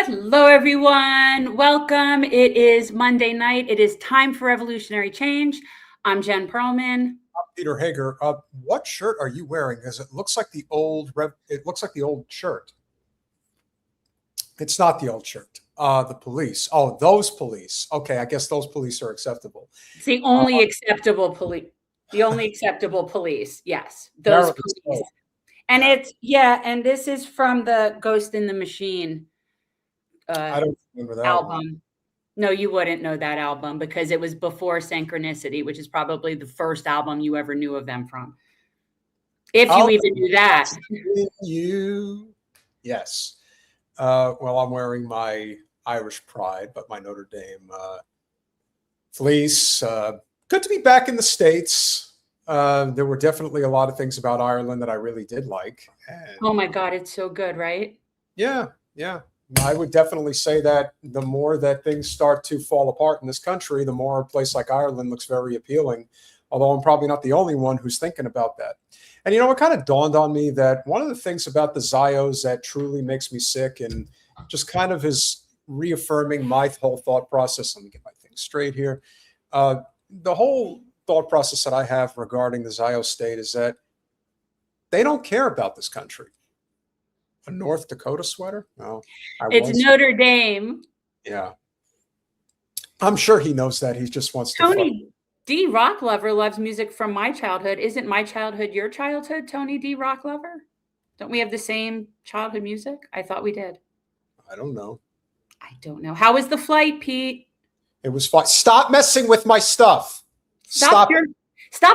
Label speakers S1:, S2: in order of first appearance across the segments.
S1: Hello, everyone. Welcome. It is Monday night. It is time for revolutionary change. I'm Jen Perelman.
S2: I'm Peter Hager. What shirt are you wearing? Because it looks like the old. It looks like the old shirt. It's not the old shirt. The police. Oh, those police. Okay, I guess those police are acceptable.
S1: It's the only acceptable police. The only acceptable police. Yes, those police. So. And and this is from the Ghost in the Machine.
S2: I don't remember that
S1: album.
S2: one.
S1: No, you wouldn't know that album because it was before Synchronicity, which is probably the first album you ever knew of them from. If you even knew that.
S2: Yes. Well, I'm wearing my Irish pride, but my Notre Dame fleece. Good to be back in the States. There were definitely a lot of things about Ireland that I really did like. And
S1: oh my God, it's so good, right?
S2: Yeah. I would definitely say that the more that things start to fall apart in this country, the more a place like Ireland looks very appealing, although I'm probably not the only one who's thinking about that. And, it kind of dawned on me that one of the things about the Zios that truly makes me sick and just kind of is reaffirming my whole thought process. Let me get my thing straight here. The whole thought process that I have regarding the Zio state is that they don't care about this country. A North Dakota sweater? No.
S1: It's Notre Dame.
S2: Yeah. I'm sure he knows that. He just wants to.
S1: Tony D. Rocklover loves music from my childhood. Isn't my childhood your childhood, Tony D. Rocklover? Don't we have the same childhood music? I thought we did.
S2: I don't know.
S1: How was the flight, Pete?
S2: It was fine. Stop messing with my stuff.
S1: Stop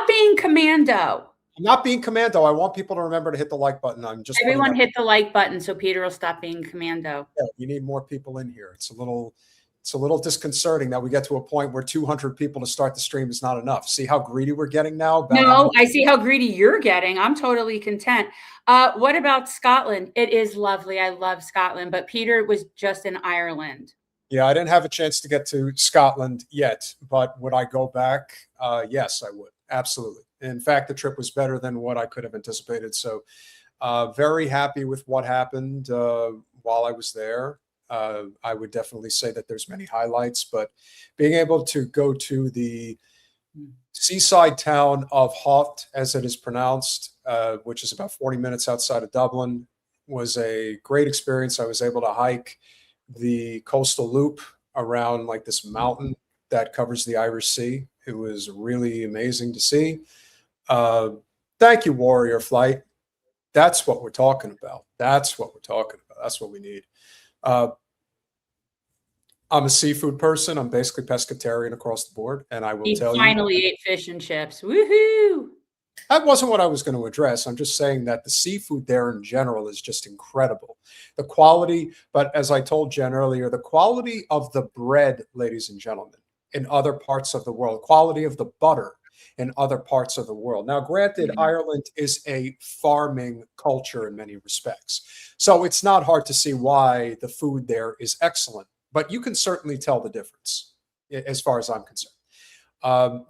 S1: being commando.
S2: I'm not being commando. I want people to remember to hit the like button.
S1: Everyone hit the like button so Peter will stop being commando.
S2: Yeah, you need more people in here. It's a little disconcerting that we get to a point where 200 people to start the stream is not enough. See how greedy we're getting now?
S1: No, I see how greedy you're getting. I'm totally content. What about Scotland? It is lovely. I love Scotland, but Peter was just in Ireland.
S2: Yeah, I didn't have a chance to get to Scotland yet, but would I go back? Yes, I would. Absolutely. In fact, the trip was better than what I could have anticipated. So very happy with what happened while I was there. I would definitely say that there's many highlights, but being able to go to the seaside town of Howth, as it is pronounced, which is about 40 minutes outside of Dublin, was a great experience. I was able to hike the coastal loop around like this mountain that covers the Irish Sea. It was really amazing to see. Thank you, Warrior Flight. That's what we're talking about. That's what we need. I'm a seafood person. I'm basically pescatarian across the board. And I will tell you.
S1: Finally ate fish and chips. Woohoo!
S2: That wasn't what I was going to address. I'm just saying that the seafood there in general is just incredible. The quality, but as I told Jen earlier, the quality of the bread, ladies and gentlemen, in other parts of the world, quality of the butter in other parts of the world. Now, granted, Ireland is a farming culture in many respects. So it's not hard to see why the food there is excellent, but you can certainly tell the difference as far as I'm concerned.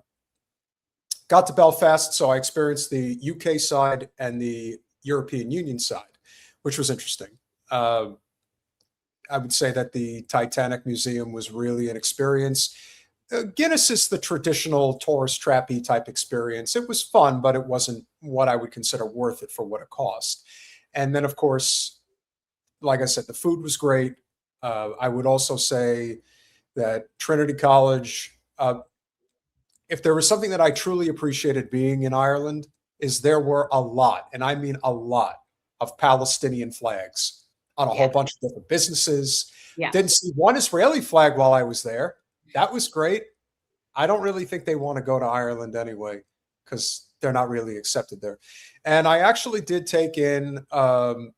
S2: Got to Belfast, so I experienced the UK side and the European Union side, which was interesting. I would say that the Titanic Museum was really an experience. Guinness is the traditional tourist trappy type experience. It was fun, but it wasn't what I would consider worth it for what it cost. And then, of course, like I said, the food was great. I would also say that Trinity College, if there was something that I truly appreciated being in Ireland, is there were a lot, and I mean a lot, of Palestinian flags on a whole bunch of different businesses. Yeah. Didn't see one Israeli flag while I was there. That was great. I don't really think they want to go to Ireland anyway because they're not really accepted there. And I actually did take in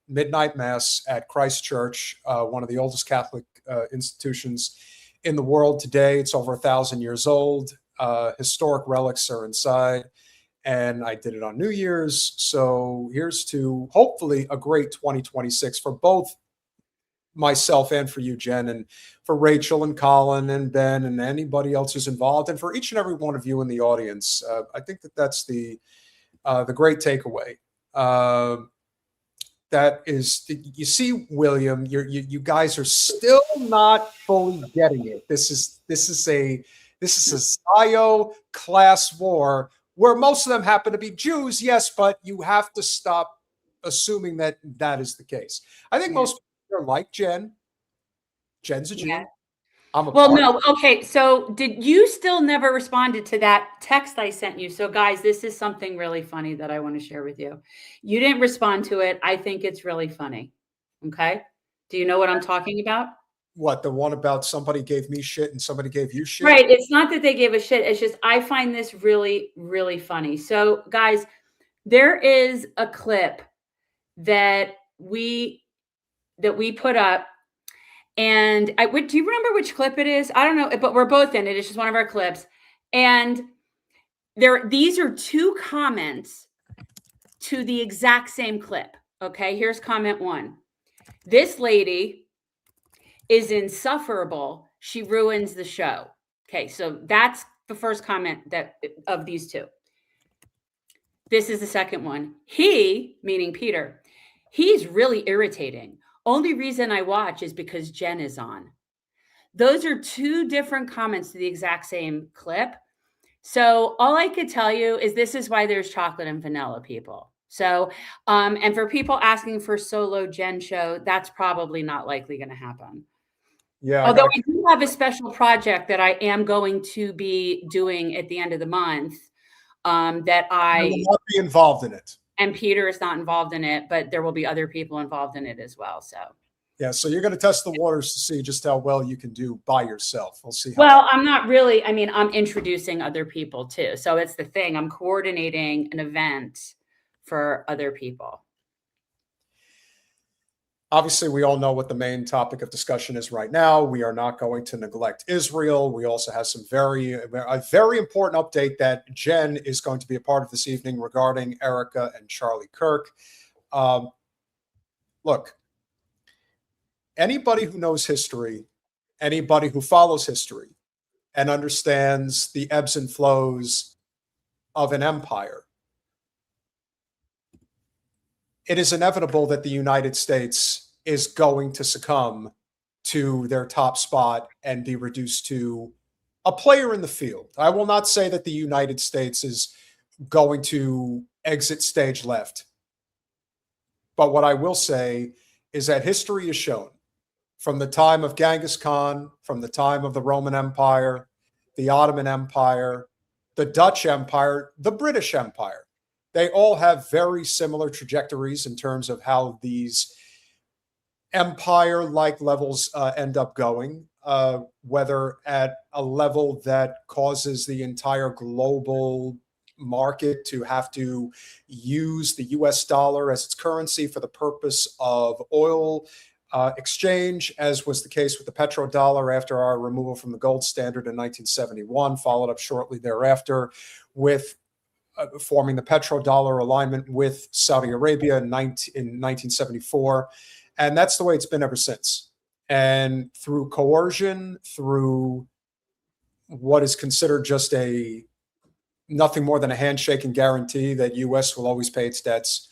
S2: midnight mass at Christ Church, one of the oldest Catholic institutions in the world today. It's over 1,000 years old. Historic relics are inside. And I did it on New Year's. So here's to hopefully a great 2026 for both myself and for you, Jen, and for Rachel and Colin and Ben and anybody else who's involved, and for each and every one of you in the audience. I think that that's the great takeaway. that is, you see, William, you guys are still not fully getting it. This is a Zio class war where most of them happen to be Jews, yes, but you have to stop assuming that that is the case. I think most people are like Jen. Jen's a Jew.
S1: Well, no. Okay. So did you still never responded to that text I sent you? So guys, this is something really funny that I want to share with you. You didn't respond to it. I think it's really funny. Okay. Do you know what I'm talking about?
S2: What, the one about somebody gave me shit and somebody gave you shit?
S1: Right. It's not that they gave a shit. It's just, I find this really, really funny. So guys, there is a clip that we put up. And do you remember which clip it is? I don't know, but we're both in it. It's just one of our clips. And these are two comments to the exact same clip. Okay, here's comment one. This lady is insufferable. She ruins the show. Okay, so that's the first comment of these two. This is the second one. He, meaning Peter, he's really irritating. Only reason I watch is because Jen is on. Those are two different comments to the exact same clip. So all I could tell you is this is why there's chocolate and vanilla, people. So, and for people asking for solo Jen show, that's probably not likely going to happen.
S2: Yeah.
S1: Although I do have a special project that I am going to be doing at the end of the month that I
S2: will not be involved in it.
S1: And Peter is not involved in it, but there will be other people involved in it as well. So,
S2: yeah. So you're going to test the waters to see just how well you can do by yourself. We'll see.
S1: Well, I'm not really. I mean, I'm introducing other people too. So it's the thing. I'm coordinating an event for other people.
S2: Obviously, we all know what the main topic of discussion is right now. We are not going to neglect Israel. We also have a very important update that Jen is going to be a part of this evening regarding Erika and Shirley Kirk. Look, anybody who knows history, anybody who follows history and understands the ebbs and flows of an empire, it is inevitable that the United States is going to succumb to their top spot and be reduced to a player in the field. I will not say that the United States is going to exit stage left. But what I will say is that history has shown from the time of Genghis Khan, from the time of the Roman Empire, the Ottoman Empire, the Dutch Empire, the British Empire, they all have very similar trajectories in terms of how these empire-like levels end up going, whether at a level that causes the entire global market to have to use the US dollar as its currency for the purpose of oil exchange, as was the case with the petrodollar after our removal from the gold standard in 1971, followed up shortly thereafter with forming the petrodollar alignment with Saudi Arabia in 1974. And that's the way it's been ever since. And through coercion, through what is considered just nothing more than a handshake and guarantee that U.S. will always pay its debts,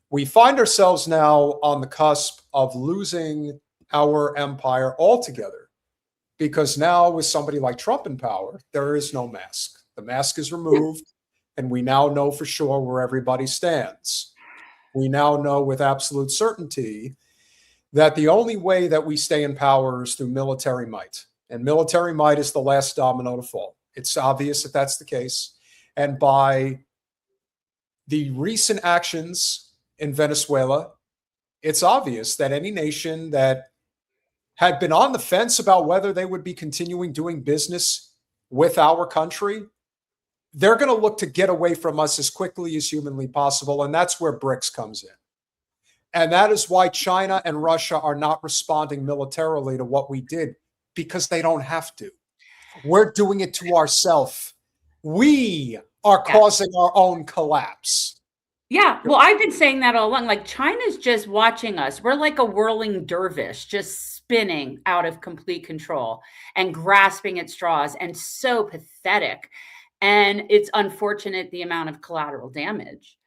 S2: we find ourselves now on the cusp of losing our empire altogether. Because now with somebody like Trump in power, there is no mask. The mask is removed. And we now know for sure where everybody stands. We now know with absolute certainty that the only way that we stay in power is through military might. And military might is the last domino to fall. It's obvious that that's the case. And by the recent actions in Venezuela, it's obvious that any nation that had been on the fence about whether they would be continuing doing business with our country, they're going to look to get away from us as quickly as humanly possible. And that's where BRICS comes in. And that is why China and Russia are not responding militarily to what we did, because they don't have to. We're doing it to ourselves. We are causing our own collapse.
S1: Yeah. Well, I've been saying that all along. Like, China's just watching us. We're like a whirling dervish, just spinning out of complete control and grasping at straws, and so pathetic. And it's unfortunate the amount of collateral damage.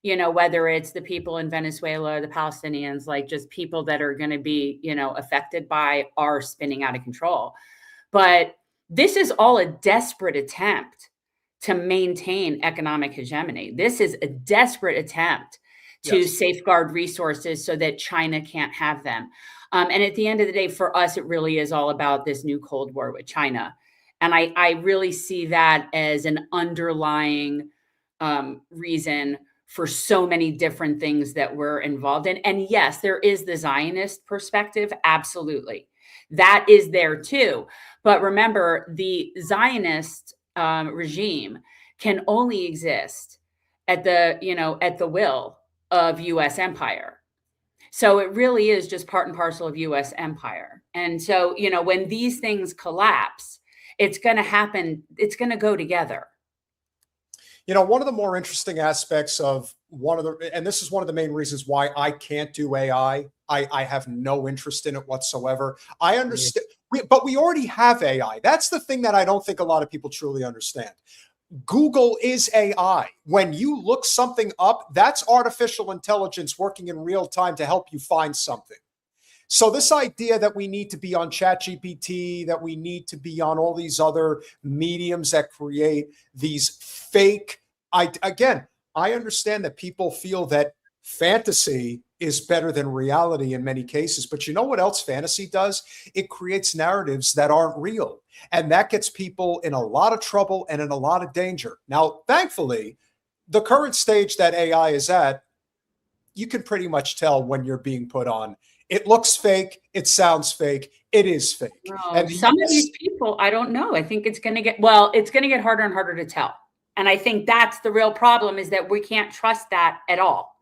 S1: you know, whether it's the people in Venezuela or the Palestinians, like just people that are going to be, you know, affected by our spinning out of control. But this is all a desperate attempt to maintain economic hegemony. This is a desperate attempt to safeguard resources so that China can't have them. And at the end of the day, for us, it really is all about this new Cold War with China. And I really see that as an underlying reason for so many different things that we're involved in. And yes, there is the Zionist perspective. Absolutely. That is there too. But remember, the Zionist regime can only exist at the, you know, at the will of US empire. So it really is just part and parcel of US empire. And so, you know, when these things collapse, it's going to happen. It's going to go together.
S2: You know, one of the more interesting aspects of and this is one of the main reasons why I can't do AI. I have no interest in it whatsoever. I understand, but we already have AI. That's the thing that I don't think a lot of people truly understand. Google is AI. When you look something up, that's artificial intelligence working in real time to help you find something. So this idea that we need to be on ChatGPT, that we need to be on all these other mediums that create these fake, I understand that people feel that fantasy is better than reality in many cases, but you know what else fantasy does? It creates narratives that aren't real, and that gets people in a lot of trouble and in a lot of danger. Now, thankfully, the current stage that AI is at, you can pretty much tell when you're being put on. It looks fake. It sounds fake. It is fake.
S1: No, and some of these people, I don't know. I think it's going to get, well, it's going to get harder and harder to tell. And I think that's the real problem, is that we can't trust that at all.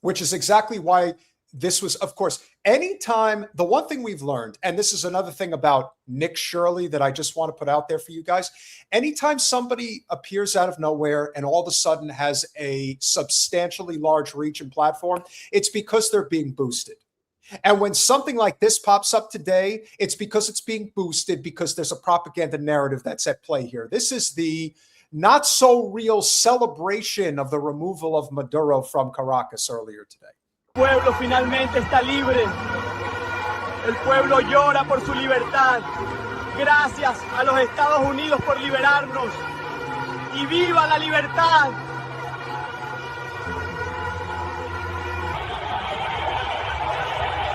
S2: Which is exactly why this was, of course, anytime, the one thing we've learned, and this is another thing about Nick Shirley that I just want to put out there for you guys. Anytime somebody appears out of nowhere and all of a sudden has a substantially large reach and platform, it's because they're being boosted. And when something like this pops up today, it's because it's being boosted, because there's a propaganda narrative that's at play here. This is the not so real celebration of the removal of Maduro from Caracas earlier today.
S3: El pueblo finalmente está libre. El pueblo llora por su libertad. Gracias a los Estados Unidos por liberarnos. Y viva la libertad.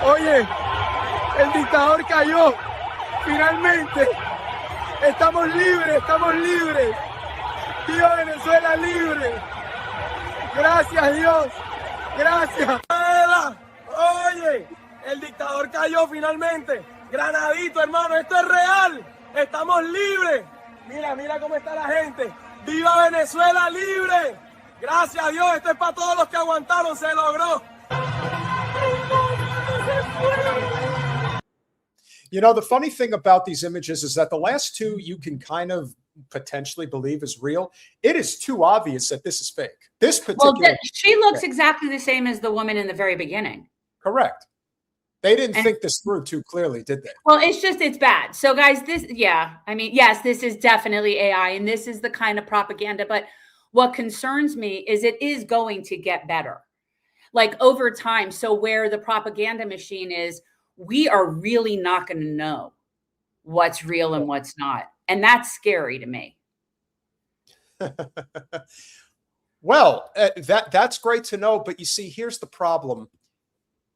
S3: Oye, el dictador cayó. Finalmente. Estamos libres, estamos libres. ¡Viva Venezuela libre! ¡Gracias, Dios! ¡Gracias! Oye, el dictador cayó finalmente. Granadito, hermano, esto es real. Estamos libres. Mira, mira cómo está la gente. ¡Viva Venezuela libre! Gracias a Dios, esto es para todos los que aguantaron, se logró.
S2: You know, the funny thing about these images is that the last two you can kind of potentially believe is real. It is too obvious that this is fake. This particular,
S1: well, she looks exactly the same as the woman in the very beginning.
S2: Correct. They didn't think this through too clearly, did they?
S1: Well, it's bad. So guys, this, yeah, I mean, yes, this is definitely AI, and this is the kind of propaganda, but what concerns me is it is going to get better, like over time. So where the propaganda machine is, we are really not going to know what's real and what's not. And that's scary to me.
S2: Well, that's great to know. But you see, here's the problem.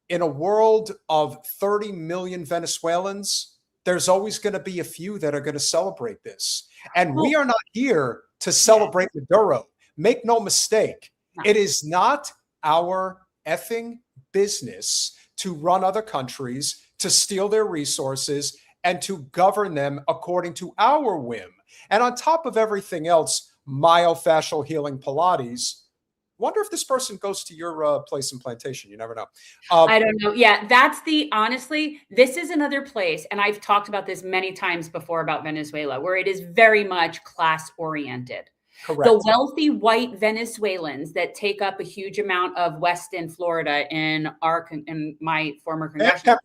S2: In a world of 30 million Venezuelans, there's always going to be a few that are going to celebrate this. And we are not here to celebrate Maduro. Make no mistake. No. It is not our effing business to run other countries, to steal their resources, and to govern them according to our whim. And on top of everything else, myofascial healing Pilates. Wonder if this person goes to your place in Plantation. You never know.
S1: I don't know. Yeah, that's honestly, this is another place, and I've talked about this many times before about Venezuela, where it is very much class oriented. Correct. The wealthy white Venezuelans that take up a huge amount of Weston, Florida, in my former congressional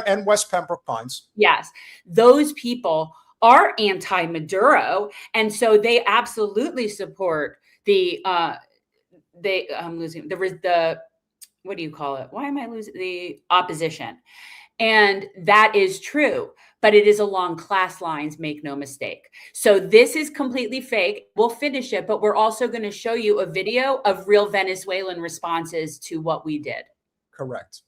S2: and West Pembroke Pines.
S1: Yes, those people are anti-Maduro, and so they absolutely support the I'm losing the what do you call it? Why am I losing the opposition? And that is true, but it is along class lines, make no mistake. So this is completely fake. We'll finish it, but we're also going to show you a video of real Venezuelan responses to what we did.
S2: Correct.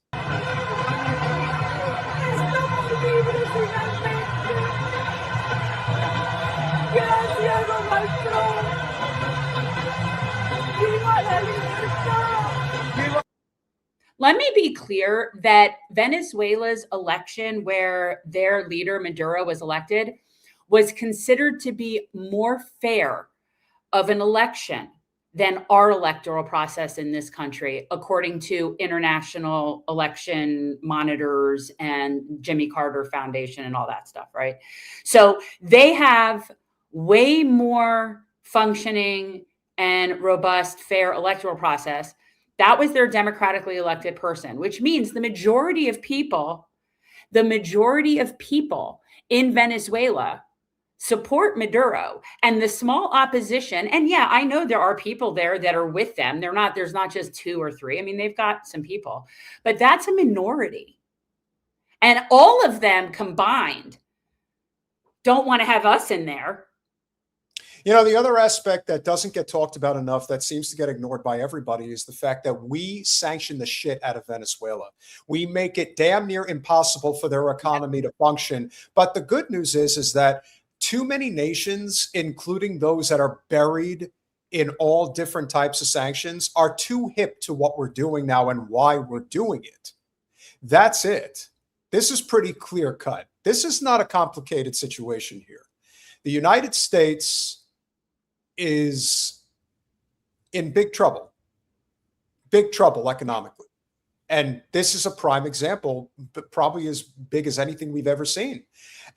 S1: Let me be clear that Venezuela's election, where their leader Maduro was elected, was considered to be more fair of an election than our electoral process in this country, according to international election monitors and Jimmy Carter Foundation and all that stuff, right? So they have way more functioning and robust, fair electoral process. That was their democratically elected person, which means the majority of people in Venezuela support Maduro, and the small opposition. And yeah, I know there are people there that are with them. There's not just 2 or 3. I mean, they've got some people, but that's a minority. And all of them combined don't want to have us in there.
S2: You know, the other aspect that doesn't get talked about enough, that seems to get ignored by everybody, is the fact that we sanction the shit out of Venezuela. We make it damn near impossible for their economy to function. But the good news is that too many nations, including those that are buried in all different types of sanctions, are too hip to what we're doing now and why we're doing it. That's it. This is pretty clear cut. This is not a complicated situation here. The United States is in big trouble economically. And this is a prime example, but probably as big as anything we've ever seen.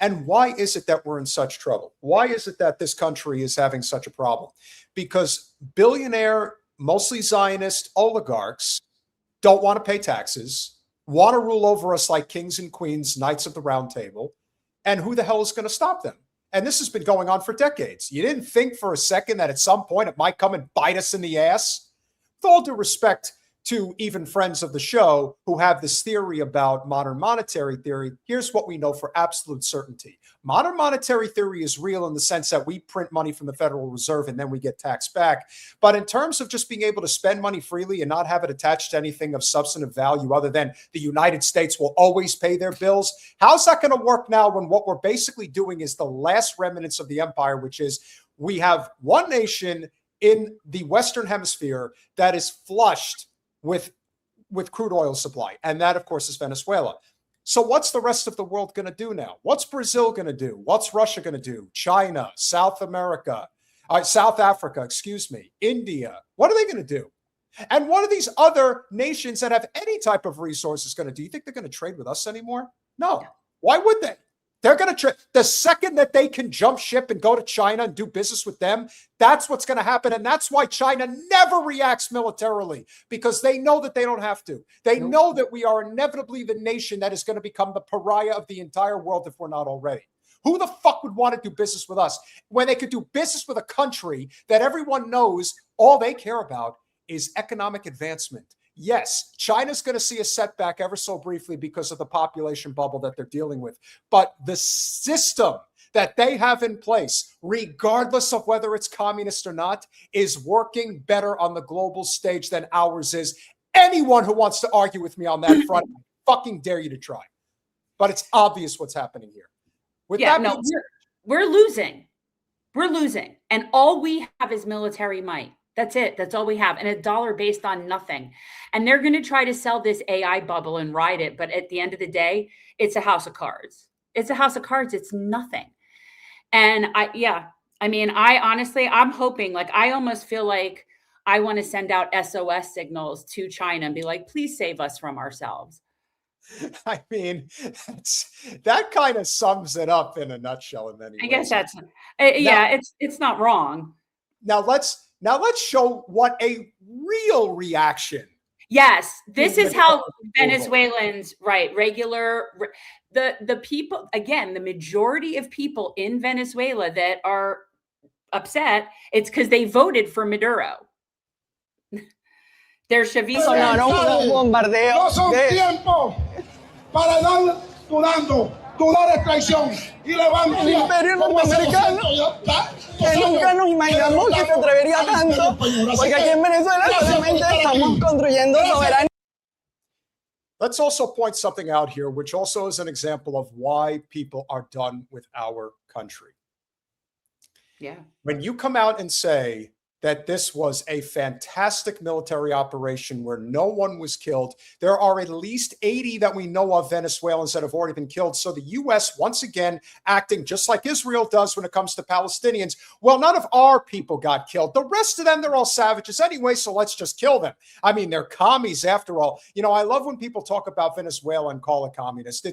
S2: And why is it that we're in such trouble? Why is it that this country is having such a problem? Because billionaire, mostly Zionist oligarchs don't want to pay taxes, want to rule over us like kings and queens, knights of the round table. And who the hell is going to stop them? And this has been going on for decades. You didn't think for a second that at some point it might come and bite us in the ass? With all due respect to even friends of the show who have this theory about modern monetary theory, here's what we know for absolute certainty. Modern monetary theory is real in the sense that we print money from the Federal Reserve and then we get taxed back. But in terms of just being able to spend money freely and not have it attached to anything of substantive value other than the United States will always pay their bills, how's that going to work now when what we're basically doing is the last remnants of the empire, which is we have one nation in the Western Hemisphere that is flushed with crude oil supply. And that, of course, is Venezuela. So what's the rest of the world going to do now? What's Brazil going to do? What's Russia going to do? China, South Africa, India. What are they going to do? And what are these other nations that have any type of resources going to do? You think they're going to trade with us anymore? No. Why would they? They're going to trade. The second that they can jump ship and go to China and do business with them, that's what's going to happen. And that's why China never reacts militarily, because they know that they don't have to. They know that we are inevitably the nation that is going to become the pariah of the entire world if we're not already. Who the fuck would want to do business with us when they could do business with a country that everyone knows all they care about is economic advancement? Yes, China's going to see a setback ever so briefly because of the population bubble that they're dealing with. But the system that they have in place, regardless of whether it's communist or not, is working better on the global stage than ours is. Anyone who wants to argue with me on that front, I fucking dare you to try. But it's obvious what's happening here.
S1: We're losing. We're losing. And all we have is military might. That's it. That's all we have. And $1 based on nothing. And they're going to try to sell this AI bubble and ride it. But at the end of the day, it's a house of cards. It's a house of cards. It's nothing. And I honestly, I'm hoping, I almost feel like I want to send out SOS signals to China and be like, please save us from ourselves.
S2: I mean, that kind of sums it up in a nutshell in many ways.
S1: I guess that's, it's not wrong.
S2: Now let's show what a real reaction.
S1: Yes, this is how Venezuelans, the people, again, the majority of people in Venezuela that are upset, it's because they voted for Maduro. They're chavistas.
S3: Sonaron unos bombardeos.
S4: No son tiempos para dar dudar es traición. Y levanta
S3: El imperio norteamericano, que nunca nos imaginamos que se atrevería tanto, porque aquí en Venezuela solamente estamos construyendo soberanía.
S2: Let's also point something out here, which also is an example of why people are done with our country.
S1: Yeah.
S2: When you come out and say that this was a fantastic military operation where no one was killed, there are at least 80 that we know of Venezuelans that have already been killed. So the U.S. once again acting just like Israel does when it comes to Palestinians. Well, none of our people got killed. The rest of them, they're all savages anyway, so let's just kill them. I mean, they're commies after all. You know, I love when people talk about Venezuela and call it communist.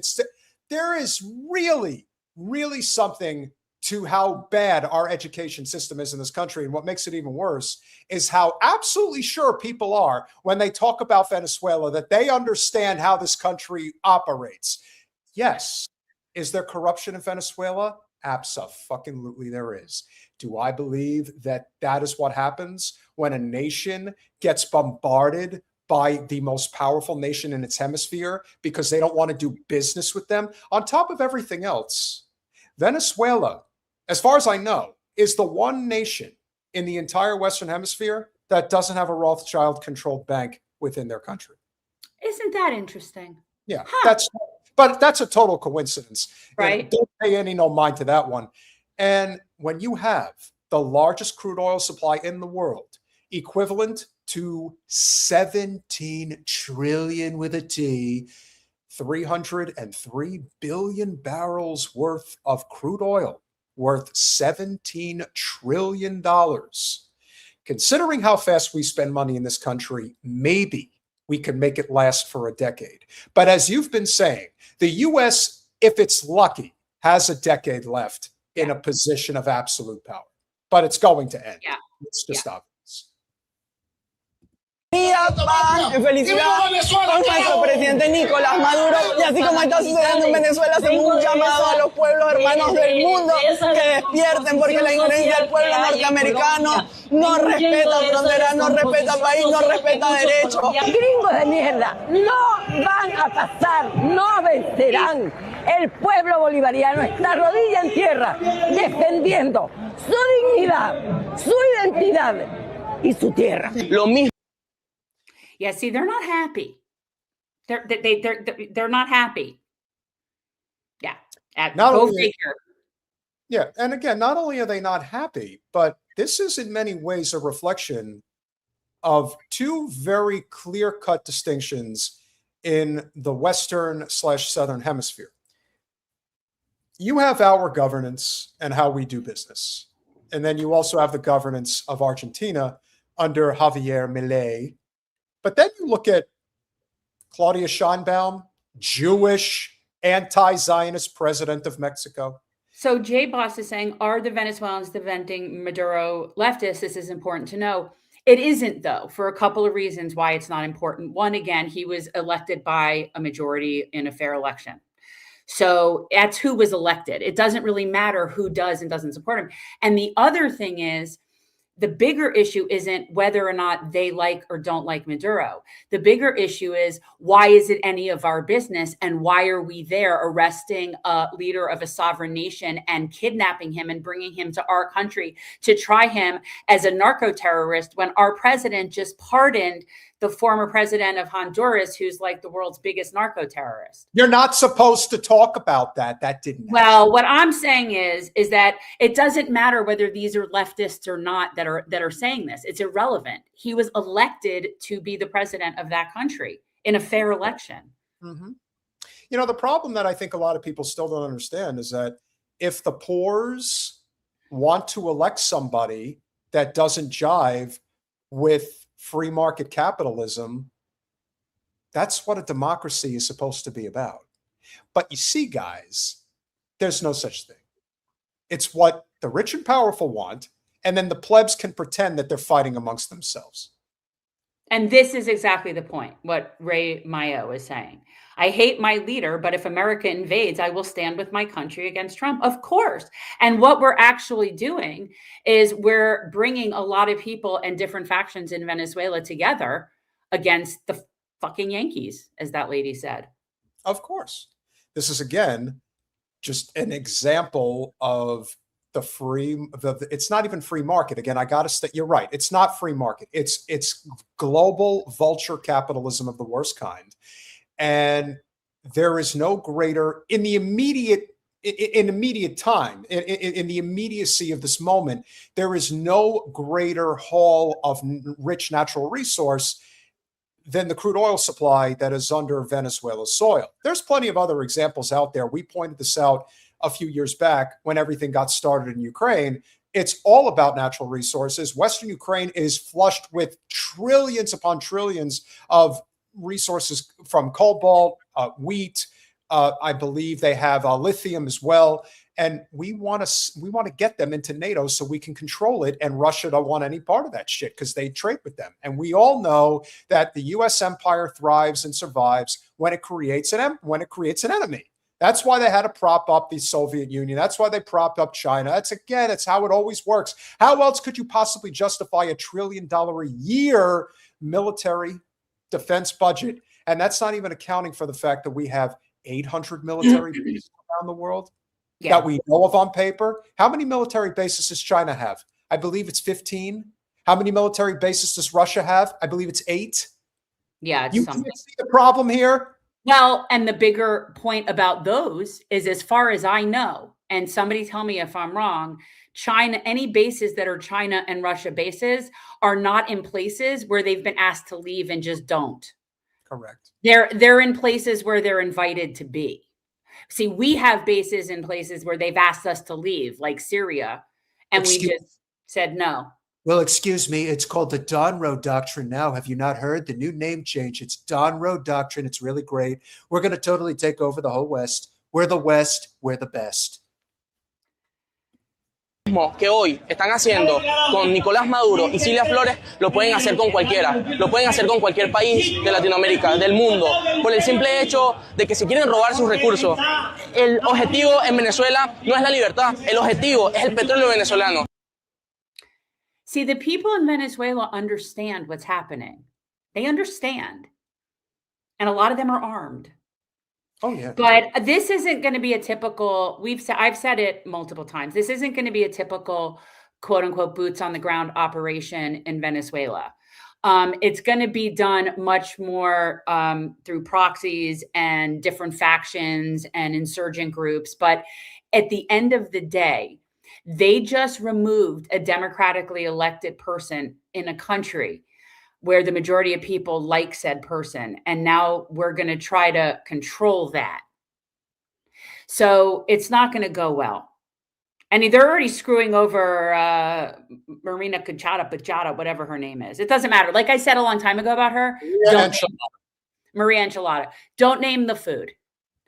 S2: There is really, really something to how bad our education system is in this country. And what makes it even worse is how absolutely sure people are when they talk about Venezuela that they understand how this country operates. Yes. Is there corruption in Venezuela? Abso-fucking-lutely there is. Do I believe that that is what happens when a nation gets bombarded by the most powerful nation in its hemisphere because they don't want to do business with them? On top of everything else, Venezuela, as far as I know, is the one nation in the entire Western Hemisphere that doesn't have a Rothschild-controlled bank within their country.
S1: Isn't that interesting?
S2: Yeah, that's a total coincidence.
S1: Right.
S2: Don't pay any no mind to that one. And when you have the largest crude oil supply in the world, equivalent to 17 trillion with a T, 303 billion barrels worth of crude oil, worth $17 trillion. Considering how fast we spend money in this country, maybe we can make it last for a decade. But as you've been saying, the U.S., if it's lucky, has a decade left in a position of absolute power. But it's going to end.
S1: Yeah.
S2: It's just obvious.
S3: Paz y felicidad con nuestro presidente Nicolás Maduro, y así como está sucediendo en Venezuela, hacemos un llamado a los pueblos hermanos del mundo que despierten, porque la injerencia del pueblo norteamericano no respeta fronteras, no respeta país, no respeta derechos.
S5: Gringos de mierda, no van a pasar, no vencerán. El pueblo bolivariano está rodilla en tierra, defendiendo su dignidad, su identidad y su tierra.
S3: Lo mismo.
S1: Yeah, see, they're not happy. They're not happy. Yeah. Go figure.
S2: Yeah, and again, not only are they not happy, but this is in many ways a reflection of two very clear-cut distinctions in the Western/Southern Hemisphere. You have our governance and how we do business. And then you also have the governance of Argentina under Javier Milei. But then you look at Claudia Sheinbaum, Jewish, anti-Zionist president of Mexico.
S1: So Jay Boss is saying, are the Venezuelans defending Maduro leftists? This is important to know. It isn't, though, for a couple of reasons why it's not important. One, again, he was elected by a majority in a fair election. So that's who was elected. It doesn't really matter who does and doesn't support him. And the other thing is, the bigger issue isn't whether or not they like or don't like Maduro. The bigger issue is, why is it any of our business? And why are we there arresting a leader of a sovereign nation and kidnapping him and bringing him to our country to try him as a narco-terrorist when our president just pardoned the former president of Honduras, who's like the world's biggest narco-terrorist?
S2: You're not supposed to talk about that. That didn't happen.
S1: Well, what I'm saying is that it doesn't matter whether these are leftists or not that are saying this. It's irrelevant. He was elected to be the president of that country in a fair election.
S2: Mm-hmm. You know, the problem that I think a lot of people still don't understand is that if the poors want to elect somebody that doesn't jive with free market capitalism, that's what a democracy is supposed to be about. But you see, guys, there's no such thing. It's what the rich and powerful want, and then the plebs can pretend that they're fighting amongst themselves.
S1: And this is exactly the point, what Ray Mayo is saying. I hate my leader, but if America invades, I will stand with my country against Trump. Of course. And what we're actually doing is we're bringing a lot of people and different factions in Venezuela together against the fucking Yankees, as that lady said.
S2: Of course. This is, again, just an example of it's not even free market. Again, I got to state, you're right. It's not free market. It's global vulture capitalism of the worst kind. And there is no greater in the immediate time, in the immediacy of this moment, there is no greater haul of rich natural resource than the crude oil supply that is under Venezuela's soil. There's plenty of other examples out there. We pointed this out a few years back when everything got started in Ukraine. It's all about natural resources. Western Ukraine is flushed with trillions upon trillions of resources from cobalt, wheat. I believe they have lithium as well. And we want to get them into NATO so we can control it. And Russia don't want any part of that shit because they trade with them. And we all know that the U.S. empire thrives and survives when it creates an enemy. That's why they had to prop up the Soviet Union. That's why they propped up China. It's how it always works. How else could you possibly justify $1 trillion a year military defense budget? And that's not even accounting for the fact that we have 800 military bases around the world that we know of on paper. How many military bases does China have? I believe it's 15. How many military bases does Russia have? I believe it's 8.
S1: Yeah, it's
S2: you
S1: something.
S2: can't see the problem here.
S1: Well, and the bigger point about those is, as far as I know, and somebody tell me if I'm wrong, any bases that are China and Russia bases are not in places where they've been asked to leave and just don't.
S2: Correct.
S1: They're in places where they're invited to be. See, we have bases in places where they've asked us to leave, like Syria, and we just said no.
S2: Well, excuse me, it's called the Donroe Doctrine now. Have you not heard the new name change? It's Donroe Doctrine. It's really great. We're going to totally take over the whole West. We're the West. We're the best.
S6: Que hoy están haciendo con Nicolás Maduro y Cilia Flores lo pueden hacer con cualquiera, lo pueden hacer con cualquier país de Latinoamérica, del mundo, por el simple hecho de que si quieren robar sus recursos. El objetivo en Venezuela no es la libertad, el objetivo es el petróleo venezolano.
S1: See, the people in Venezuela understand what's happening. They understand. And a lot of them are armed.
S2: Oh, yeah.
S1: But this isn't going to be a typical, I've said it multiple times. This isn't going to be a typical quote unquote boots on the ground operation in Venezuela. It's going to be done much more through proxies and different factions and insurgent groups. But at the end of the day, they just removed a democratically elected person in a country where the majority of people like said person. And now we're going to try to control that. So it's not going to go well. And they're already screwing over Marina Pachata, whatever her name is. It doesn't matter. Like I said a long time ago about her, Maria Enchilada. Don't name the food.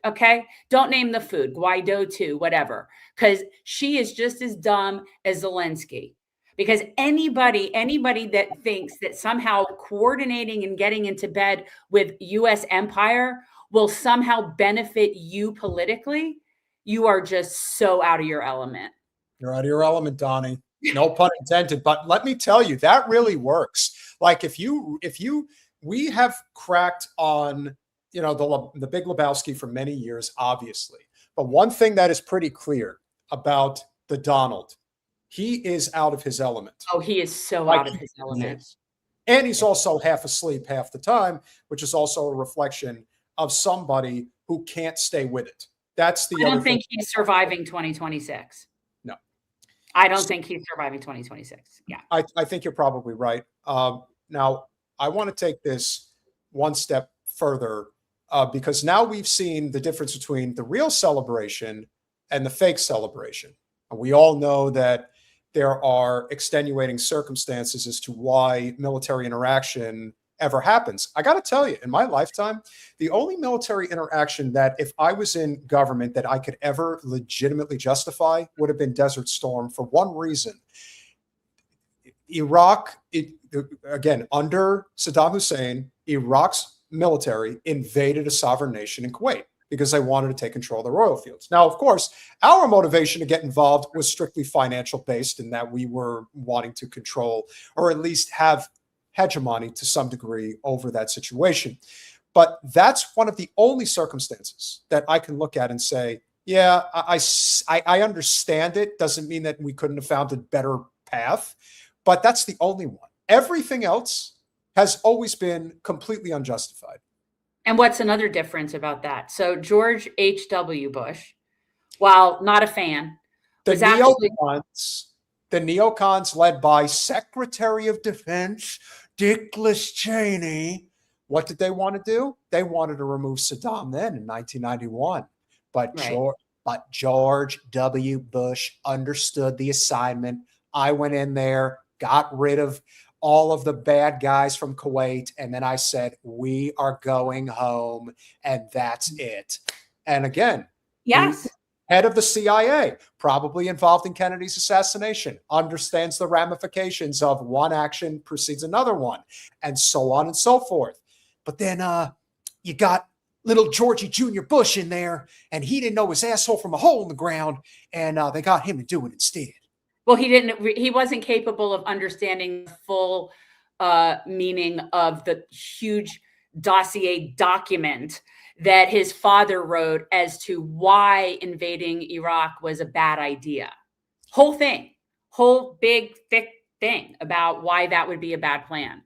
S1: Okay? Don't name the food. Guaido too, whatever. Because she is just as dumb as Zelensky. Because anybody that thinks that somehow coordinating and getting into bed with U.S. empire will somehow benefit you politically, you are just so out of your element.
S2: You're out of your element, Donnie. No pun intended. But let me tell you, that really works. Like we have cracked on, the Big Lebowski for many years, obviously. But one thing that is pretty clear about the Donald, he is out of his element.
S1: Oh, he is so out of his element.
S2: And he's also half asleep half the time, which is also a reflection of somebody who can't stay with it. That's the
S1: I don't think he's surviving 2026.
S2: No.
S1: I don't think he's surviving 2026. Yeah.
S2: I think you're probably right. Now, I want to take this one step further because now we've seen the difference between the real celebration and the fake celebration. And we all know that there are extenuating circumstances as to why military interaction ever happens. I got to tell you, in my lifetime, the only military interaction that if I was in government that I could ever legitimately justify would have been Desert Storm for one reason. Iraq, again, under Saddam Hussein, Iraq's military invaded a sovereign nation in Kuwait because they wanted to take control of the oil fields. Now, of course, our motivation to get involved was strictly financial based in that we were wanting to control or at least have hegemony to some degree over that situation. But that's one of the only circumstances that I can look at and say, yeah, I understand it. Doesn't mean that we couldn't have found a better path, but that's the only one. Everything else has always been completely unjustified.
S1: And what's another difference about that? So George H.W. Bush, while not a fan,
S2: The
S1: was actually
S2: neocons led by Secretary of Defense Dick Cheney, what did they want to do? They wanted to remove Saddam then in 1991. But
S1: right.
S2: George W. Bush understood the assignment. I went in there, got rid of all of the bad guys from Kuwait, and then I said, we are going home, and that's it. And again,
S1: yes,
S2: head of the CIA, probably involved in Kennedy's assassination, understands the ramifications of one action precedes another one, and so on and so forth. But then you got little Georgie Jr. Bush in there, and he didn't know his asshole from a hole in the ground, and they got him to do it instead.
S1: Well, he wasn't capable of understanding the full meaning of the huge dossier document that his father wrote as to why invading Iraq was a bad idea. Whole big, thick thing about why that would be a bad plan.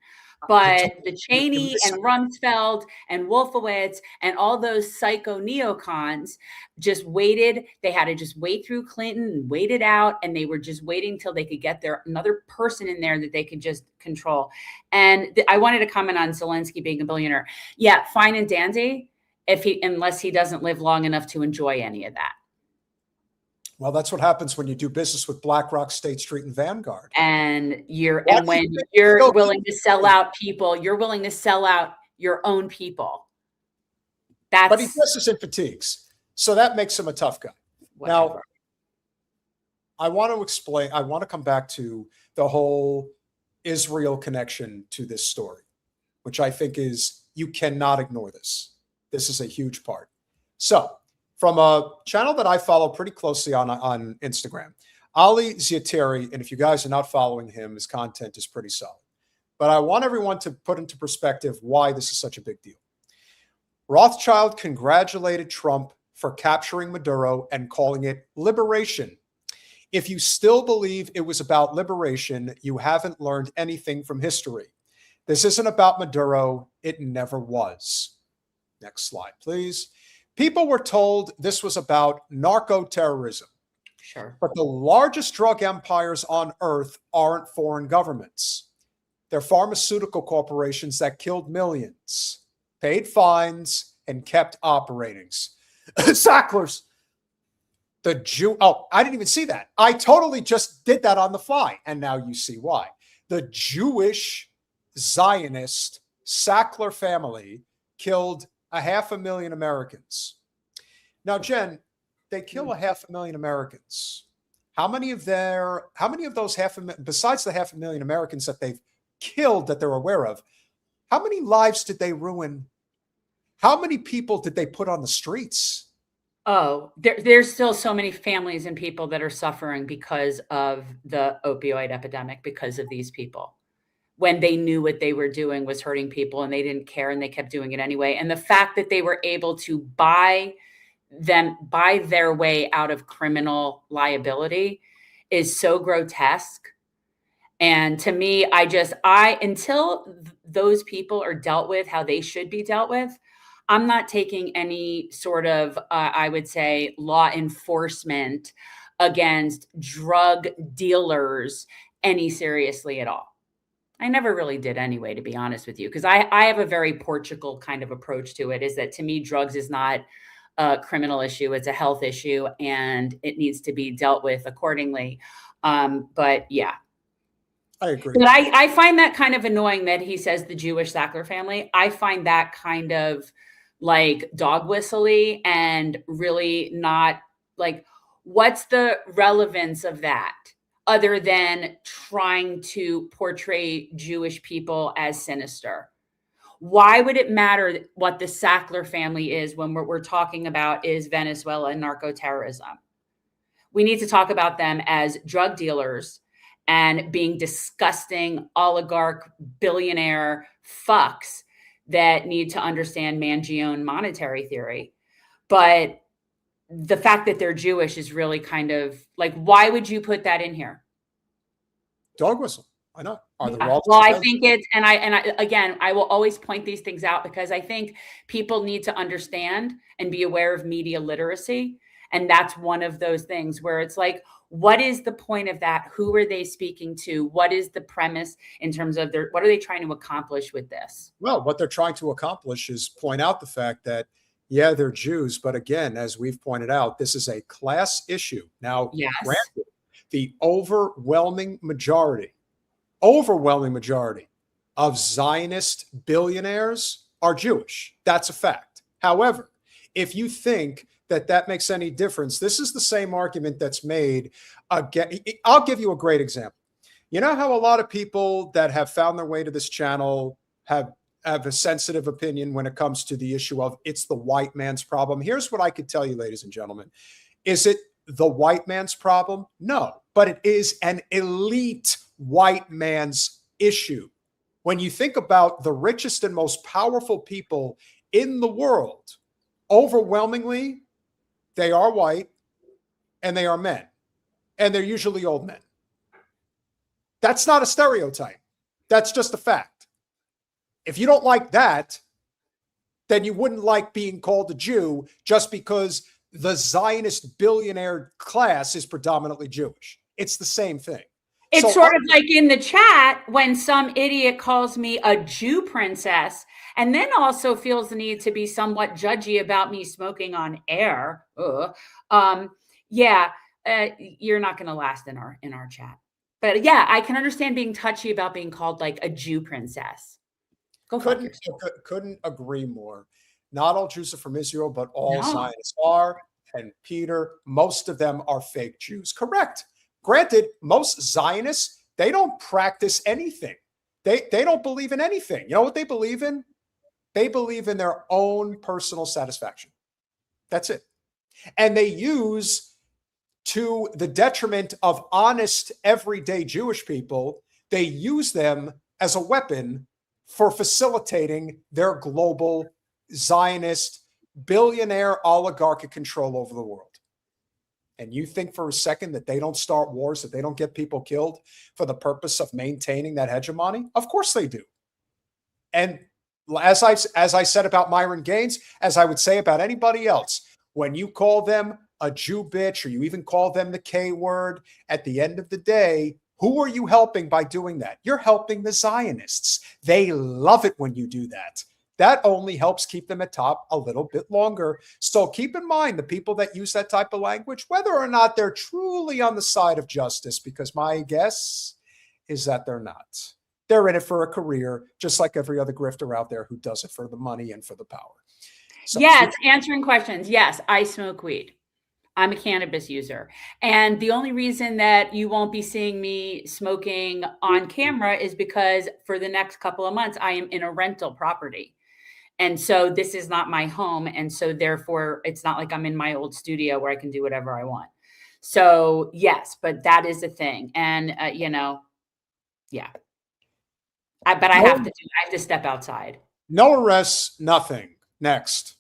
S1: But the Cheney and Rumsfeld and Wolfowitz and all those psycho neocons just waited. They had to just wait through Clinton and wait it out. And they were just waiting till they could get another person in there that they could just control. And I wanted to comment on Zelensky being a billionaire. Yeah, fine and dandy unless he doesn't live long enough to enjoy any of that.
S2: Well, that's what happens when you do business with BlackRock, State Street, and Vanguard.
S1: And when you're willing to sell out people, you're willing to sell out your own people.
S2: But he dresses in fatigues, so that makes him a tough guy.
S1: Whatever.
S2: Now, I want to come back to the whole Israel connection to this story, which I think you cannot ignore this. This is a huge part. So, from a channel that I follow pretty closely on Instagram, Ali Ziateri, and if you guys are not following him, his content is pretty solid. But I want everyone to put into perspective why this is such a big deal. Rothschild congratulated Trump for capturing Maduro and calling it liberation. If you still believe it was about liberation, you haven't learned anything from history. This isn't about Maduro. It never was. Next slide, please. People were told this was about narco-terrorism.
S1: Sure.
S2: But the largest drug empires on earth aren't foreign governments. They're pharmaceutical corporations that killed millions, paid fines, and kept operating. Sacklers. I didn't even see that. I totally just did that on the fly. And now you see why. The Jewish Zionist Sackler family killed 500,000 Americans. Now, Jen, they kill 500,000 Americans. How many of those besides the 500,000 Americans that they've killed that they're aware of, how many lives did they ruin? How many people did they put on the streets?
S1: Oh, there's still so many families and people that are suffering because of the opioid epidemic, because of these people. When they knew what they were doing was hurting people and they didn't care and they kept doing it anyway. And the fact that they were able to buy their way out of criminal liability is so grotesque. And to me, until those people are dealt with how they should be dealt with, I'm not taking any sort of, I would say, law enforcement against drug dealers any seriously at all. I never really did anyway, to be honest with you, because I have a very Portugal kind of approach to it, is that to me, drugs is not a criminal issue. It's a health issue and it needs to be dealt with accordingly. But yeah.
S2: I agree.
S1: But I find that kind of annoying that he says the Jewish Sackler family. I find that kind of like dog whistly and really not like, what's the relevance of that? Other than trying to portray Jewish people as sinister. Why would it matter what the Sackler family is when what we're talking about is Venezuela and narco-terrorism? We need to talk about them as drug dealers and being disgusting oligarch billionaire fucks that need to understand Mangione monetary theory. But the fact that they're Jewish is really kind of like, why would you put that in here?
S2: Dog whistle. I know. Are the
S1: Well, I think it's, and I again, I will always point these things out because I think people need to understand and be aware of media literacy. And that's one of those things where it's like, what is the point of that? Who are they speaking to? What is the premise in terms of what are they trying to accomplish with this?
S2: Well, what they're trying to accomplish is point out the fact that, yeah, they're Jews. But again, as we've pointed out, this is a class issue. Now,
S1: yes,
S2: granted, the overwhelming majority of Zionist billionaires are Jewish. That's a fact. However, if you think that makes any difference, this is the same argument that's made again. I'll give you a great example. You know how a lot of people that have found their way to this channel have a sensitive opinion when it comes to the issue of it's the white man's problem? Here's what I could tell you, ladies and gentlemen. Is it the white man's problem? No, but it is an elite white man's issue. When you think about the richest and most powerful people in the world, overwhelmingly, they are white and they are men, and they're usually old men. That's not a stereotype. That's just a fact. If you don't like that, then you wouldn't like being called a Jew just because the Zionist billionaire class is predominantly Jewish. It's the same thing.
S1: It's sort of like in the chat when some idiot calls me a Jew princess and then also feels the need to be somewhat judgy about me smoking on air. You're not going to last in our chat. But yeah, I can understand being touchy about being called like a Jew princess.
S2: Couldn't agree more. Not all Jews are from Israel, but all Zionists are. And Peter, most of them are fake Jews. Correct. Granted, most Zionists, they don't practice anything. They don't believe in anything. You know what they believe in? They believe in their own personal satisfaction. That's it. And they use, to the detriment of honest, everyday Jewish people, they use them as a weapon for facilitating their global Zionist billionaire oligarchic control over the world. And you think for a second that they don't start wars, that they don't get people killed for the purpose of maintaining that hegemony? Of course they do. And as I said about Myron Gaines, as I would say about anybody else, when you call them a Jew bitch or you even call them the K word, at the end of the day, who are you helping by doing that? You're helping the Zionists. They love it when you do that. That only helps keep them at top a little bit longer. So keep in mind the people that use that type of language, whether or not they're truly on the side of justice, because my guess is that they're not. They're in it for a career, just like every other grifter out there who does it for the money and for the power. So
S1: yes, answering questions. Yes, I smoke weed. I'm a cannabis user. And the only reason that you won't be seeing me smoking on camera is because for the next couple of months, I am in a rental property. And so this is not my home. And so therefore, it's not like I'm in my old studio where I can do whatever I want. So yes, but that is a thing. And, yeah. But I have to step outside.
S2: No arrests, nothing. Next.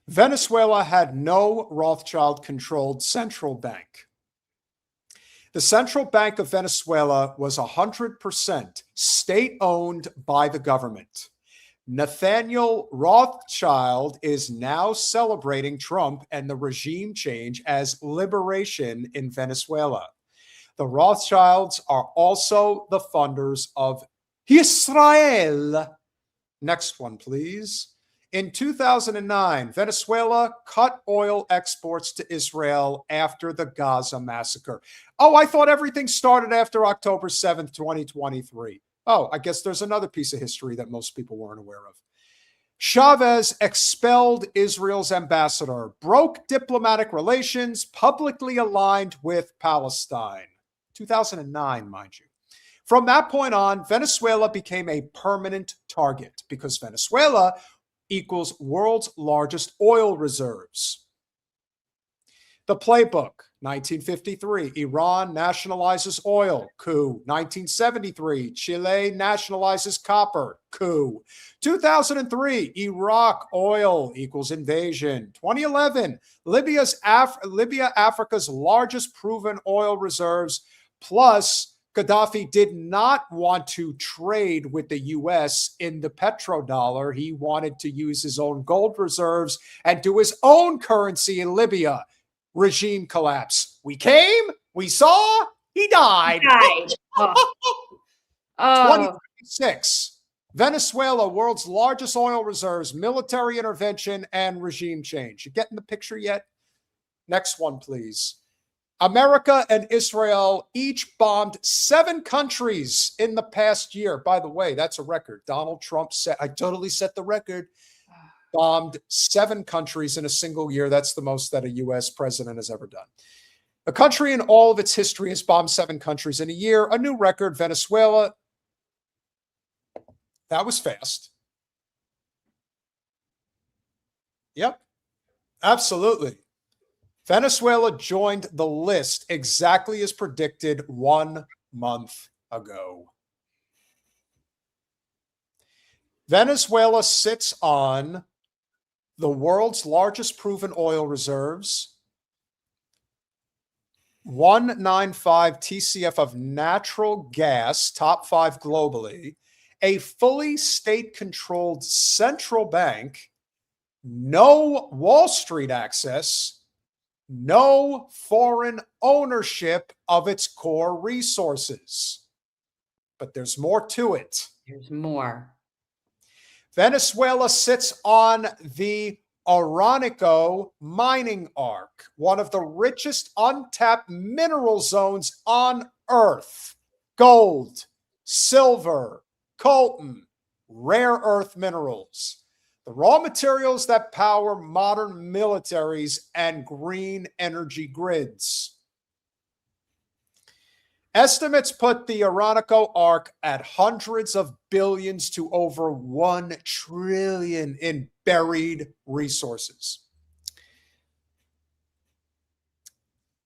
S2: Venezuela had no Rothschild-controlled central bank. The Central Bank of Venezuela was 100% state-owned by the government. Nathaniel Rothschild is now celebrating Trump and the regime change as liberation in Venezuela. The Rothschilds are also the funders of Israel. Next one, please. In 2009, Venezuela cut oil exports to Israel after the Gaza massacre. Oh, I thought everything started after October 7th, 2023. Oh, I guess there's another piece of history that most people weren't aware of. Chavez expelled Israel's ambassador, broke diplomatic relations, publicly aligned with Palestine. 2009, mind you. From that point on, Venezuela became a permanent target because Venezuela equals world's largest oil reserves. The playbook, 1953, Iran nationalizes oil, coup. 1973, Chile nationalizes copper, coup. 2003, Iraq oil equals invasion. 2011, Libya, Africa's largest proven oil reserves, plus Gaddafi did not want to trade with the U.S. in the petrodollar. He wanted to use his own gold reserves and do his own currency in Libya. Regime collapse. We came, we saw, he died. 2026. Venezuela, world's largest oil reserves, military intervention, and regime change. You getting the picture yet? Next one, please. America and Israel each bombed 7 countries in the past year. By the way, that's a record. Donald Trump said, I totally set the record. Bombed 7 countries in a single year. That's the most that a U.S. president has ever done. A country in all of its history has bombed 7 countries in a year. A new record, Venezuela. That was fast. Yep, absolutely. Venezuela joined the list exactly as predicted 1 month ago. Venezuela sits on the world's largest proven oil reserves, 195 TCF of natural gas, top 5 globally, a fully state-controlled central bank, no Wall Street access, no foreign ownership of its core resources. But there's more to it.
S1: There's more.
S2: Venezuela sits on the Orinoco mining arc, one of the richest untapped mineral zones on Earth. Gold, silver, coltan, rare earth minerals, the raw materials that power modern militaries and green energy grids. Estimates put the Orinoco arc at hundreds of billions to over 1 trillion in buried resources.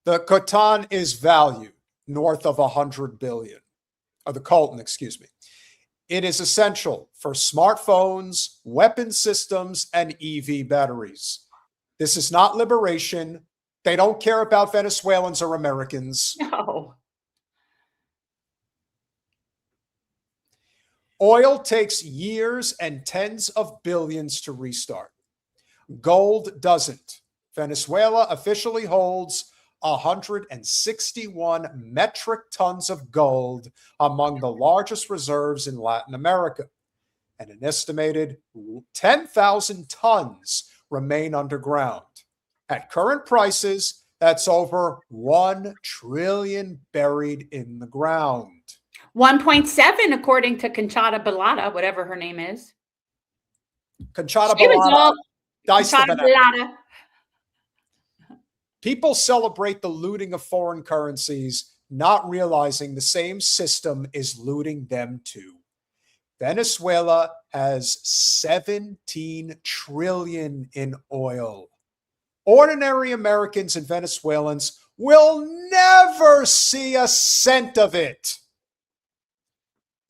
S2: The coltan is valued north of 100 billion, or the coltan, excuse me. It is essential for smartphones, weapon systems, and EV batteries. This is not liberation. They don't care about Venezuelans or Americans.
S1: No.
S2: Oil takes years and tens of billions to restart. Gold doesn't. Venezuela officially holds 161 metric tons of gold, among the largest reserves in Latin America, and an estimated 10,000 tons remain underground. At current prices, that's over 1 trillion buried in the ground.
S1: 1.7, according to Conchata Balata, whatever her name is.
S2: Conchata Balata.
S1: Conchata Balata.
S2: People celebrate the looting of foreign currencies, not realizing the same system is looting them too. Venezuela has 17 trillion in oil. Ordinary Americans and Venezuelans will never see a cent of it.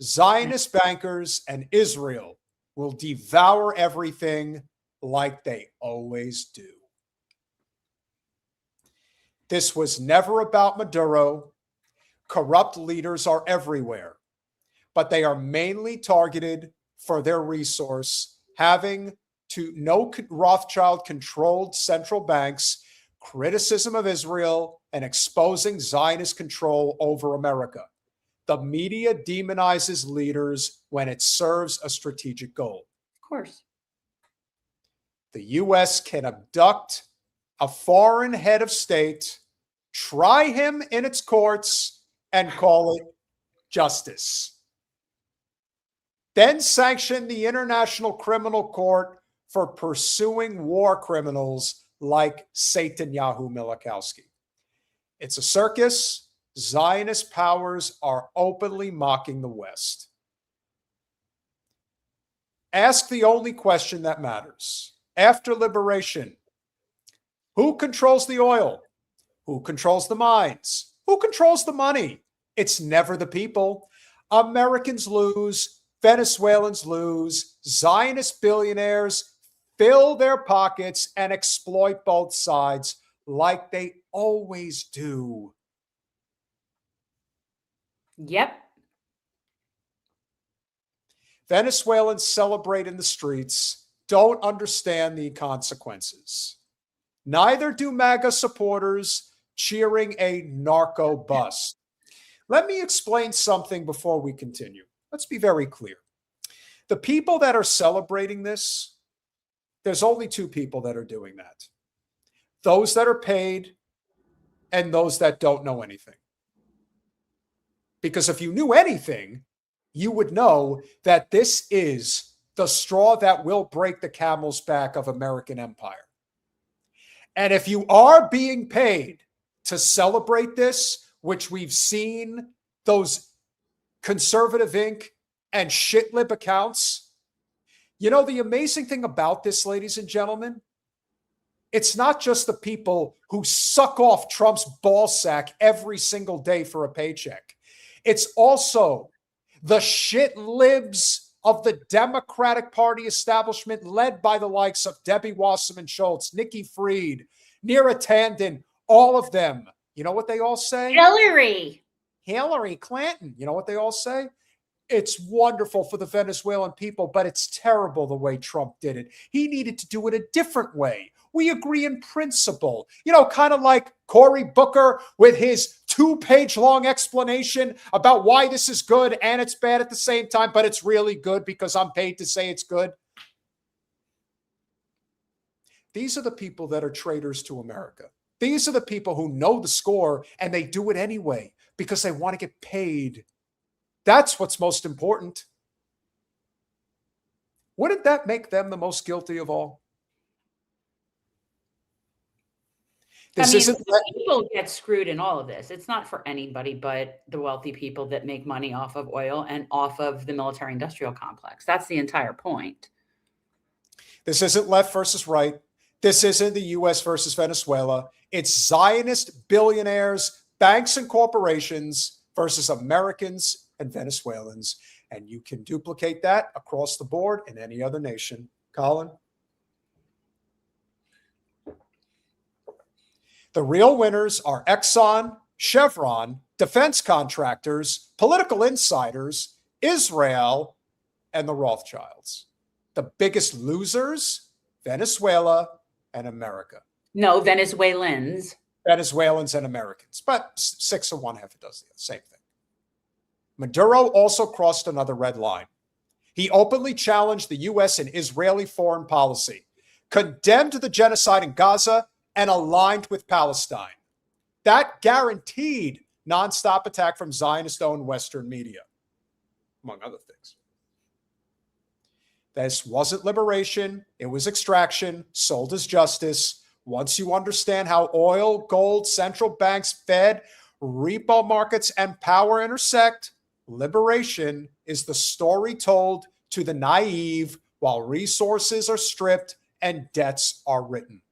S2: Zionist bankers and Israel will devour everything like they always do. This was never about Maduro. Corrupt leaders are everywhere, but they are mainly targeted for their resource, having to no Rothschild-controlled central banks, criticism of Israel, and exposing Zionist control over America. The media demonizes leaders when it serves a strategic goal.
S1: Of course.
S2: The U.S. can abduct a foreign head of state, try him in its courts, and call it justice. Then sanction the International Criminal Court for pursuing war criminals like Netanyahu Milikowski. It's a circus. Zionist powers are openly mocking the West. ask the only question that matters. After liberation, who controls the oil? Who controls the mines? Who controls the money? It's never the people. Americans lose, Venezuelans lose, Zionist billionaires fill their pockets and exploit both sides like they always do.
S1: Yep.
S2: Venezuelans celebrate in the streets, don't understand the consequences. Neither do MAGA supporters cheering a narco bust. Let me explain something before we continue. Let's be very clear. The people that are celebrating this, there's only two people that are doing that. Those that are paid and those that don't know anything. Because if you knew anything, you would know that this is the straw that will break the camel's back of American empire. And if you are being paid to celebrate this, which we've seen those conservative Inc. and shitlib accounts, you know, the amazing thing about this, ladies and gentlemen, it's not just the people who suck off Trump's ballsack every single day for a paycheck. It's also the shit libs of the Democratic Party establishment led by the likes of Debbie Wasserman Schultz, Nikki Fried, Neera Tanden, all of them. You know what they all say? Hillary Clinton. You know what they all say? It's wonderful for the Venezuelan people, but it's terrible the way Trump did it. He needed to do it a different way. We agree in principle. You know, kind of like Cory Booker with his 2-page long explanation about why this is good and it's bad at the same time, but it's really good because I'm paid to say it's good. These are the people that are traitors to America. These are the people who know the score and they do it anyway because they want to get paid. That's what's most important. Wouldn't that make them the most guilty of all?
S1: People get screwed in all of this. It's not for anybody but the wealthy people that make money off of oil and off of the military-industrial complex. That's the entire point.
S2: This isn't left versus right. This isn't the U.S. versus Venezuela. It's Zionist billionaires, banks, and corporations versus Americans and Venezuelans. And you can duplicate that across the board in any other nation. Colin? The real winners are Exxon, Chevron, defense contractors, political insiders, Israel, and the Rothschilds. The biggest losers, Venezuela and America.
S1: No, Venezuelans.
S2: Venezuelans and Americans, but 6 of one, half a dozen, same thing. Maduro also crossed another red line. He openly challenged the U.S. and Israeli foreign policy, condemned the genocide in Gaza, and aligned with Palestine. That guaranteed nonstop attack from Zionist-owned Western media, among other things. This wasn't liberation. It was extraction, sold as justice. Once you understand how oil, gold, central banks, Fed, repo markets, and power intersect, liberation is the story told to the naive while resources are stripped and debts are written.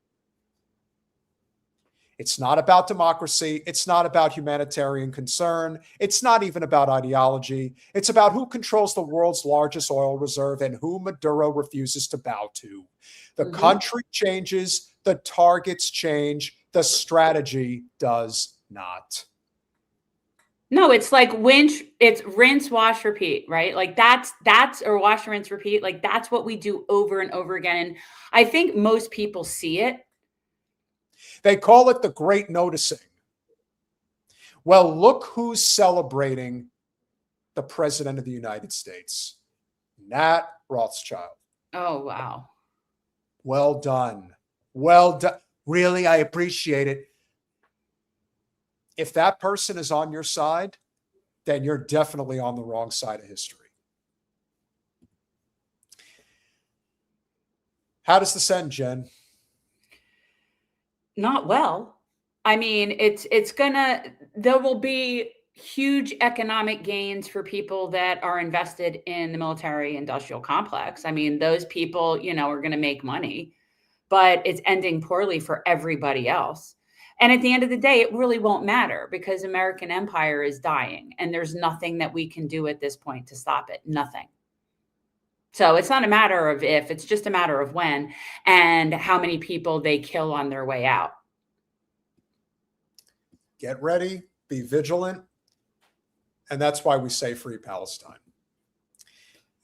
S2: It's not about democracy. It's not about humanitarian concern. It's not even about ideology. It's about who controls the world's largest oil reserve and who Maduro refuses to bow to. The country changes, the targets change, the strategy does not.
S1: No, it's like it's rinse, wash, repeat, right? Like that's or wash, rinse, repeat. Like that's what we do over and over again. And I think most people see it.
S2: They call it the great noticing. Well, look who's celebrating the President of the United States. Nat Rothschild.
S1: Oh, wow.
S2: Well done. Well done. Really, I appreciate it. If that person is on your side, then you're definitely on the wrong side of history. How does this end, Jen?
S1: Not well. I mean, there will be huge economic gains for people that are invested in the military industrial complex. I mean, those people, are going to make money, but it's ending poorly for everybody else. And at the end of the day, it really won't matter because American empire is dying and there's nothing that we can do at this point to stop it. Nothing. So it's not a matter of if, it's just a matter of when and how many people they kill on their way out.
S2: Get ready, be vigilant. And that's why we say free Palestine.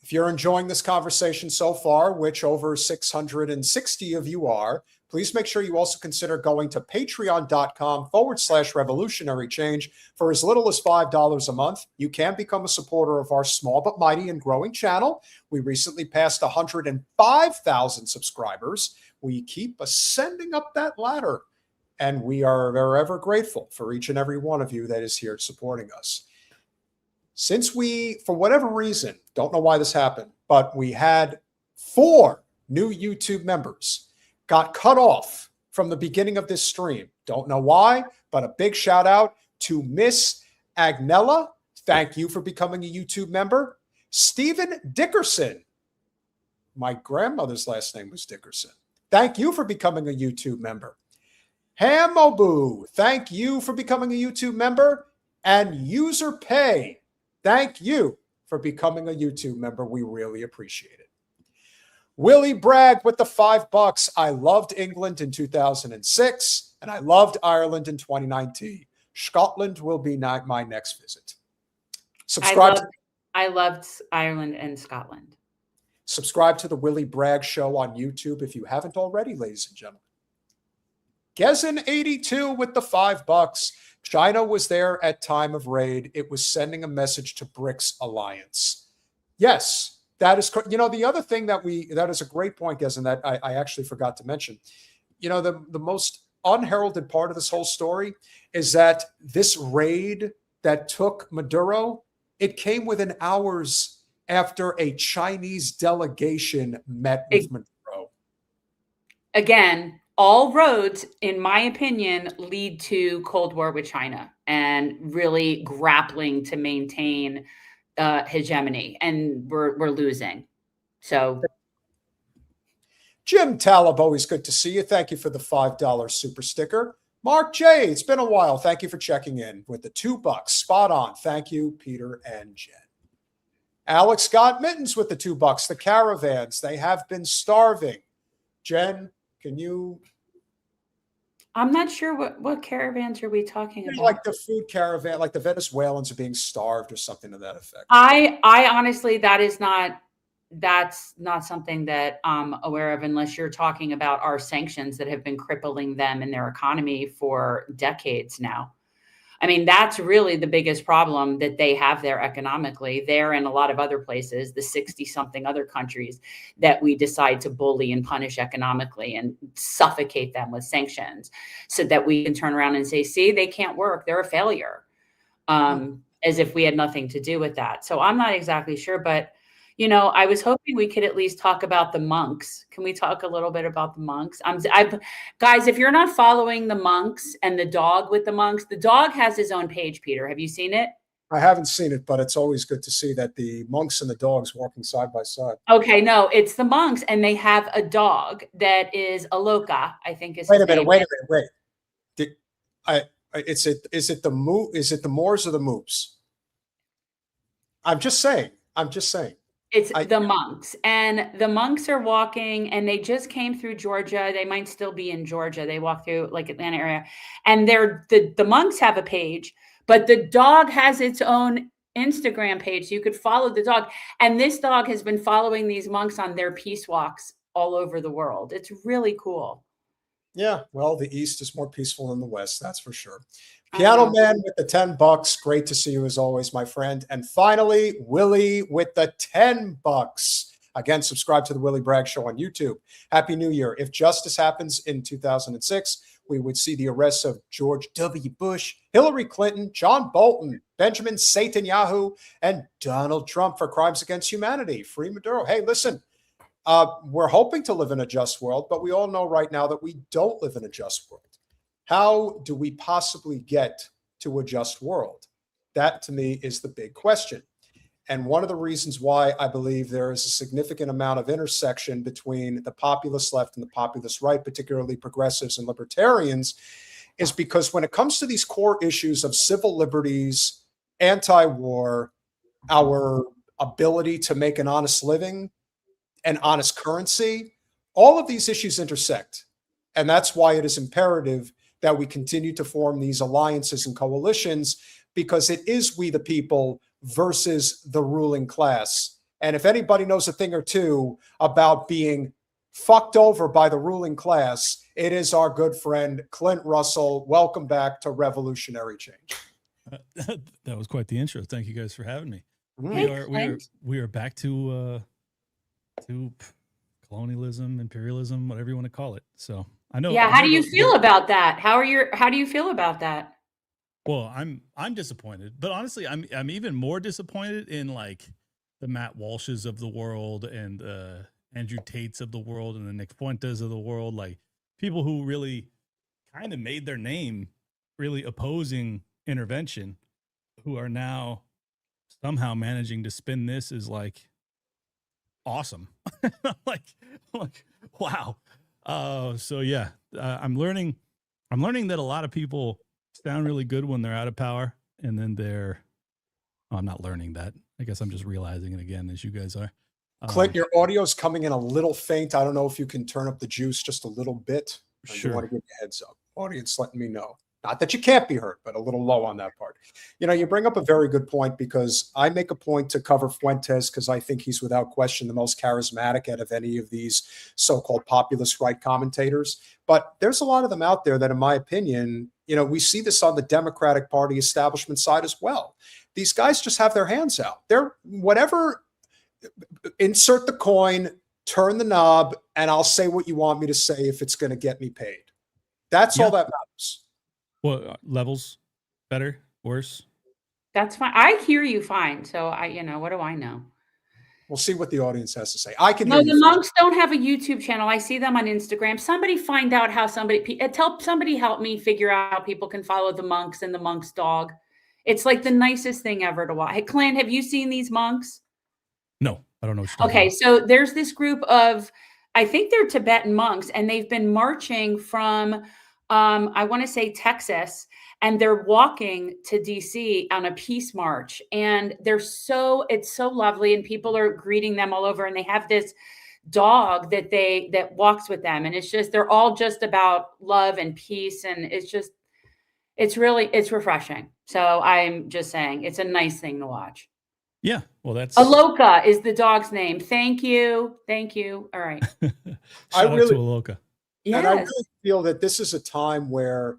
S2: If you're enjoying this conversation so far, which over 660 of you are, please make sure you also consider going to patreon.com/revolutionary change. For as little as $5 a month, you can become a supporter of our small but mighty and growing channel. We recently passed 105,000 subscribers. We keep ascending up that ladder, and we are forever grateful for each and every one of you that is here supporting us. Since we, for whatever reason, don't know why this happened, but we had 4 new YouTube members got cut off from the beginning of this stream. Don't know why, but a big shout out to Miss Agnella. Thank you for becoming a YouTube member. Stephen Dickerson. My grandmother's last name was Dickerson. Thank you for becoming a YouTube member. Hamobu. Thank you for becoming a YouTube member. And User Pay. Thank you for becoming a YouTube member. We really appreciate it. Willie Bragg with the $5. I loved England in 2006, and I loved Ireland in 2019. Scotland will be my next visit.
S1: I loved Ireland and Scotland.
S2: Subscribe to the Willie Bragg Show on YouTube if you haven't already, ladies and gentlemen. Gezin82 with the $5. China was there at time of raid. It was sending a message to BRICS Alliance. Yes, that is, the other thing that is a great point, Gezin, that I actually forgot to mention. The most unheralded part of this whole story is that this raid that took Maduro, it came within hours after a Chinese delegation met with Maduro.
S1: Again, all roads, in my opinion, lead to Cold War with China and really grappling to maintain hegemony, and we're losing. So,
S2: Jim Talib, always good to see you. Thank you for the $5 super sticker. Mark J, it's been a while. Thank you for checking in with the $2. Spot on. Thank you, Peter and Jen. Alex Scott Mittens with the $2. The caravans, they have been starving. Jen, can you?
S1: I'm not sure what caravans are we talking about?
S2: Like the food caravan, like the Venezuelans are being starved or something to that effect.
S1: I honestly, that's not something that I'm aware of, unless you're talking about our sanctions that have been crippling them and their economy for decades now. I mean, that's really the biggest problem that they have there economically. There and a lot of other places, the 60-something other countries that we decide to bully and punish economically and suffocate them with sanctions so that we can turn around and say, see, they can't work. They're a failure, as if we had nothing to do with that. So I'm not exactly sure, but I was hoping we could at least talk about the monks. Can we talk a little bit about the monks? Guys, if you're not following the monks and the dog with the monks, the dog has his own page, Peter. Have you seen it?
S2: I haven't seen it, but it's always good to see that the monks and the dogs walking side by side.
S1: Okay, no, it's the monks, and they have a dog that is a loca, I think is
S2: Wait a minute. Is it the Moors or the Moops? I'm just saying.
S1: It's the monks, and the monks are walking, and they just came through Georgia. They might still be in Georgia. They walk through like Atlanta area, and the monks have a page, but the dog has its own Instagram page. So you could follow the dog, and this dog has been following these monks on their peace walks all over the world. It's really cool.
S2: Yeah, well, the East is more peaceful than the West, that's for sure. Piano Man with the $10. Great to see you as always, my friend. And finally, Willie with the $10. Again, subscribe to the Willie Bragg Show on YouTube. Happy New Year. If justice happens in 2006, we would see the arrests of George W. Bush, Hillary Clinton, John Bolton, Benjamin Netanyahu, and Donald Trump for crimes against humanity. Free Maduro. Hey, listen, we're hoping to live in a just world, but we all know right now that we don't live in a just world. How do we possibly get to a just world? That to me is the big question. And one of the reasons why I believe there is a significant amount of intersection between the populist left and the populist right, particularly progressives and libertarians, is because when it comes to these core issues of civil liberties, anti-war, our ability to make an honest living, and honest currency, all of these issues intersect. And that's why it is imperative that we continue to form these alliances and coalitions, because it is we the people versus the ruling class. And if anybody knows a thing or two about being fucked over by the ruling class, it is our good friend Clint Russell. Welcome back to Revolutionary Change.
S7: That was quite the intro. Thank you guys for having me.
S1: Thanks,
S7: We are back to colonialism, imperialism, whatever you want to call it. So I know.
S1: Yeah. How do you feel about that? How do you feel about that?
S7: Well, I'm disappointed, but honestly, I'm even more disappointed in like the Matt Walshes of the world and Andrew Tates of the world and the Nick Fuentes of the world, like people who really kind of made their name really opposing intervention, who are now somehow managing to spin this as like awesome. like wow. So yeah, I'm learning that a lot of people sound really good when they're out of power, and then I'm not learning that. I guess I'm just realizing it again as you guys are.
S2: Clint, your audio is coming in a little faint. I don't know if you can turn up the juice just a little bit.
S7: Sure.
S2: I want to give you a heads up. Audience letting me know. Not that you can't be heard, but a little low on that part. You know, you bring up a very good point, because I make a point to cover Fuentes because I think he's without question the most charismatic out of any of these so-called populist right commentators. But there's a lot of them out there that, in my opinion, you know, we see this on the Democratic Party establishment side as well. These guys just have their hands out. They're whatever, insert the coin, turn the knob, and I'll say what you want me to say if it's going to get me paid. That's all that matters.
S7: Well, levels better, worse?
S1: That's fine. I hear you fine. So what do I know?
S2: We'll see what the audience has to say. I can.
S1: No, the monks don't have a YouTube channel. I see them on Instagram. Somebody find out how somebody help me figure out how people can follow the monks and the monk's dog. It's like the nicest thing ever to watch. Hey, Clint, have you seen these monks?
S7: No, I don't know what you're talking
S1: Okay,
S7: about.
S1: so there's this group of, I think they're Tibetan monks, and they've been marching from, I want to say Texas, and they're walking to DC on a peace march. And it's so lovely, and people are greeting them all over, and they have this dog that walks with them. And it's just, they're all just about love and peace. And it's refreshing. So I'm just saying, it's a nice thing to watch.
S7: Yeah, well, that's
S1: Aloka is the dog's name. Thank you. All right.
S7: Shout out to Aloka.
S1: Yes.
S2: And I really feel that this is a time where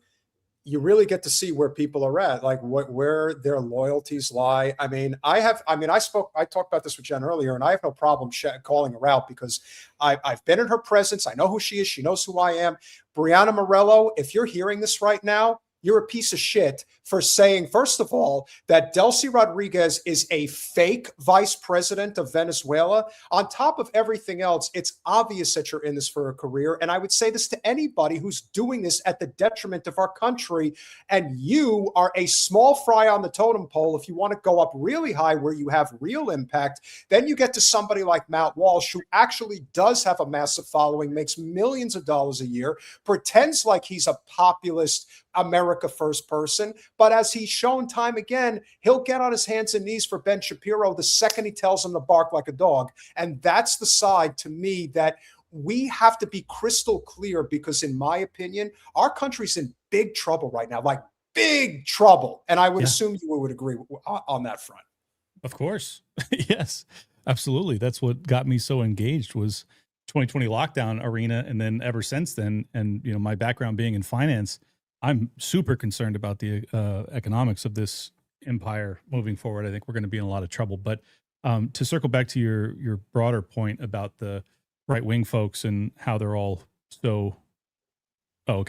S2: you really get to see where people are at, like where their loyalties lie. I talked about this with Jen earlier, and I have no problem calling her out, because I've been in her presence. I know who she is. She knows who I am. Brianna Morello, if you're hearing this right now, you're a piece of shit for saying, first of all, that Delcy Rodriguez is a fake vice president of Venezuela. On top of everything else, it's obvious that you're in this for a career. And I would say this to anybody who's doing this at the detriment of our country. And you are a small fry on the totem pole. If you want to go up really high where you have real impact, then you get to somebody like Matt Walsh, who actually does have a massive following, makes millions of dollars a year, pretends like he's a populist America First person. But as he's shown time again, he'll get on his hands and knees for Ben Shapiro the second he tells him to bark like a dog. And that's the side, to me, that we have to be crystal clear, because in my opinion, our country's in big trouble right now, like big trouble. And I would assume you would agree on that front.
S7: Of course. Yes, absolutely. That's what got me so engaged, was 2020 lockdown arena. And then ever since then, and you know, my background being in finance, I'm super concerned about the economics of this empire moving forward. I think we're going to be in a lot of trouble. But to circle back to your broader point about the right-wing folks and how they're all so, how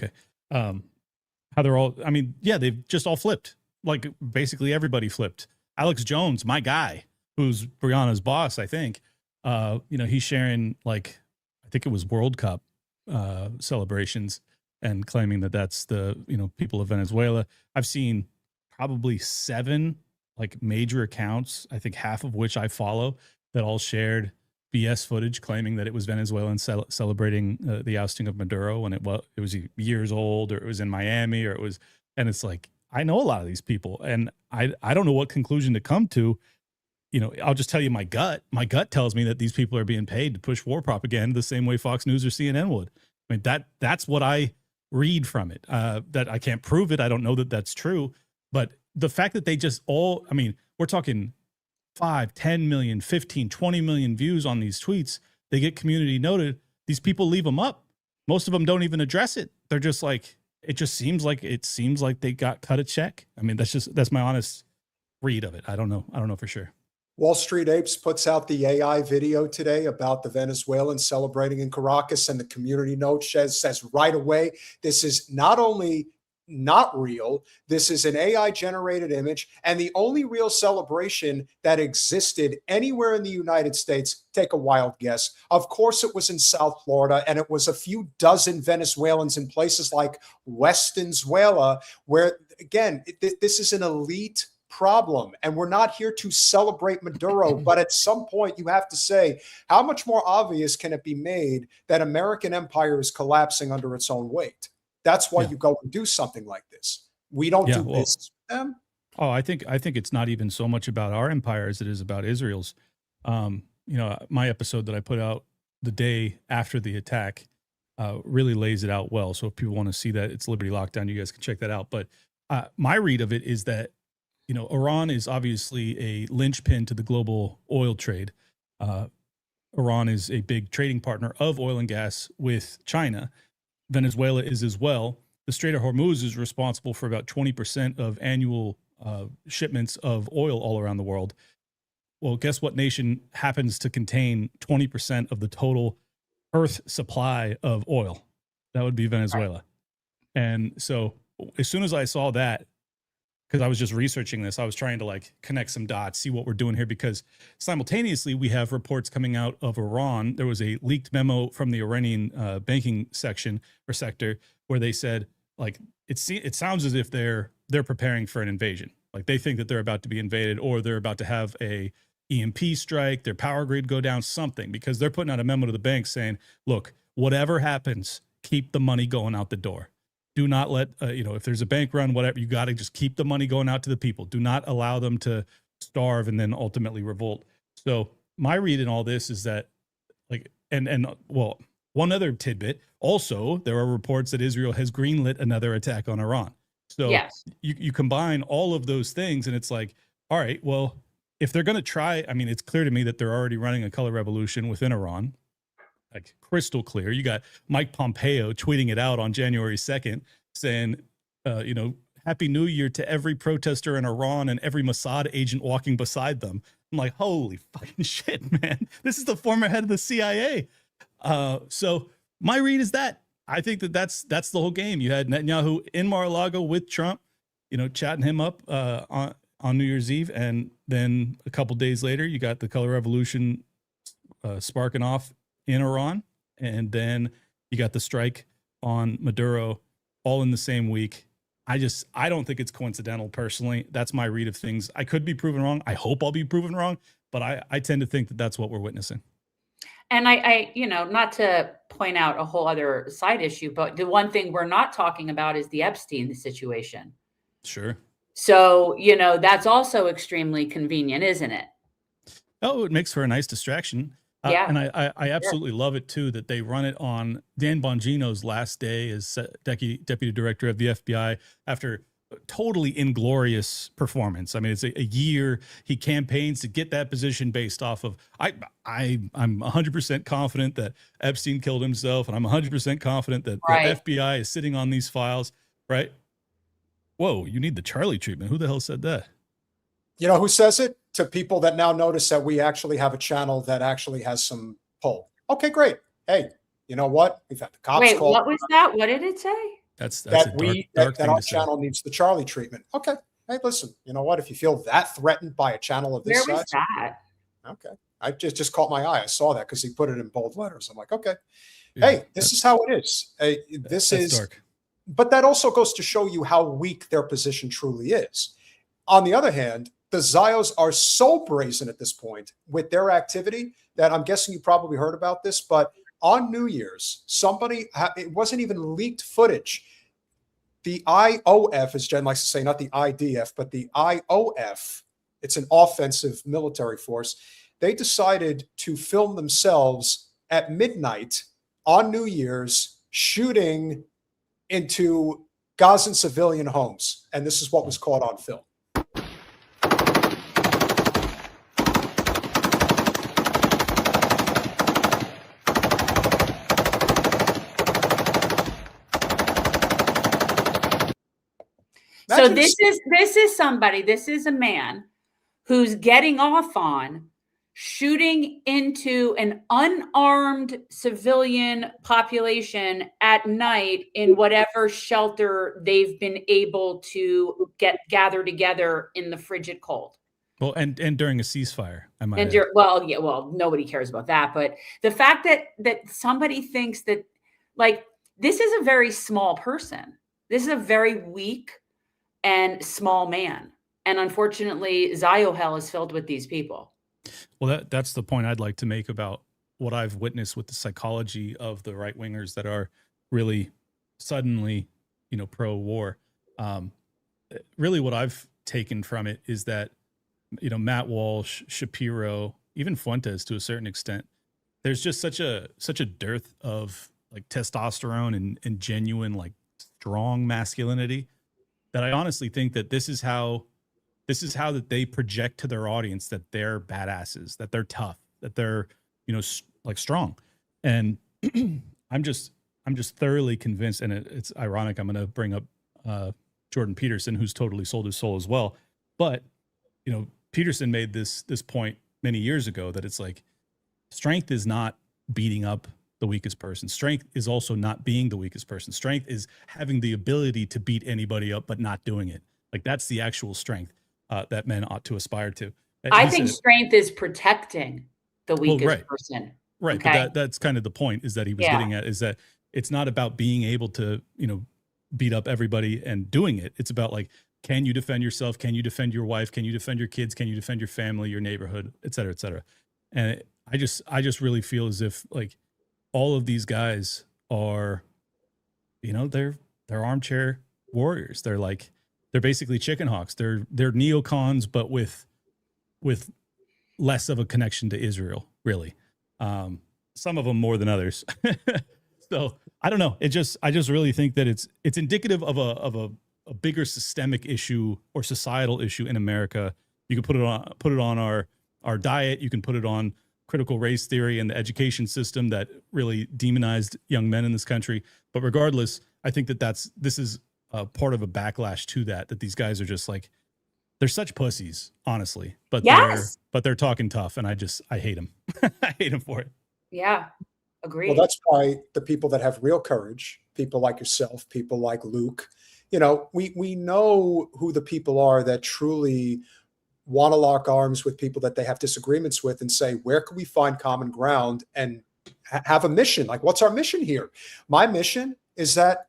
S7: they're all, I mean, yeah, they've just all flipped. Like basically everybody flipped. Alex Jones, my guy, who's Brianna's boss, I think, he's sharing, like, I think it was World Cup celebrations, and claiming that that's the, people of Venezuela. I've seen probably 7 like major accounts, I think half of which I follow, that all shared BS footage claiming that it was Venezuelans celebrating the ousting of Maduro when it was years old, or it was in Miami, or it was, and it's like, I know a lot of these people, and I don't know what conclusion to come to. You know, I'll just tell you my gut. My gut tells me that these people are being paid to push war propaganda the same way Fox News or CNN would. I mean, that's what I read from it. That I can't prove it. I don't know that that's true, but the fact that they just all, I mean, we're talking 5, 10 million, 15, 20 million views on these tweets. They get community noted. These people leave them up. Most of them don't even address it. They're just like, it seems like they got cut a check. I mean, that's my honest read of it. I don't know for sure.
S2: Wall Street Apes puts out the AI video today about the Venezuelans celebrating in Caracas, and the community note says right away, this is not only not real, this is an AI generated image, and the only real celebration that existed anywhere in the United States, take a wild guess. Of course, it was in South Florida, and it was a few dozen Venezuelans in places like West Venezuela, where, again, this is an elite problem, and we're not here to celebrate Maduro, but at some point you have to say, how much more obvious can it be made that American empire is collapsing under its own weight? That's why you go and do something like this. We don't do business with them.
S7: Oh, I think it's not even so much about our empire as it is about Israel's. You know, my episode that I put out the day after the attack really lays it out well. So if people want to see that, it's Liberty Lockdown. You guys can check that out. But my read of it is that, you know, Iran is obviously a linchpin to the global oil trade. Iran is a big trading partner of oil and gas with China. Venezuela is as well. The Strait of Hormuz is responsible for about 20% of annual shipments of oil all around the world. Well, guess what nation happens to contain 20% of the total Earth supply of oil? That would be Venezuela. Right. And so as soon as I saw that, because I was just researching this, I was trying to like connect some dots, see what we're doing here, because simultaneously we have reports coming out of Iran. There was a leaked memo from the Iranian banking section or sector where they said, like, it sounds as if they're preparing for an invasion. Like they think that they're about to be invaded, or they're about to have a EMP strike, their power grid go down, something, because they're putting out a memo to the bank saying, look, whatever happens, keep the money going out the door. Do not let, you know, if there's a bank run, whatever, you got to just keep the money going out to the people. Do not allow them to starve and then ultimately revolt. So my read in all this is that, like, and well, one other tidbit, also, there are reports that Israel has greenlit another attack on Iran. So yes, you combine all of those things, and it's like, all right, well, if they're going to try, I mean, it's clear to me that they're already running a color revolution within Iran. Like crystal clear. You got Mike Pompeo tweeting it out on January 2nd saying, you know, Happy New Year to every protester in Iran and every Mossad agent walking beside them. I'm like, holy fucking shit, man. This is the former head of the CIA. So my read is that I think that's the whole game. You had Netanyahu in Mar-a-Lago with Trump, you know, chatting him up on New Year's Eve. And then a couple days later, you got the color revolution sparking off in Iran, and then you got the strike on Maduro all in the same week. I don't think it's coincidental personally. That's my read of things. I could be proven wrong. I hope I'll be proven wrong, but I tend to think that that's what we're witnessing.
S1: And I, you know, not to point out a whole other side issue, but the one thing we're not talking about is the Epstein situation.
S7: Sure.
S1: So, you know, that's also extremely convenient, isn't it?
S7: Oh, it makes for a nice distraction.
S1: Yeah.
S7: And I absolutely love it, too, that they run it on Dan Bongino's last day as deputy director of the FBI after a totally inglorious performance. I mean, it's a year. He campaigns to get that position based off of, I'm 100% confident that Epstein killed himself, and I'm 100% confident that the FBI is sitting on these files, right? Whoa, you need the Charlie treatment. Who the hell said that?
S2: You know who says it? To people that now notice that we actually have a channel that actually has some pull. Okay, great. Hey, you know what? We've had the cops
S1: Wait,
S2: call.
S1: what was that? What did it say?
S7: That's
S2: that our channel needs the Charlie treatment. Okay. Hey, listen, you know what? If you feel that threatened by a channel of this
S1: size. Where was that?
S2: Okay. I just caught my eye. I saw that because he put it in bold letters. I'm like, okay. Yeah, hey, this is how it is. This is dark. But that also goes to show you how weak their position truly is. On the other hand, the Zios are so brazen at this point with their activity that I'm guessing you probably heard about this, but on New Year's, it wasn't even leaked footage. The IOF, as Jen likes to say, not the IDF, but the IOF, it's an offensive military force. They decided to film themselves at midnight on New Year's shooting into Gazan civilian homes. And this is what was caught on film.
S1: So this is a man who's getting off on shooting into an unarmed civilian population at night in whatever shelter they've been able to gather together in the frigid cold.
S7: Well, and during a ceasefire, I might add.
S1: Well, nobody cares about that. But the fact that somebody thinks that, like, this is a very small person. This is a very weak and small man. And unfortunately, Zio hell is filled with these people.
S7: Well, that's the point I'd like to make about what I've witnessed with the psychology of the right wingers that are really suddenly, pro-war. Really what I've taken from it is that, Matt Walsh, Shapiro, even Fuentes to a certain extent, there's just such a dearth of like testosterone and genuine, like, strong masculinity that I honestly think that this is how that they project to their audience that they're badasses, that they're tough, that they're, like, strong. And I'm just thoroughly convinced. And it's ironic. I'm going to bring up Jordan Peterson, who's totally sold his soul as well. But, Peterson made this point many years ago that it's like, strength is not beating up the weakest person. Strength is also not being the weakest person. Strength is having the ability to beat anybody up, but not doing it. Like, that's the actual strength that men ought to aspire to.
S1: I think strength is protecting the weakest person.
S7: Right. Okay? But that's kind of the point is that he was getting at, is that it's not about being able to, beat up everybody and doing it. It's about, like, can you defend yourself? Can you defend your wife? Can you defend your kids? Can you defend your family, your neighborhood, et cetera, et cetera? And I just really feel as if, like, all of these guys are, they're armchair warriors. They're basically chicken hawks. They're neocons, but with less of a connection to Israel, really. Some of them more than others. So I don't know. I just really think that it's indicative of a bigger systemic issue or societal issue in America. You can put it on our diet. You can put it on critical race theory and the education system that really demonized young men in this country. But regardless, I think that this is part of a backlash to that these guys are just like, they're such pussies, honestly, but they're talking tough. And I hate them. I hate them for it.
S1: Yeah. Agreed.
S2: Well, that's why the people that have real courage, people like yourself, people like Luke, we know who the people are that truly want to lock arms with people that they have disagreements with and say, where can we find common ground and have a mission? Like, what's our mission here? My mission is that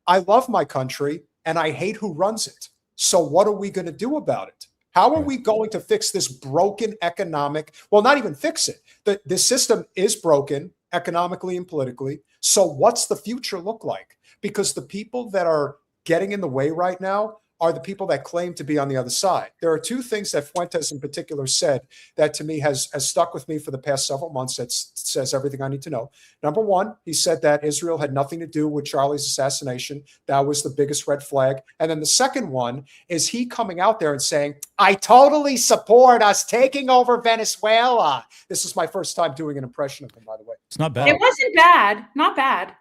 S2: I love my country and I hate who runs it. So what are we going to do about it? How are we going to fix this broken economic? Well, not even fix it. The system is broken economically and politically. So what's the future look like? Because the people that are getting in the way right now are the people that claim to be on the other side. There are two things that Fuentes in particular said that to me has stuck with me for the past several months that says everything I need to know. Number one, he said that Israel had nothing to do with Charlie's assassination. That was the biggest red flag. And then the second one is he coming out there and saying, I totally support us taking over Venezuela. This is my first time doing an impression of him, by the way.
S7: It's not bad.
S1: It wasn't bad. Not bad.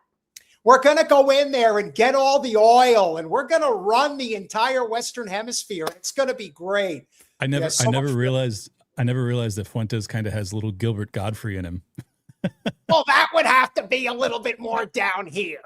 S2: We're going to go in there and get all the oil and we're going to run the entire Western hemisphere. It's going to be great.
S7: I never realized that Fuentes kind of has a little Gilbert Godfrey in him.
S2: Well, that would have to be a little bit more down here.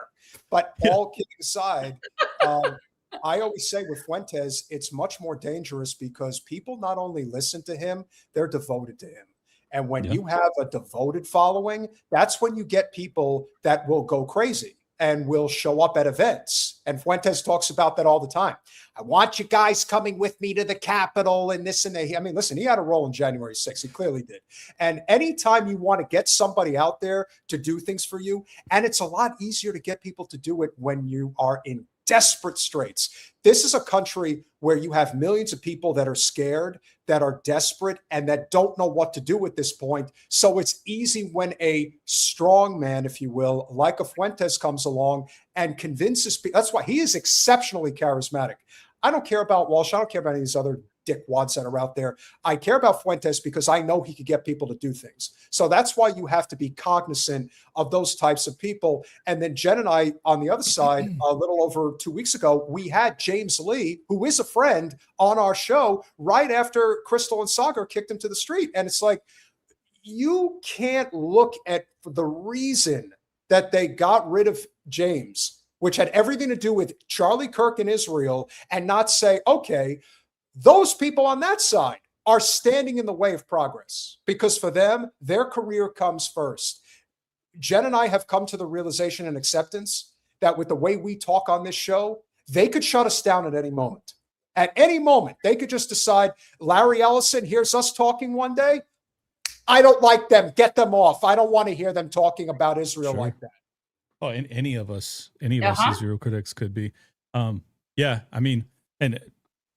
S2: But all kidding aside, I always say with Fuentes, it's much more dangerous because people not only listen to him, they're devoted to him. And when you have a devoted following, that's when you get people that will go crazy. and will show up at events. And Fuentes talks about that all the time. I want you guys coming with me to the Capitol and this and that. I mean, listen, he had a role in January 6th. He clearly did. And anytime you want to get somebody out there to do things for you, and it's a lot easier to get people to do it when you are in desperate straits. This is a country where you have millions of people that are scared, that are desperate, and that don't know what to do at this point. So it's easy when a strong man, if you will, like a Fuentes comes along and convinces people. That's why he is exceptionally charismatic. I don't care about Walsh. I don't care about any of these other dickwads that are out there. I care about Fuentes because I know he could get people to do things. So that's why you have to be cognizant of those types of people. And then Jen and I, on the other side, a little over 2 weeks ago, we had James Lee, who is a friend, on our show right after Crystal and Sagar kicked him to the street. And it's like, you can't look at the reason that they got rid of James, which had everything to do with Charlie Kirk in Israel, and not say, okay, those people on that side are standing in the way of progress, because for them, their career comes first. Jen and I have come to the realization and acceptance that with the way we talk on this show, they could shut us down at any moment. At any moment, they could just decide, Larry Ellison hears us talking one day. I don't like them. Get them off. I don't want to hear them talking about Israel like that.
S7: Oh, and any of us Israel critics could be. Yeah, I mean, and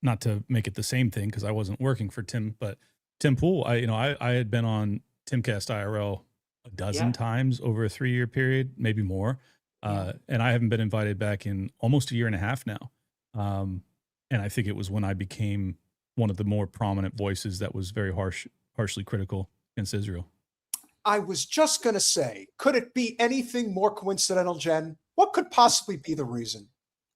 S7: not to make it the same thing, because I wasn't working for Tim, but Tim Pool, I had been on Timcast IRL a dozen times over a 3-year period, maybe more. And I haven't been invited back in almost a year and a half now. And I think it was when I became one of the more prominent voices that was very harshly critical against Israel.
S2: I was just going to say, could it be anything more coincidental, Jen? What could possibly be the reason?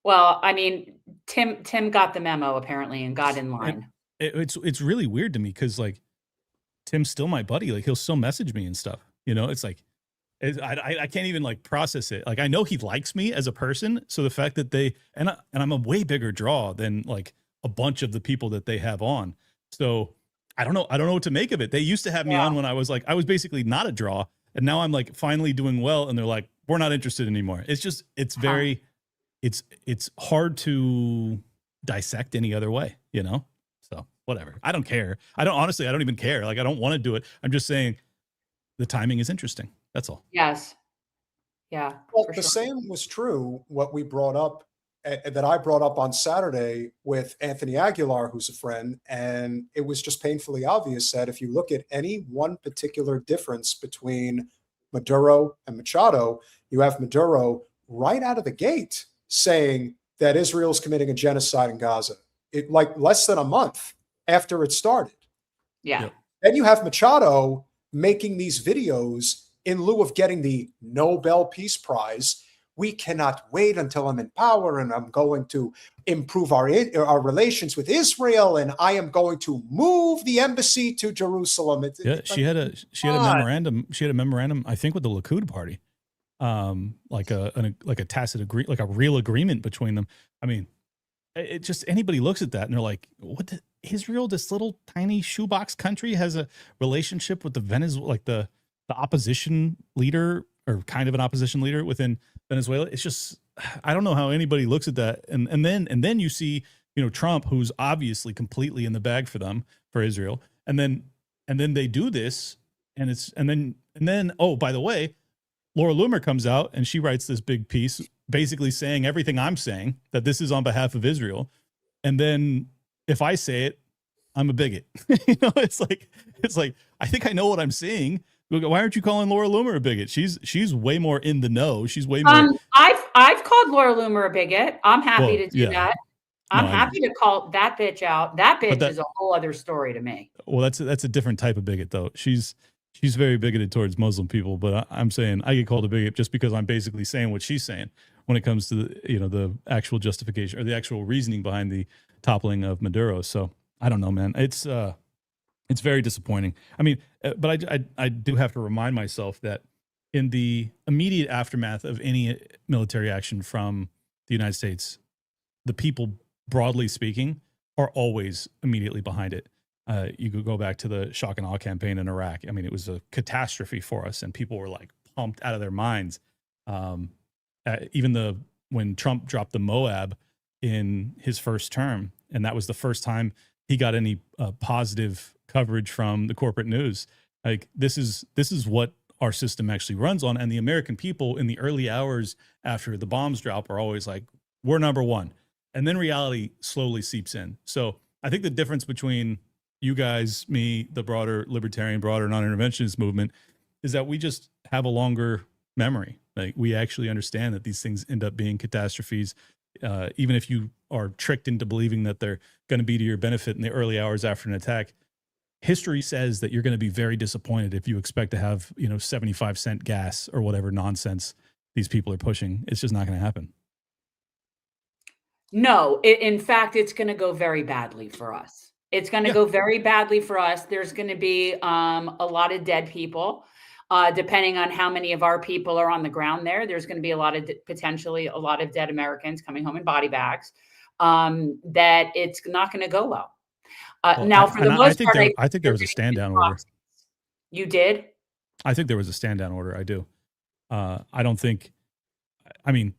S1: Well, I mean, Tim got the memo apparently and got in line.
S7: It's really weird to me because like Tim's still my buddy. Like he'll still message me and stuff. It's like I can't even like process it. Like I know he likes me as a person, so the fact that I'm a way bigger draw than like a bunch of the people that they have on. So I don't know what to make of it. They used to have me on when I was basically not a draw, and now I'm like finally doing well, and they're like, we're not interested anymore. It's just very. It's hard to dissect any other way, So whatever. I don't care. I don't even care. Like I don't want to do it. I'm just saying the timing is interesting. That's all.
S1: Yes. Yeah.
S2: Well, the same was true. What we brought up, that I brought up on Saturday with Anthony Aguilar, who's a friend, and it was just painfully obvious that if you look at any one particular difference between Maduro and Machado, you have Maduro right out of the gate saying that Israel's committing a genocide in Gaza, like less than a month after it started.
S1: Yeah.
S2: Then you have Machado making these videos in lieu of getting the Nobel Peace Prize. We cannot wait until I'm in power, and I'm going to improve our relations with Israel, and I am going to move the embassy to Jerusalem.
S7: She had a memorandum. She had a memorandum, I think, with the Likud party. Like a tacit agree, like a real agreement between them. I mean, it just, anybody looks at that and they're like, what? Israel, this little tiny shoebox country, has a relationship with the Venezuela, like the opposition leader, or kind of an opposition leader within Venezuela. It's just, I don't know how anybody looks at that. And then you see, Trump, who's obviously completely in the bag for them, for Israel. And then they do this, and then, oh, by the way, Laura Loomer comes out and she writes this big piece basically saying everything I'm saying, that this is on behalf of Israel. And then if I say it, I'm a bigot. It's like, I think I know what I'm saying. Why aren't you calling Laura Loomer a bigot? She's way more in the know. She's way more.
S1: I've called Laura Loomer a bigot. I'm happy to do that. I'm happy to call that bitch out. That bitch is a whole other story to me.
S7: Well, that's a different type of bigot, though. She's very bigoted towards Muslim people, but I'm saying I get called a bigot just because I'm basically saying what she's saying when it comes to the actual justification or the actual reasoning behind the toppling of Maduro. So I don't know, man. It's very disappointing. I mean, but I do have to remind myself that in the immediate aftermath of any military action from the United States, the people, broadly speaking, are always immediately behind it. You could go back to the shock and awe campaign in Iraq. I mean, it was a catastrophe for us, and people were like pumped out of their minds. even when Trump dropped the Moab in his first term, and that was the first time he got any positive coverage from the corporate news. Like this is what our system actually runs on, and the American people in the early hours after the bombs drop are always like, we're number one, and then reality slowly seeps in. So I think the difference between you guys, me, the broader libertarian, broader non-interventionist movement, is that we just have a longer memory. Like we actually understand that these things end up being catastrophes, even if you are tricked into believing that they're going to be to your benefit in the early hours after an attack. History says that you're going to be very disappointed if you expect to have, 75-cent gas or whatever nonsense these people are pushing. It's just not going to happen.
S1: No, in fact, it's going to go very badly for us. It's going to go very badly for us. There's going to be a lot of dead people, depending on how many of our people are on the ground there. There's going to be potentially a lot of dead Americans coming home in body bags. That it's not going to go well. Now, for the most part,
S7: I think there was a stand down order.
S1: You did?
S7: I think there was a stand down order. I do. I don't think. I mean,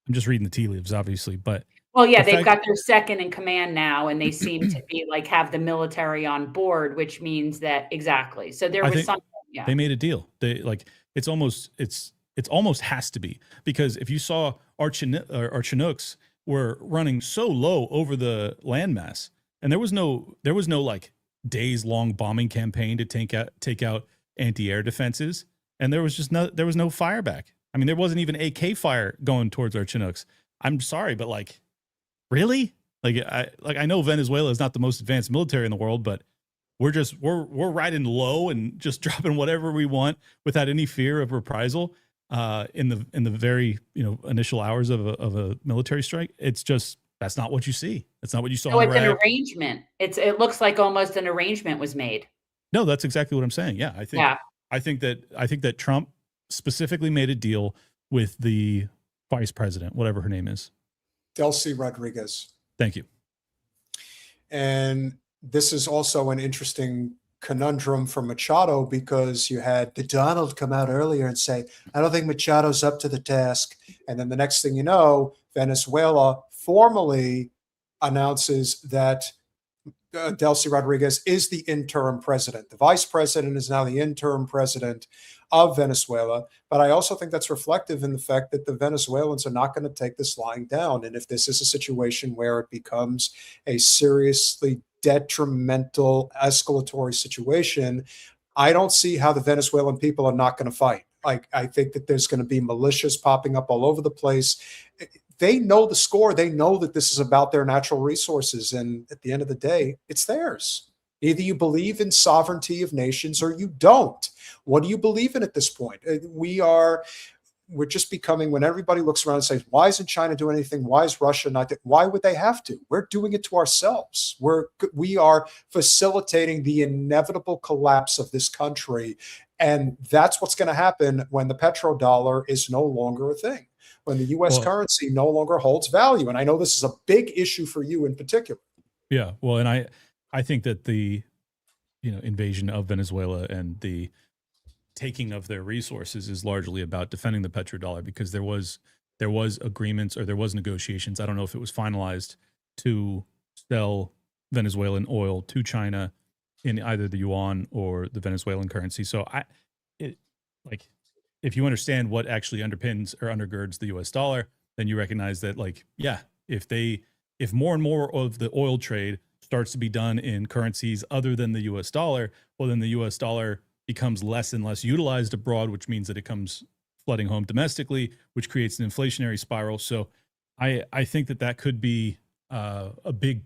S7: I'm just reading the tea leaves, obviously, but.
S1: Well, yeah, they've got their second in command now, and they seem to be have the military on board, which means that exactly. So there was something. Yeah,
S7: they made a deal. They it's almost has to be, because if you saw our Chinooks were running so low over the landmass, and there was no days long bombing campaign to take out anti-air defenses, and there was no fire back. I mean, there wasn't even AK fire going towards our Chinooks. I'm sorry, but really? I know Venezuela is not the most advanced military in the world, but we're riding low and just dropping whatever we want without any fear of reprisal in the very initial hours of a military strike. It's just, that's not what you see. That's not what you saw.
S1: So it's an arrangement. It looks like almost an arrangement was made.
S7: No, that's exactly what I'm saying. Yeah, I think that Trump specifically made a deal with the vice president, whatever her name is.
S2: Delcy Rodriguez.
S7: Thank you.
S2: And this is also an interesting conundrum for Machado, because you had the Donald come out earlier and say, I don't think Machado's up to the task. And then the next thing you know, Venezuela formally announces that Delcy Rodriguez is the interim president. The vice president is now the interim president of Venezuela. But I also think that's reflective in the fact that the Venezuelans are not going to take this lying down. And if this is a situation where it becomes a seriously detrimental escalatory situation, I don't see how the Venezuelan people are not going to fight. I think that there's going to be militias popping up all over the place. They know the score. They know that this is about their natural resources. And at the end of the day, it's theirs. Either you believe in sovereignty of nations or you don't. What do you believe in at this point? We're just becoming, when everybody looks around and says, why isn't China doing anything? Why is Russia not? Why would they have to? We're doing it to ourselves. We are facilitating the inevitable collapse of this country. And that's what's going to happen when the petrodollar is no longer a thing, when the U.S. currency no longer holds value. And I know this is a big issue for you in particular.
S7: Yeah, well, and I think that the invasion of Venezuela and the taking of their resources is largely about defending the petrodollar, because there was agreements, or there was negotiations. I don't know if it was finalized, to sell Venezuelan oil to China in either the yuan or the Venezuelan currency. So if you understand what actually underpins or undergirds the US dollar, then you recognize that if more and more of the oil trade starts to be done in currencies other than the US dollar, well, then the US dollar becomes less and less utilized abroad, which means that it comes flooding home domestically, which creates an inflationary spiral. So I think that could be a big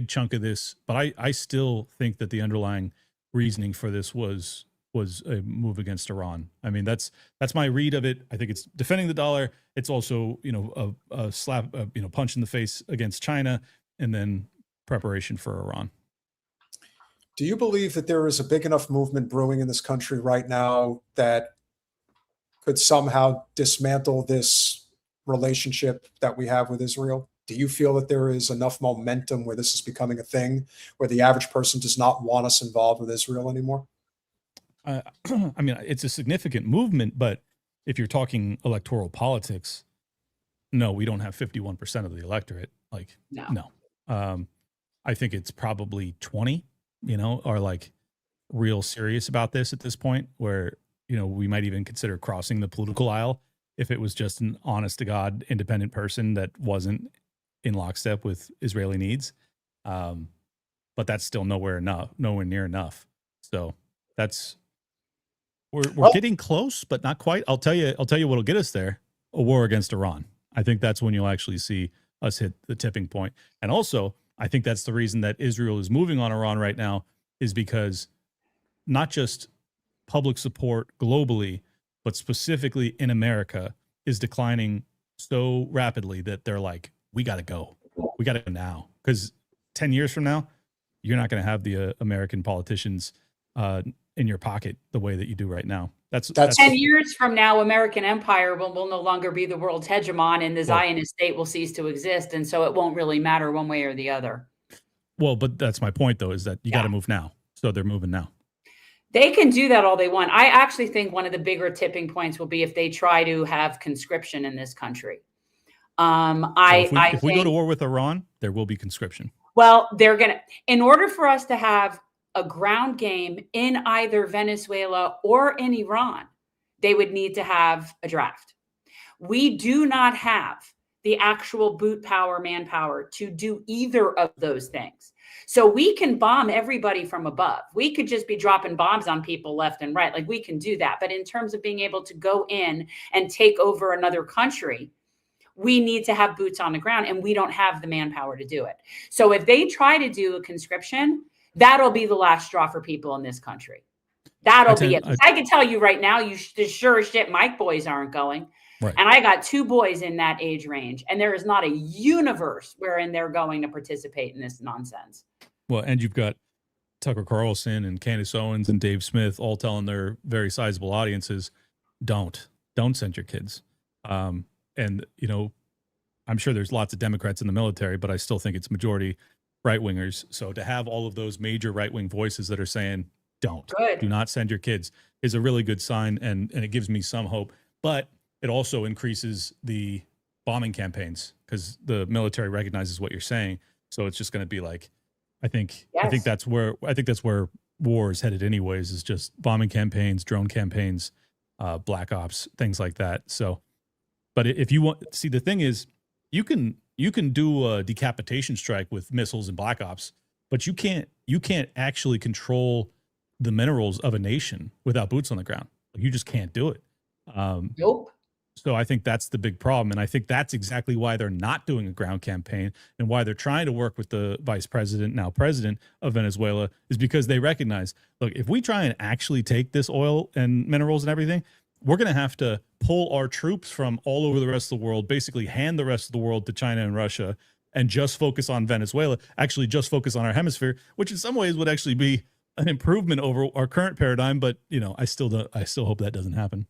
S7: chunk of this, but I still think that the underlying reasoning for this was a move against Iran. I mean, that's my read of it. I think it's defending the dollar. It's also, a slap, punch in the face against China, and then preparation for Iran.
S2: Do you believe that there is a big enough movement brewing in this country right now that could somehow dismantle this relationship that we have with Israel? Do you feel that there is enough momentum where this is becoming a thing, where the average person does not want us involved with Israel anymore?
S7: I mean, it's a significant movement, but if you're talking electoral politics, no, we don't have 51% of the electorate. Like, no. I think it's probably 20, are like real serious about this at this point, where, we might even consider crossing the political aisle if it was just an honest to God independent person that wasn't in lockstep with Israeli needs. But that's still nowhere near enough. So we're getting close, but not quite. I'll tell you what'll get us there: a war against Iran. I think that's when you'll actually see us hit the tipping point. And also, I think that's the reason that Israel is moving on Iran right now, is because not just public support globally, but specifically in America, is declining so rapidly that they're like, we got to go. We got to go now. Because 10 years from now, you're not going to have the American politicians in your pocket the way that you do right now. That's
S1: 10 years from now, American empire will no longer be the world's hegemon, and the Zionist state will cease to exist. And so it won't really matter one way or the other.
S7: Well, but that's my point, though, is that you got to move now. So they're moving now.
S1: They can do that all they want. I actually think one of the bigger tipping points will be if they try to have conscription in this country. If
S7: we go to war with Iran, there will be conscription.
S1: Well, they're going to, in order for us to have a ground game in either Venezuela or in Iran, they would need to have a draft. We do not have the actual boot power, manpower to do either of those things. So we can bomb everybody from above. We could just be dropping bombs on people left and right. Like, we can do that. But in terms of being able to go in and take over another country, we need to have boots on the ground, and we don't have the manpower to do it. So if they try to do a conscription, that'll be the last straw for people in this country. That'll be it. I can tell you right now, sure as shit, my boys aren't going.
S7: Right.
S1: And I got 2 boys in that age range, and there is not a universe wherein they're going to participate in this nonsense.
S7: Well, and you've got Tucker Carlson and Candace Owens and Dave Smith all telling their very sizable audiences, don't send your kids. And, I'm sure there's lots of Democrats in the military, but I still think it's majority right-wingers. So to have all of those major right-wing voices that are saying, do not send your kids, is a really good sign. And it gives me some hope. But it also increases the bombing campaigns, because the military recognizes what you're saying. So it's just going to be like, I think that's where war is headed anyways, is just bombing campaigns, drone campaigns, black ops, things like that. So, but if you want, see, the thing is, you can do a decapitation strike with missiles and black ops, but you can't actually control the minerals of a nation without boots on the ground. You just can't do it.
S1: Nope.
S7: So I think that's the big problem. And I think that's exactly why they're not doing a ground campaign, and why they're trying to work with the vice president, now president of Venezuela, is because they recognize, look, if we try and actually take this oil and minerals and everything, we're going to have to pull our troops from all over the rest of the world, basically hand the rest of the world to China and Russia, and just focus on Venezuela, actually just focus on our hemisphere, which in some ways would actually be an improvement over our current paradigm. But, I still hope that doesn't happen.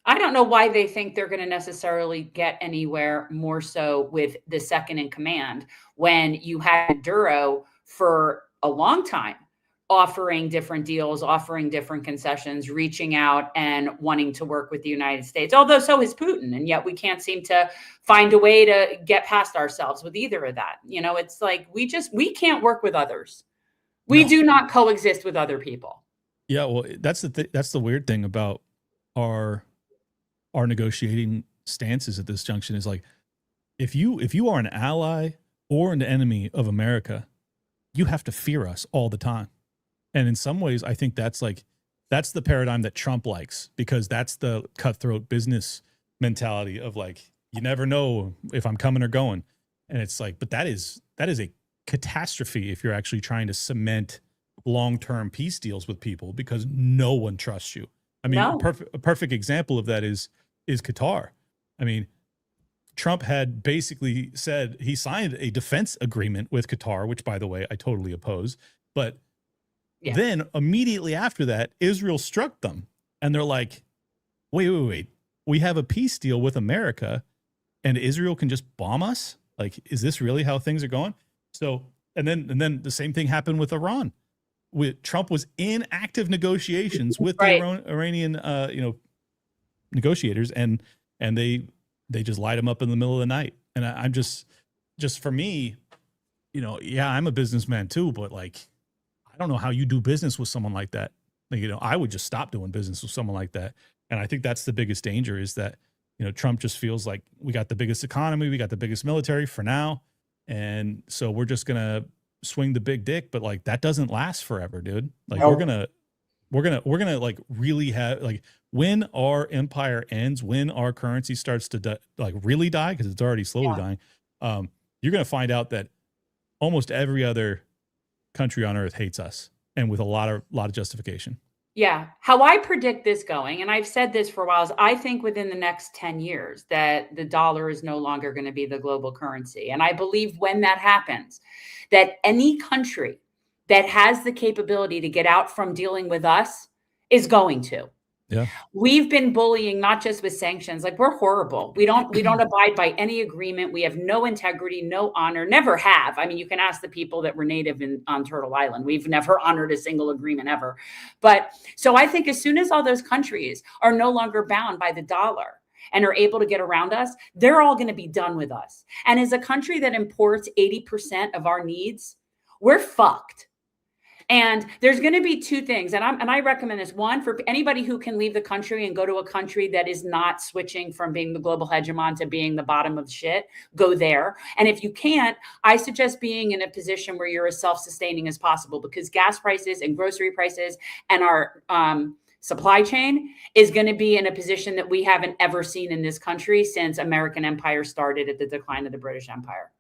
S1: I don't know why they think they're going to necessarily get anywhere more so with the second in command, when you had Maduro for a long time offering different deals, offering different concessions, reaching out and wanting to work with the United States, although so is Putin. And yet we can't seem to find a way to get past ourselves with either of that. It's like, we can't work with others. We do not coexist with other people.
S7: Yeah. Well, that's the weird thing about our negotiating stances at this junction, is like, if you are an ally or an enemy of America, you have to fear us all the time. And in some ways, I think that's the paradigm that Trump likes, because that's the cutthroat business mentality of like, you never know if I'm coming or going. And it's like, but that is a catastrophe if you're actually trying to cement long-term peace deals with people, because no one trusts you. I mean, a perfect example of that is Qatar. I mean, Trump had basically said he signed a defense agreement with Qatar, which, by the way, I totally oppose. But then immediately after that, Israel struck them. And they're like, wait. We have a peace deal with America, and Israel can just bomb us? Like, is this really how things are going? So, and then the same thing happened with Iran. Trump was in active negotiations with the Iranian, negotiators, and they just light them up in the middle of the night. And I'm just for me, yeah, I'm a businessman too, but like, I don't know how you do business with someone like that. Like, I would just stop doing business with someone like that. And I think that's the biggest danger, is that, Trump just feels like we got the biggest economy, we got the biggest military for now. And so we're just going to swing the big dick, but like, that doesn't last forever, dude. Like, we're going to like really have, like, when our empire ends, when our currency starts to really die, because it's already slowly dying, you're going to find out that almost every other country on earth hates us, and with a lot of justification.
S1: Yeah. How I predict this going, and I've said this for a while, is I think within the next 10 years that the dollar is no longer going to be the global currency. And I believe when that happens, that any country that has the capability to get out from dealing with us is going to.
S7: Yeah.
S1: We've been bullying, not just with sanctions. Like, we're horrible. We don't abide by any agreement. We have no integrity, no honor, never have. I mean, you can ask the people that were native on Turtle Island. We've never honored a single agreement ever. But so I think as soon as all those countries are no longer bound by the dollar and are able to get around us, they're all going to be done with us. And as a country that imports 80% of our needs, we're fucked. And there's going to be two things. And I recommend this. One, for anybody who can leave the country and go to a country that is not switching from being the global hegemon to being the bottom of the shit, go there. And if you can't, I suggest being in a position where you're as self-sustaining as possible, because gas prices and grocery prices and our supply chain is going to be in a position that we haven't ever seen in this country since American empire started at the decline of the British Empire.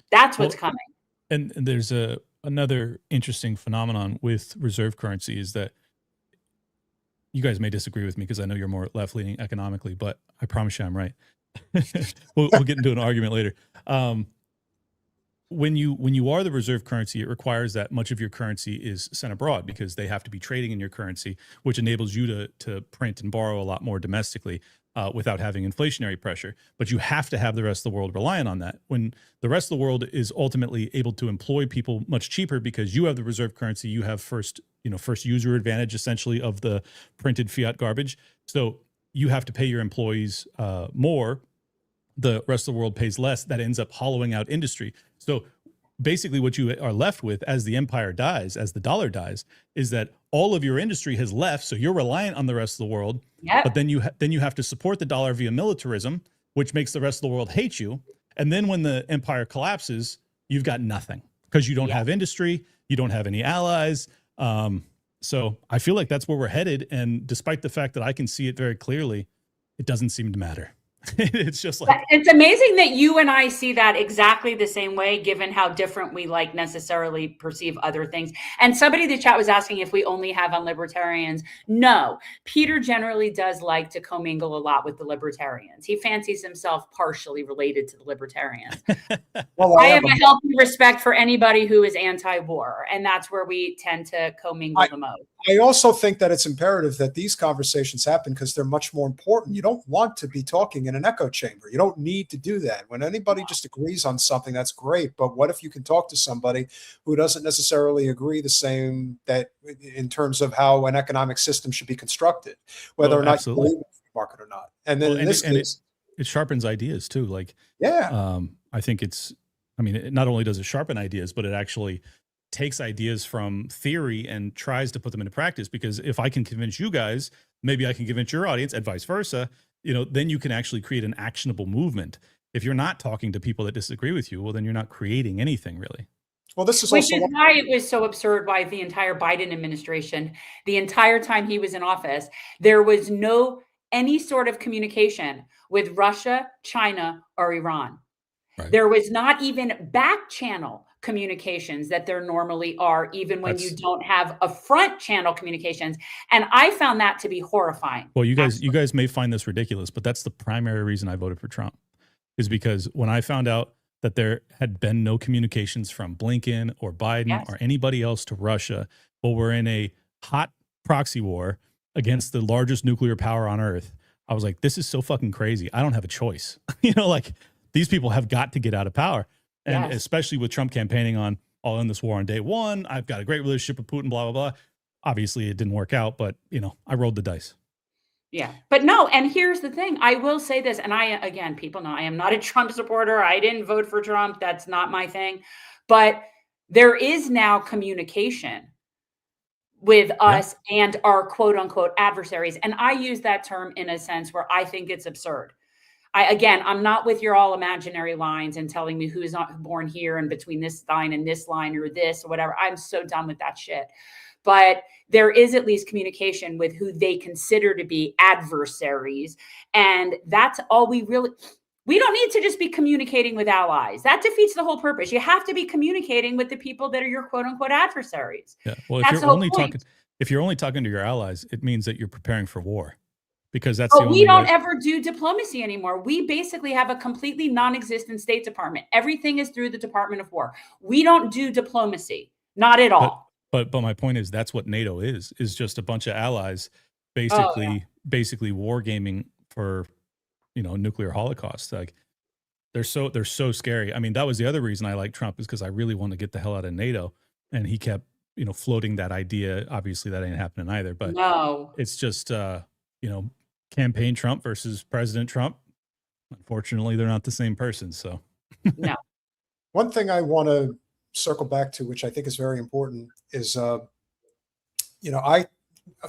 S1: That's what's coming.
S7: And there's another interesting phenomenon with reserve currency, is that you guys may disagree with me because I know you're more left-leaning economically, but I promise you I'm right. we'll get into an argument later. When you are the reserve currency, it requires that much of your currency is sent abroad, because they have to be trading in your currency, which enables you to print and borrow a lot more domestically without having inflationary pressure. But you have to have the rest of the world relying on that. When the rest of the world is ultimately able to employ people much cheaper because you have the reserve currency, you have first user advantage essentially of the printed fiat garbage. So you have to pay your employees more. The rest of the world pays less. That ends up hollowing out industry. So basically what you are left with as the empire dies, as the dollar dies, is that all of your industry has left. So you're reliant on the rest of the world.
S1: Yep.
S7: But then you have to support the dollar via militarism, which makes the rest of the world hate you. And then when the empire collapses, you've got nothing, because you don't have industry, you don't have any allies. So I feel like that's where we're headed. And despite the fact that I can see it very clearly, it doesn't seem to matter. It's just like,
S1: it's amazing that you and I see that exactly the same way, given how different we necessarily perceive other things. And somebody in the chat was asking if we only have on libertarians. No, Peter generally does like to commingle a lot with the libertarians. He fancies himself partially related to the libertarians. Well, I have a healthy respect for anybody who is anti-war, and that's where we tend to commingle the most.
S2: I also think that it's imperative that these conversations happen because they're much more important. You don't want to be talking in an echo chamber. You don't need to do that. When anybody just agrees on something, that's great. But what if you can talk to somebody who doesn't necessarily agree the same, that in terms of how an economic system should be constructed, whether or not you believe in the free market or not. And then in this case,
S7: it sharpens ideas too. Like, I think it not only does it sharpen ideas, but it actually takes ideas from theory and tries to put them into practice. Because if I can convince you guys, maybe I can convince your audience, and vice versa, then you can actually create an actionable movement. If you're not talking to people that disagree with you, well, then you're not creating anything really.
S2: Well, this is
S1: which is why it was so absurd why the entire Biden administration, the entire time he was in office, there was any sort of communication with Russia, China, or Iran. Right. There was not even back channel communications that there normally are, even when you don't have a front channel communications. And I found that to be horrifying.
S7: Well, you guys may find this ridiculous, but that's the primary reason I voted for Trump, is because when I found out that there had been no communications from Blinken or Biden or anybody else to Russia, but we're in a hot proxy war against the largest nuclear power on earth, I was like, this is so fucking crazy. I don't have a choice. These people have got to get out of power. And especially with Trump campaigning on, I'll end this war on day one, I've got a great relationship with Putin, blah, blah, blah. Obviously, it didn't work out, but, I rolled the dice.
S1: Yeah. But no, and here's the thing. I will say this, and again, people know I am not a Trump supporter. I didn't vote for Trump. That's not my thing. But there is now communication with us and our quote unquote adversaries. And I use that term in a sense where I think it's absurd. I'm not with your all imaginary lines and telling me who's not born here and between this line and this line or this or whatever. I'm so done with that shit. But there is at least communication with who they consider to be adversaries. And that's all we don't need to just be communicating with allies. That defeats the whole purpose. You have to be communicating with the people that are your quote unquote adversaries.
S7: Yeah. Well, if you're only talking to your allies, it means that you're preparing for war, because that's the only
S1: we don't
S7: way.
S1: ever do diplomacy anymore. We basically have a completely non-existent State Department. Everything is through the Department of War. We don't do diplomacy. Not at all.
S7: But my point is, that's what NATO is just a bunch of allies basically wargaming for, nuclear holocaust. Like they're so scary. I mean, that was the other reason I like Trump, is because I really want to get the hell out of NATO. And he kept, floating that idea. Obviously that ain't happening either, but
S1: no,
S7: it's just, campaign Trump versus President Trump. Unfortunately, they're not the same person. So
S1: no.
S2: One thing I want to circle back to, which I think is very important, is, I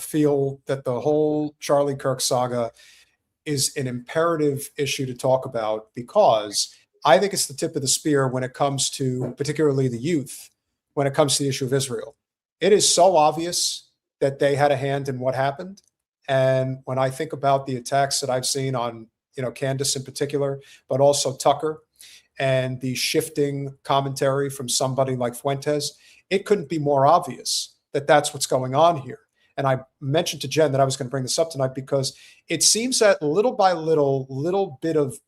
S2: feel that the whole Charlie Kirk saga is an imperative issue to talk about, because I think it's the tip of the spear when it comes to particularly the youth, when it comes to the issue of Israel. It is so obvious that they had a hand in what happened. And when I think about the attacks that I've seen on, Candace in particular, but also Tucker, and the shifting commentary from somebody like Fuentes, it couldn't be more obvious that that's what's going on here. And I mentioned to Jen that I was going to bring this up tonight, because it seems that little by little bit of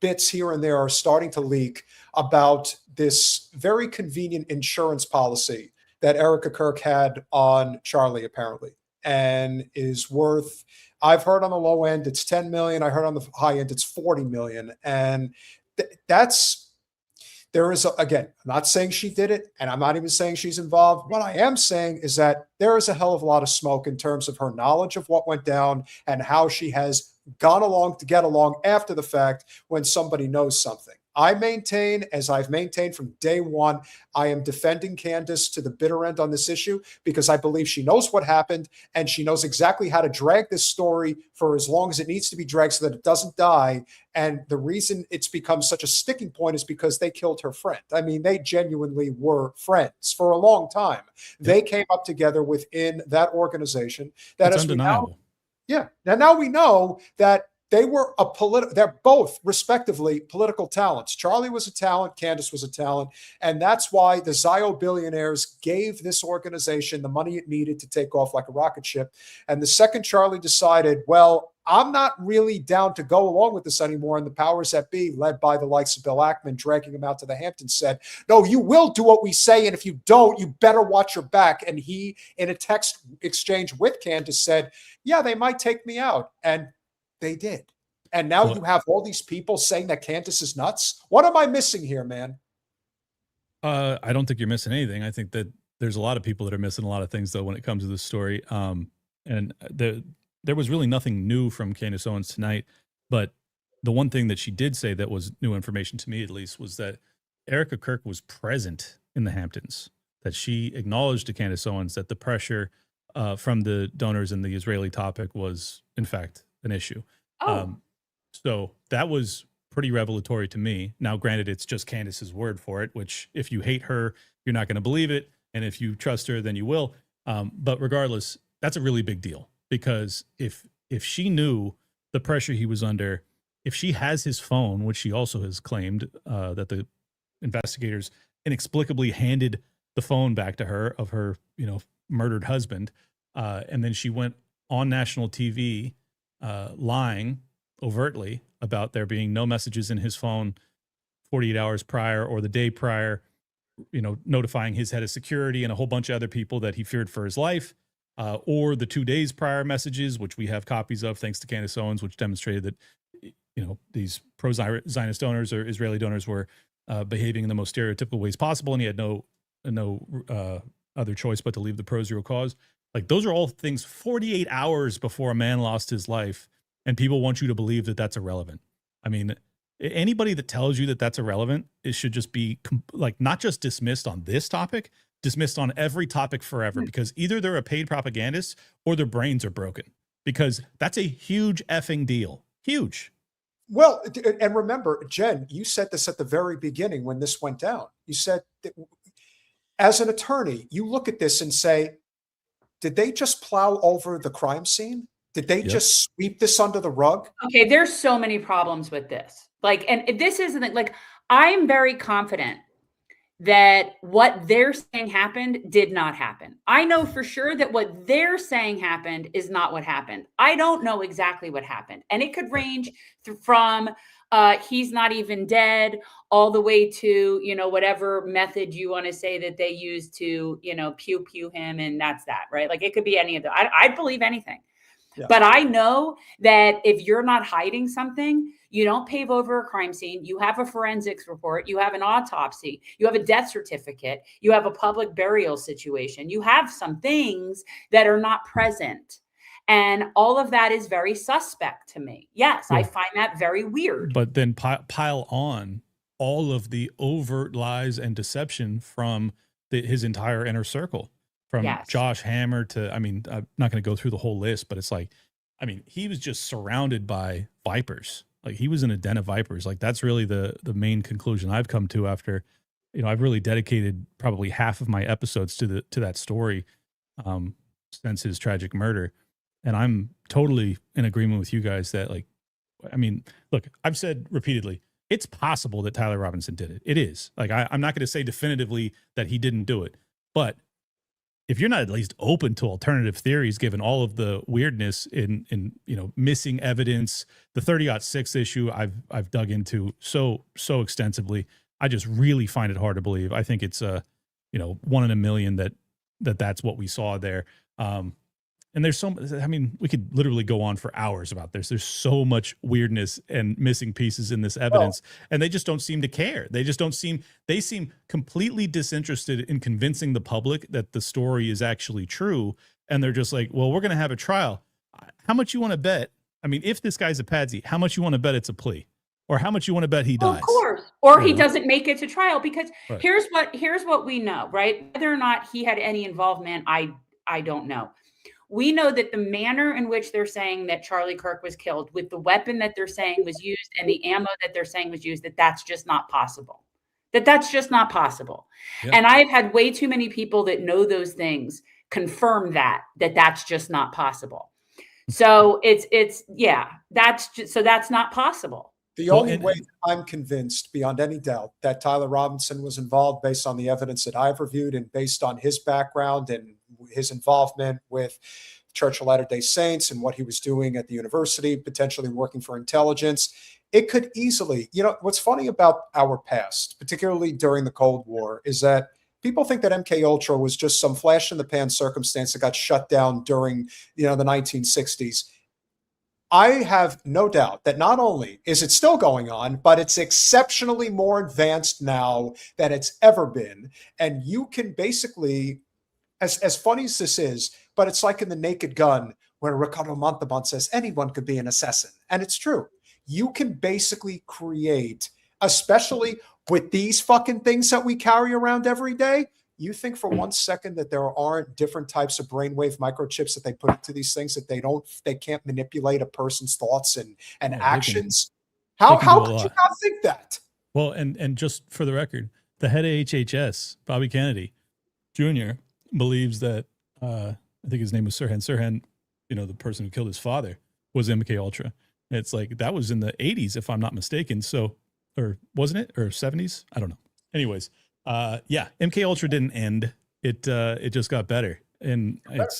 S2: bits here and there are starting to leak about this very convenient insurance policy that Erika Kirk had on Charlie, apparently, and is worth, I've heard on the low end, it's 10 million. I heard on the high end, it's 40 million. And again, I'm not saying she did it, and I'm not even saying she's involved. What I am saying is that there is a hell of a lot of smoke in terms of her knowledge of what went down and how she has gone along to get along after the fact when somebody knows something. I maintain, as I've maintained from day one, I am defending Candace to the bitter end on this issue, because I believe she knows what happened and she knows exactly how to drag this story for as long as it needs to be dragged so that it doesn't die. And the reason it's become such a sticking point is because they killed her friend. I mean, they genuinely were friends for a long time. They came up together within that organization. That is undeniable. And now we know that they were they're both respectively political talents. Charlie was a talent, Candace was a talent. And that's why the Zio billionaires gave this organization the money it needed to take off like a rocket ship. And the second Charlie decided, well, I'm not really down to go along with this anymore, and the powers that be, led by the likes of Bill Ackman, dragging him out to the Hamptons, said, no, you will do what we say, and if you don't, you better watch your back. And he, in a text exchange with Candace, said, yeah, they might take me out. And they did. And now you have all these people saying that Candace is nuts. What am I missing here, man?
S7: I don't think you're missing anything. I think that there's a lot of people that are missing a lot of things, though, when it comes to this story. And there was really nothing new from Candace Owens tonight. But the one thing that she did say that was new information to me, at least, was that Erika Kirk was present in the Hamptons, that she acknowledged to Candace Owens that the pressure from the donors in the Israeli topic was, in fact, an issue. So that was pretty revelatory to me. Now, granted, it's just Candace's word for it, which if you hate her, you're not going to believe it. And if you trust her, then you will. But regardless, that's a really big deal, because if she knew the pressure he was under, if she has his phone, which she also has claimed that the investigators inexplicably handed the phone back to her of her, murdered husband. And then she went on national TV lying overtly about there being no messages in his phone 48 hours prior or the day prior, notifying his head of security and a whole bunch of other people that he feared for his life, or the 2 days prior messages, which we have copies of thanks to Candace Owens, which demonstrated that, these pro-Zionist donors or Israeli donors were behaving in the most stereotypical ways possible, and he had no other choice but to leave the pro-Israel cause. Like those are all things 48 hours before a man lost his life, and people want you to believe that that's irrelevant. I mean, anybody that tells you that that's irrelevant, it should just be like not just dismissed on this topic, dismissed on every topic forever, because either they're a paid propagandist or their brains are broken, because that's a huge effing deal. Huge.
S2: Well, and remember, Jen, you said this at the very beginning when this went down. You said that as an attorney, you look at this and say, did they just plow over the crime scene? Did they just sweep this under the rug?
S1: Okay, there's so many problems with this. Like, and this isn't like, I'm very confident that what they're saying happened did not happen. I know for sure that what they're saying happened is not what happened. I don't know exactly what happened. And it could range from he's not even dead all the way to, you know, whatever method you want to say that they use to, you know, pew him. And that's that, right? Like it could be any of the, I'd believe anything. Yeah. But I know that if you're not hiding something, you don't pave over a crime scene. You have a forensics report. You have an autopsy. You have a death certificate. You have a public burial situation. You have some things that are not present. And all of that is very suspect to me. Yes, I find that very weird.
S7: But then pile on all of the overt lies and deception from his entire inner circle. From Josh Hammer to, I mean, I'm not going to go through the whole list, but it's like, I mean, he was just surrounded by vipers. Like he was in a den of vipers. Like that's really the main conclusion I've come to after, you know, I've really dedicated probably half of my episodes to that story since his tragic murder. And I'm totally in agreement with you guys that, like, I mean, look, I've said repeatedly, it's possible that Tyler Robinson did it. It is. Like, I'm not going to say definitively that he didn't do it, but if you're not at least open to alternative theories, given all of the weirdness in you know, missing evidence, the 30-06 issue I've dug into so extensively, I just really find it hard to believe. I think it's you know, 1 in a million that's what we saw there. And there's so, I mean, we could literally go on for hours about this. There's so much weirdness and missing pieces in this evidence, and they just don't seem to care. They just don't seem, they seem completely disinterested in convincing the public that the story is actually true. And they're just like, well, we're going to have a trial. How much you want to bet? I mean, if this guy's a patsy, how much you want to bet it's a plea? Or how much you want to bet he dies?
S1: Of course. Or he doesn't make it to trial, because here's what we know, right? Whether or not he had any involvement, I don't know. We know that the manner in which they're saying that Charlie Kirk was killed, with the weapon that they're saying was used and the ammo that they're saying was used, that's just not possible. That's just not possible. Yep. And I've had way too many people that know those things confirm that's just not possible. So that's not possible.
S2: The only way I'm convinced beyond any doubt that Tyler Robinson was involved, based on the evidence that I've reviewed and based on his background and his involvement with Church of Latter-day Saints and what he was doing at the university, potentially working for intelligence, it could easily, you know, what's funny about our past, particularly during the Cold War, is that people think that MK Ultra was just some flash in the pan circumstance that got shut down during, you know, the 1960s. I have no doubt that not only is it still going on, but it's exceptionally more advanced now than it's ever been. And you can basically, as funny as this is, but it's like in The Naked Gun, where Ricardo Montalban says anyone could be an assassin. And it's true. You can basically create, especially with these fucking things that we carry around every day. You think for 1 second that there aren't different types of brainwave microchips that they put into these things, that they can't manipulate a person's thoughts and actions? How could you not think that?
S7: Well, and just for the record, the head of HHS, Bobby Kennedy Jr., believes that I think his name was Sirhan. Sirhan, you know, the person who killed his father, was MK Ultra. It's like that was in the 80s, if I'm not mistaken. So, or wasn't it, or 70s? I don't know. Anyways. MK Ultra didn't end. It just got better. And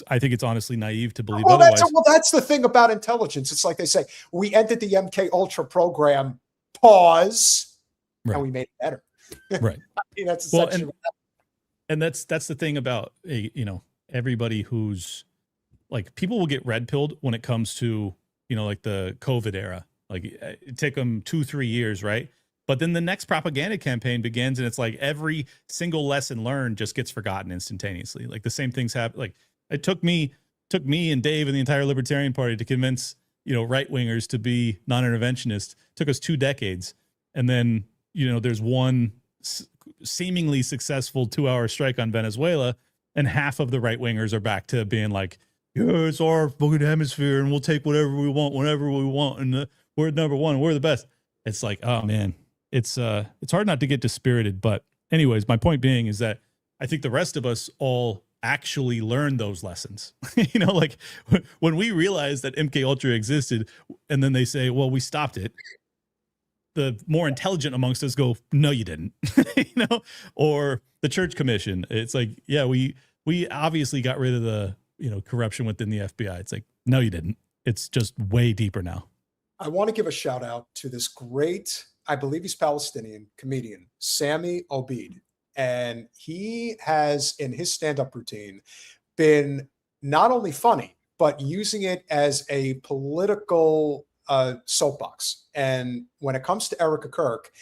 S7: I think it's honestly naive to believe otherwise.
S2: That's the thing about intelligence. It's like they say, we ended the MK Ultra program, pause, and we made it better.
S7: Right.
S2: I mean, that's essentially
S7: and that's the thing about you know, everybody who's like, people will get red pilled when it comes to, you know, like the COVID era. Like it took them 2-3 years, right? But then the next propaganda campaign begins, and it's like every single lesson learned just gets forgotten instantaneously. Like the same things happen. Like It took me and Dave and the entire Libertarian Party to convince, right wingers to be non-interventionist. It took us 2 decades. And then, there's one seemingly successful 2-hour strike on Venezuela, and half of the right wingers are back to being like, yeah, it's our fucking hemisphere and we'll take whatever we want, whenever we want. And we're number one. We're the best. It's like, oh man, it's hard not to get dispirited. But anyways, my point being is that I think the rest of us all actually learned those lessons. Like when we realized that MK Ultra existed and then they say, well, we stopped it. The more intelligent amongst us go, no, you didn't, or the Church Commission. It's like, yeah, we obviously got rid of the, corruption within the FBI. It's like, no, you didn't. It's just way deeper now.
S2: I want to give a shout out to this great, I believe he's Palestinian comedian, Sami Obeid. And he has, in his stand-up routine, been not only funny, but using it as a political soapbox. And when it comes to Erika Kirk,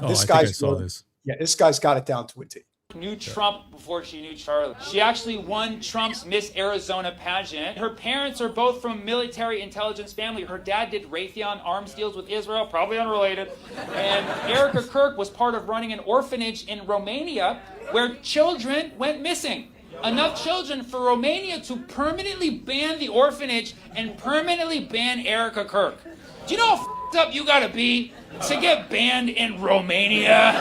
S2: this guy's got it down to a T.
S8: Knew Trump before she knew Charlie. She actually won Trump's Miss Arizona pageant. Her parents are both from military intelligence family. Her dad did Raytheon arms deals with Israel, probably unrelated. And Erika Kirk was part of running an orphanage in Romania where children went missing. Enough children for Romania to permanently ban the orphanage and permanently ban Erika Kirk. Do you know how f***ed up you gotta be to get banned in Romania?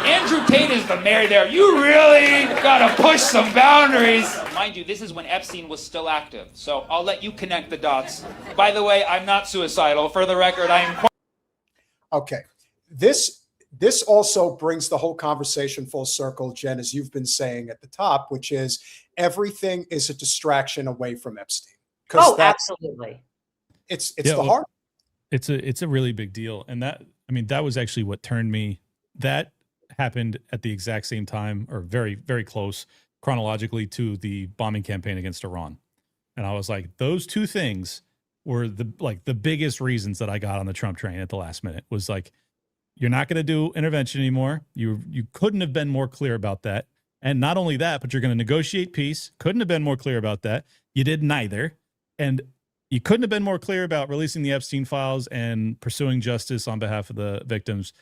S8: Andrew Tate is the mayor there. You really gotta push some boundaries. Mind you, this is when Epstein was still active, so I'll let you connect the dots. By the way, I'm not suicidal. For the record, I am...
S2: Okay. This also brings the whole conversation full circle, Jen, as you've been saying at the top, which is everything is a distraction away from Epstein.
S1: Oh, absolutely.
S2: It's the heart.
S7: It's a really big deal. And that was actually what turned me. That happened at the exact same time, or very, very close chronologically, to the bombing campaign against Iran. And I was like, those two things were the biggest reasons that I got on the Trump train at the last minute. Was like, you're not going to do intervention anymore. You couldn't have been more clear about that. And not only that, but you're going to negotiate peace. Couldn't have been more clear about that. You did neither. And you couldn't have been more clear about releasing the Epstein files and pursuing justice on behalf of the victims.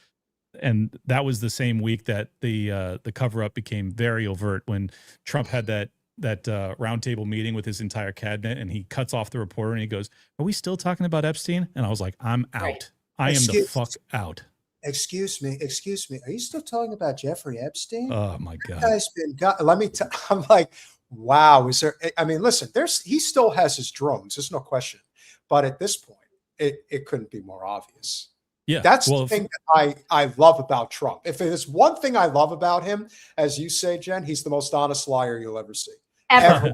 S7: And that was the same week that the cover-up became very overt, when Trump had that roundtable meeting with his entire cabinet, and he cuts off the reporter and he goes, "Are we still talking about Epstein?" And I was like, "I'm out. Right. I am the fuck out."
S2: Excuse me. Are you still talking about Jeffrey Epstein?
S7: Oh my God.
S2: That guy's been, let me tell, I'm like, wow. Listen, he still has his drones. There's no question. But at this point, it couldn't be more obvious.
S7: Yeah.
S2: That's the thing that I love about Trump. If there's one thing I love about him, as you say, Jen, he's the most honest liar you'll ever see. Ever.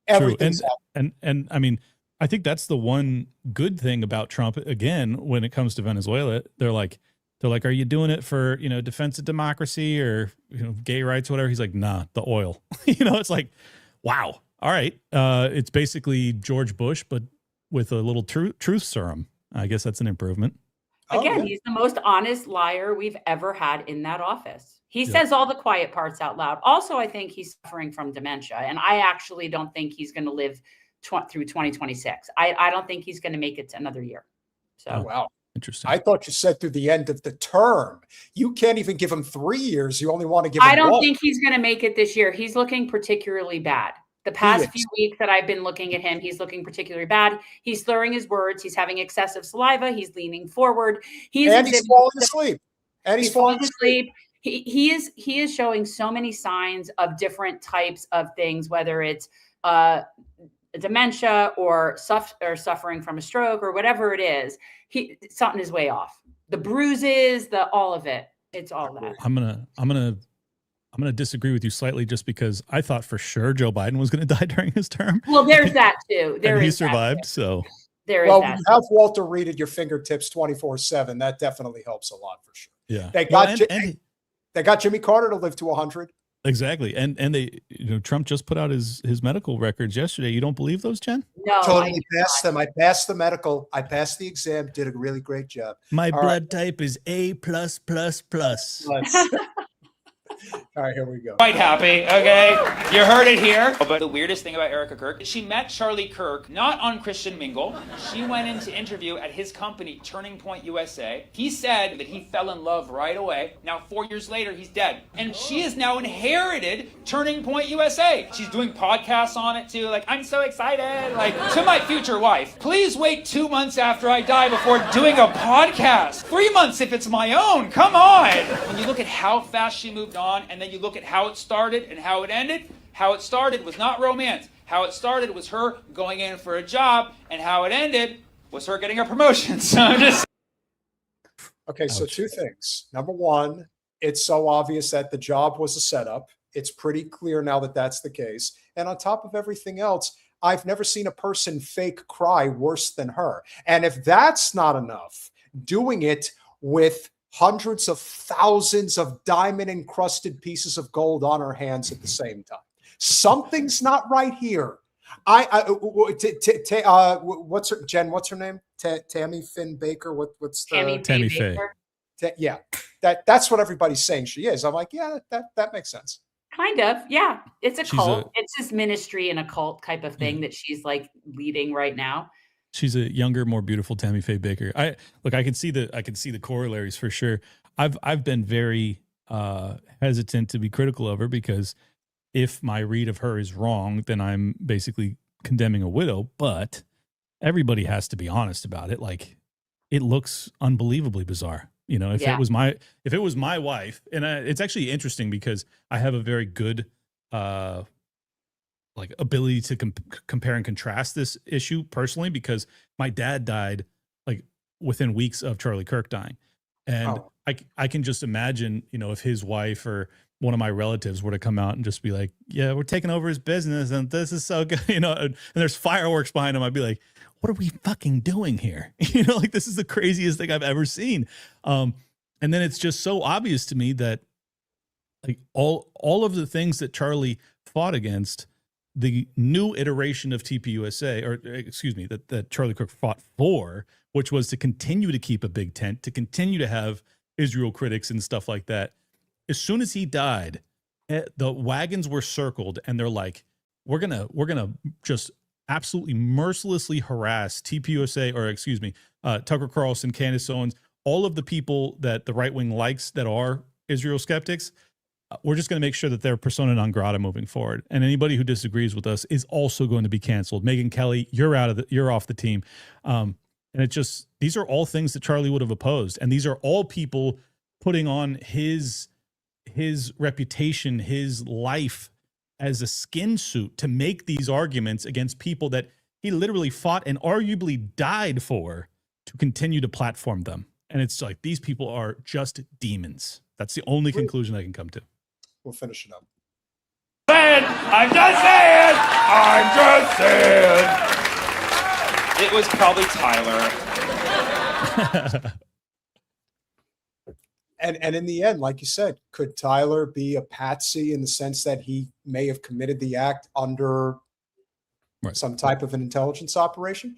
S2: Everything's
S7: and I mean, I think that's the one good thing about Trump. Again, when it comes to Venezuela, they're like, are you doing it for, defense of democracy or, gay rights, whatever? He's like, nah, the oil. It's like, wow. All right. It's basically George Bush, but with a little truth serum. I guess that's an improvement.
S1: Again, he's the most honest liar we've ever had in that office. He says all the quiet parts out loud. Also, I think he's suffering from dementia, and I actually don't think he's going to live through 2026. I don't think he's going to make it to another year. So,
S2: oh, wow.
S7: Interesting.
S2: I thought you said through the end of the term. You can't even give him 3 years. You only want to give him
S1: I don't
S2: one.
S1: think he's going to make it this year. He's looking particularly bad. The past few weeks that I've been looking at him, he's looking particularly bad. He's slurring his words. He's having excessive saliva. He's leaning forward.
S2: He's falling asleep. And he's falling asleep.
S1: He is showing so many signs of different types of things, whether it's dementia or suffering from a stroke or whatever it is. Something is way off. The bruises, all of it. It's all that.
S7: I'm gonna disagree with you slightly, just because I thought for sure Joe Biden was going to die during his term.
S1: Well, there's that too.
S7: He survived, so
S1: there is.
S2: Well,
S1: that.
S2: you have Walter Reed at your fingertips 24/7. That definitely helps a lot for sure.
S7: Yeah,
S2: they got Jimmy Carter to live to 100.
S7: Exactly, and they, Trump just put out his medical records yesterday. You don't believe those, Jen?
S2: No, totally passed them. I passed the medical. I passed the exam. Did a really great job.
S7: My blood type is A++++.
S2: All right, here we go.
S8: Quite happy, okay? You heard it here. But the weirdest thing about Erika Kirk, she met Charlie Kirk not on Christian Mingle. She went in to interview at his company, Turning Point USA. He said that he fell in love right away. Now, 4 years later, he's dead. And she has now inherited Turning Point USA. She's doing podcasts on it too. Like, I'm so excited. Like, to my future wife, please wait 2 months after I die before doing a podcast. 3 months if it's my own. Come on. When you look at how fast she moved on, and then you look at how it started and how it ended. How it started was not romance. How it started was her going in for a job, and how it ended was her getting a promotion. So I'm just...
S2: Okay, so two things. Number one, it's so obvious that the job was a setup. It's pretty clear now that that's the case. And on top of everything else, I've never seen a person fake cry worse than her. And if that's not enough, doing it with hundreds of thousands of diamond encrusted pieces of gold on her hands at the same time. Something's not right here. What's her, Jen, what's her name? Tammy Finn Baker. What's the
S7: Tammy Faye?
S2: Yeah, that's what everybody's saying she is. I'm like, yeah, that makes sense.
S1: Kind of, yeah. It's a cult. It's his ministry and a cult type of thing that she's like leading right now.
S7: She's a younger, more beautiful Tammy Faye Baker. I can see the corollaries for sure. I've been very hesitant to be critical of her, because if my read of her is wrong, then I'm basically condemning a widow. But everybody has to be honest about it. Like, it looks unbelievably bizarre. You know, if it was my wife, and it's actually interesting because I have a very good like ability to compare and contrast this issue personally, because my dad died like within weeks of Charlie Kirk dying. And I can just imagine, you know, if his wife or one of my relatives were to come out and just be like, yeah, we're taking over his business and this is so good, you know, and there's fireworks behind him, I'd be like, what are we fucking doing here? You know, like, this is the craziest thing I've ever seen. And then it's just so obvious to me that like all of the things that Charlie fought against, the new iteration of TPUSA, or excuse me, that Charlie Kirk fought for, which was to continue to keep a big tent, to continue to have Israel critics and stuff like that. As soon as he died, the wagons were circled, and they're like, we're gonna just absolutely mercilessly harass TPUSA, or excuse me, Tucker Carlson, Candace Owens, all of the people that the right wing likes that are Israel skeptics. We're just going to make sure that they're persona non grata moving forward. And anybody who disagrees with us is also going to be canceled. Megyn Kelly, you're off the team. And it just, these are all things that Charlie would have opposed. And these are all people putting on his reputation, his life as a skin suit to make these arguments against people that he literally fought and arguably died for, to continue to platform them. And it's like, these people are just demons. That's the only conclusion I can come to.
S2: We'll finish it up.
S8: I'm just saying. It was probably Tyler.
S2: And in the end, like you said, could Tyler be a patsy in the sense that he may have committed the act under some type of an intelligence operation?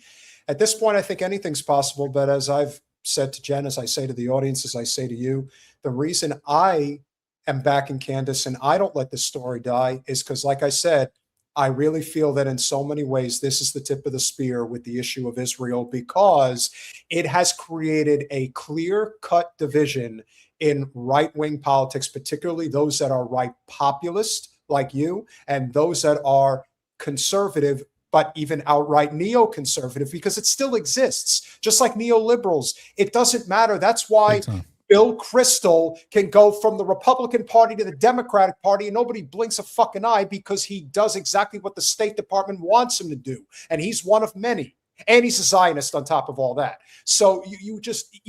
S2: At this point, I think anything's possible. But as I've said to Jen, as I say to the audience, as I say to you, the reason I am backing Candace and I don't let this story die is because, like I said, I really feel that in so many ways, this is the tip of the spear with the issue of Israel, because it has created a clear-cut division in right-wing politics, particularly those that are right populist like you, and those that are conservative, but even outright neoconservative, because it still exists, just like neoliberals. It doesn't matter. That's why Bill Kristol can go from the Republican Party to the Democratic Party and nobody blinks a fucking eye, because he does exactly what the State Department wants him to do. And he's one of many. And he's a Zionist on top of all that. So you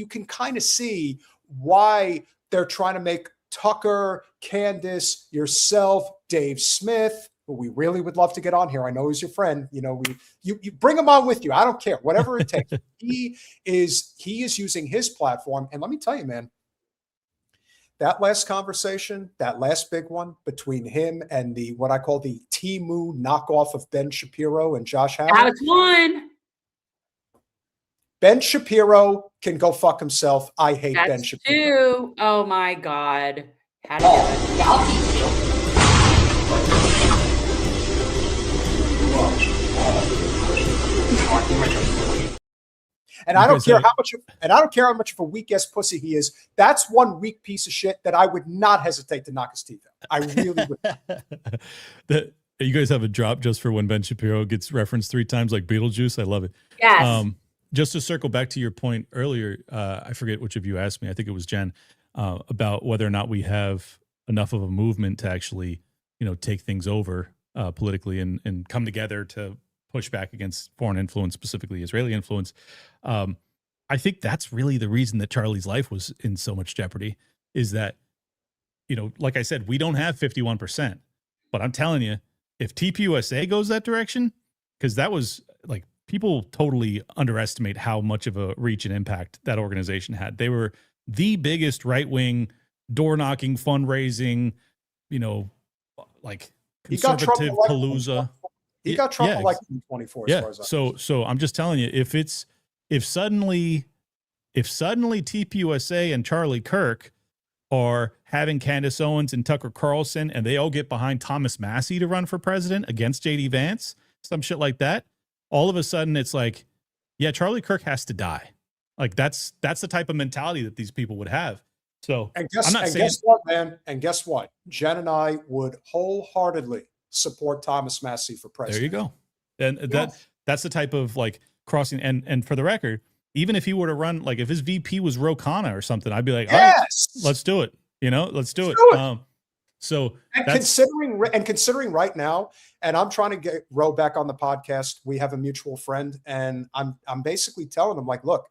S2: can kind of see why they're trying to make Tucker, Candace, yourself, Dave Smith, who we really would love to get on here. I know he's your friend. You know, you bring him on with you. I don't care, whatever it takes. He is using his platform. And let me tell you, man, that last conversation, that last big one between him and the what I call the Timu knockoff of Ben Shapiro and Josh Howard.
S1: That's one.
S2: Ben Shapiro can go fuck himself. I hate Ben Shapiro.
S1: Two. Oh my God. How to do it.
S2: And I don't care how much of a weak ass pussy he is. That's one weak piece of shit that I would not hesitate to knock his teeth out. I really would.
S7: You guys have a drop just for when Ben Shapiro gets referenced 3 times like Beetlejuice. I love it.
S1: Yes.
S7: Just to circle back to your point earlier, I forget which of you asked me. I think it was Jen, about whether or not we have enough of a movement to actually, take things over politically and come together to push back against foreign influence, specifically Israeli influence. I think that's really the reason that Charlie's life was in so much jeopardy, is that, like I said, we don't have 51%, but I'm telling you, if TPUSA goes that direction, because that was like, people totally underestimate how much of a reach and impact that organization had. They were the biggest right-wing door knocking, fundraising, like conservative palooza.
S2: He got Trump elected in 24.
S7: Yeah.
S2: As far as
S7: So I'm just telling you, if suddenly TPUSA and Charlie Kirk are having Candace Owens and Tucker Carlson, and they all get behind Thomas Massie to run for president against JD Vance, some shit like that, all of a sudden it's like, yeah, Charlie Kirk has to die. Like that's the type of mentality that these people would have. So
S2: guess what, man? And guess what? Jen and I would wholeheartedly support Thomas Massie for president.
S7: There you go. And that's the type of like crossing. And for the record, even if he were to run, like if his VP was Ro Khanna or something, I'd be like, all right, let's do it. Let's do it. So considering right now, and I'm trying to get Ro back on the podcast. We have a mutual friend, and I'm basically telling him, like, look,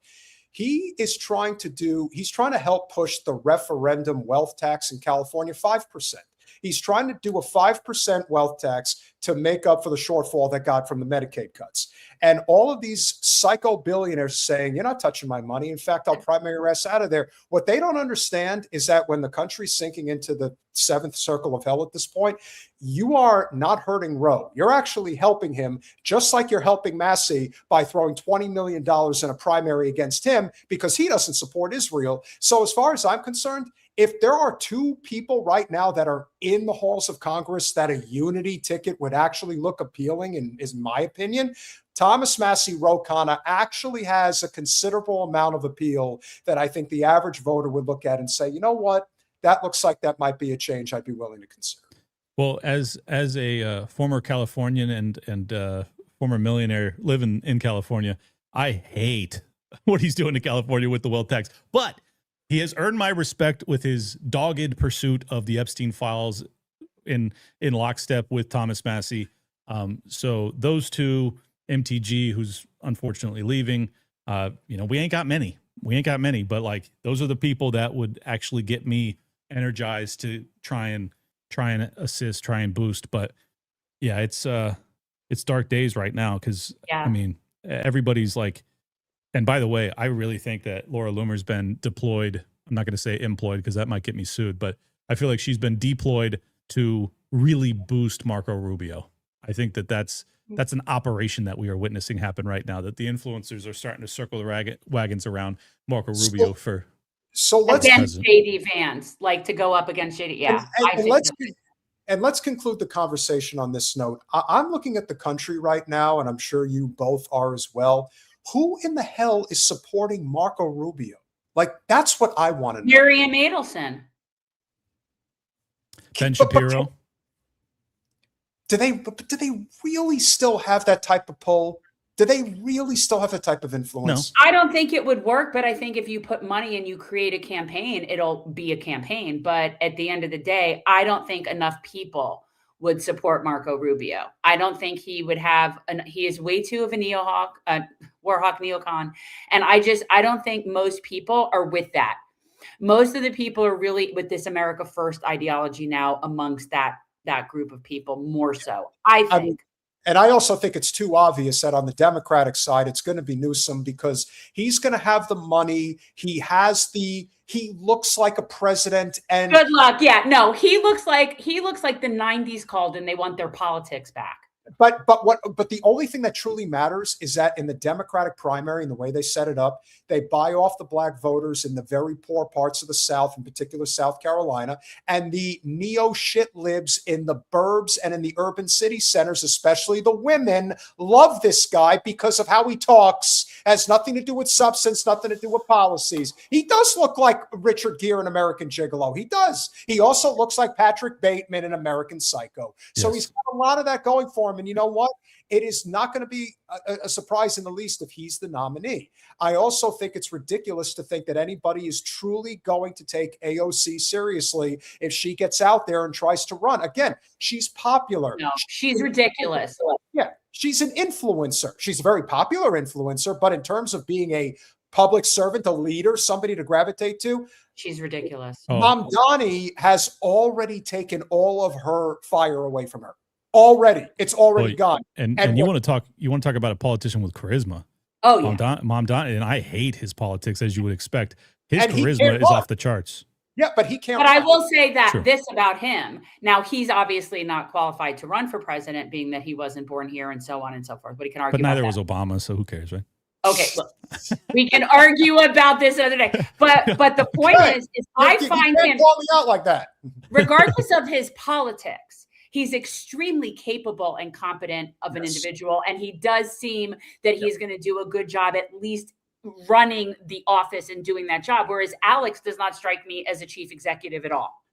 S7: he's trying to help push the referendum wealth tax in California 5%. He's trying to do a 5% wealth tax to make up for the shortfall that got from the Medicaid cuts. And all of these psycho billionaires saying, you're not touching my money. In fact, I'll primary your ass out of there. What they don't understand is that when the country's sinking into the 7th circle of hell at this point, you are not hurting Roe. You're actually helping him, just like you're helping Massie by throwing $20 million in a primary against him because he doesn't support Israel. So as far as I'm concerned, if there are 2 people right now that are in the halls of Congress that a unity ticket would actually look appealing, in my opinion, Thomas Massie, Ro Khanna actually has a considerable amount of appeal that I think the average voter would look at and say, you know what, that looks like that might be a change I'd be willing to consider. Well, as a former Californian and former millionaire living in California, I hate what he's doing to California with the wealth tax, but he has earned my respect with his dogged pursuit of the Epstein files in lockstep with Thomas Massie. So those 2, MTG, who's unfortunately leaving, we ain't got many. But like those are the people that would actually get me energized to try and assist, try and boost. But yeah, it's dark days right now because I mean everybody's like. And by the way, I really think that Laura Loomer's been deployed. I'm not going to say employed because that might get me sued, but I feel like she's been deployed to really boost Marco Rubio. I think that's an operation that we are witnessing happen right now, that the influencers are starting to circle the wagons around Marco Rubio
S1: against JD Vance, like to go up against JD. Yeah.
S2: And let's conclude the conversation on this note. I'm looking at the country right now, and I'm sure you both are as well. Who in the hell is supporting Marco Rubio? Like, that's what I want to know.
S1: Miriam Adelson.
S7: Ben Shapiro.
S2: Do they really still have that type of pull? Do they really still have that type of influence?
S1: No. I don't think it would work, but I think if you put money and you create a campaign, it'll be a campaign. But at the end of the day, I don't think enough people would support Marco Rubio. I don't think he would have, he is way too of a warhawk neocon. And I don't think most people are with that. Most of the people are really with this America First ideology now amongst that group of people more so, I think.
S2: And I also think it's too obvious that on the Democratic side, it's going to be Newsom because he's going to have the money. He looks like a president, and
S1: good luck. Yeah, no, he looks like the 90s called and they want their politics back.
S2: But the only thing that truly matters is that in the Democratic primary and the way they set it up, they buy off the black voters in the very poor parts of the South, in particular South Carolina, and the neo shit libs in the burbs and in the urban city centers, especially the women, love this guy because of how he talks. Has nothing to do with substance, nothing to do with policies. He does look like Richard Gere in American Gigolo. He does. He also looks like Patrick Bateman in American Psycho. So he's got a lot of that going for him. And you know what? It is not going to be a surprise in the least if he's the nominee. I also think it's ridiculous to think that anybody is truly going to take AOC seriously if she gets out there and tries to run. Again, she's popular.
S1: No, she's ridiculous.
S2: Yeah, she's an influencer. She's a very popular influencer, but in terms of being a public servant, a leader, somebody to gravitate to,
S1: she's ridiculous.
S2: Mamdani has already taken all of her fire away from her. Already, it's already gone.
S7: And you want to talk about a politician with charisma.
S1: Oh yeah,
S7: Mamdani, and I hate his politics, as you would expect. His charisma is off the charts.
S2: Yeah, but he can't.
S1: But I will say that this about him. Now, he's obviously not qualified to run for president, being that he wasn't born here and so on and so forth. But he can argue.
S7: But neither was Obama, so who cares, right?
S1: Okay, look, we can argue about this another day. But the point is I find him
S2: call me out like that.
S1: Regardless of his politics, he's extremely capable and competent of an individual, and he does seem that he's going to do a good job, at least running the office and doing that job. Whereas Alex does not strike me as a chief executive at all.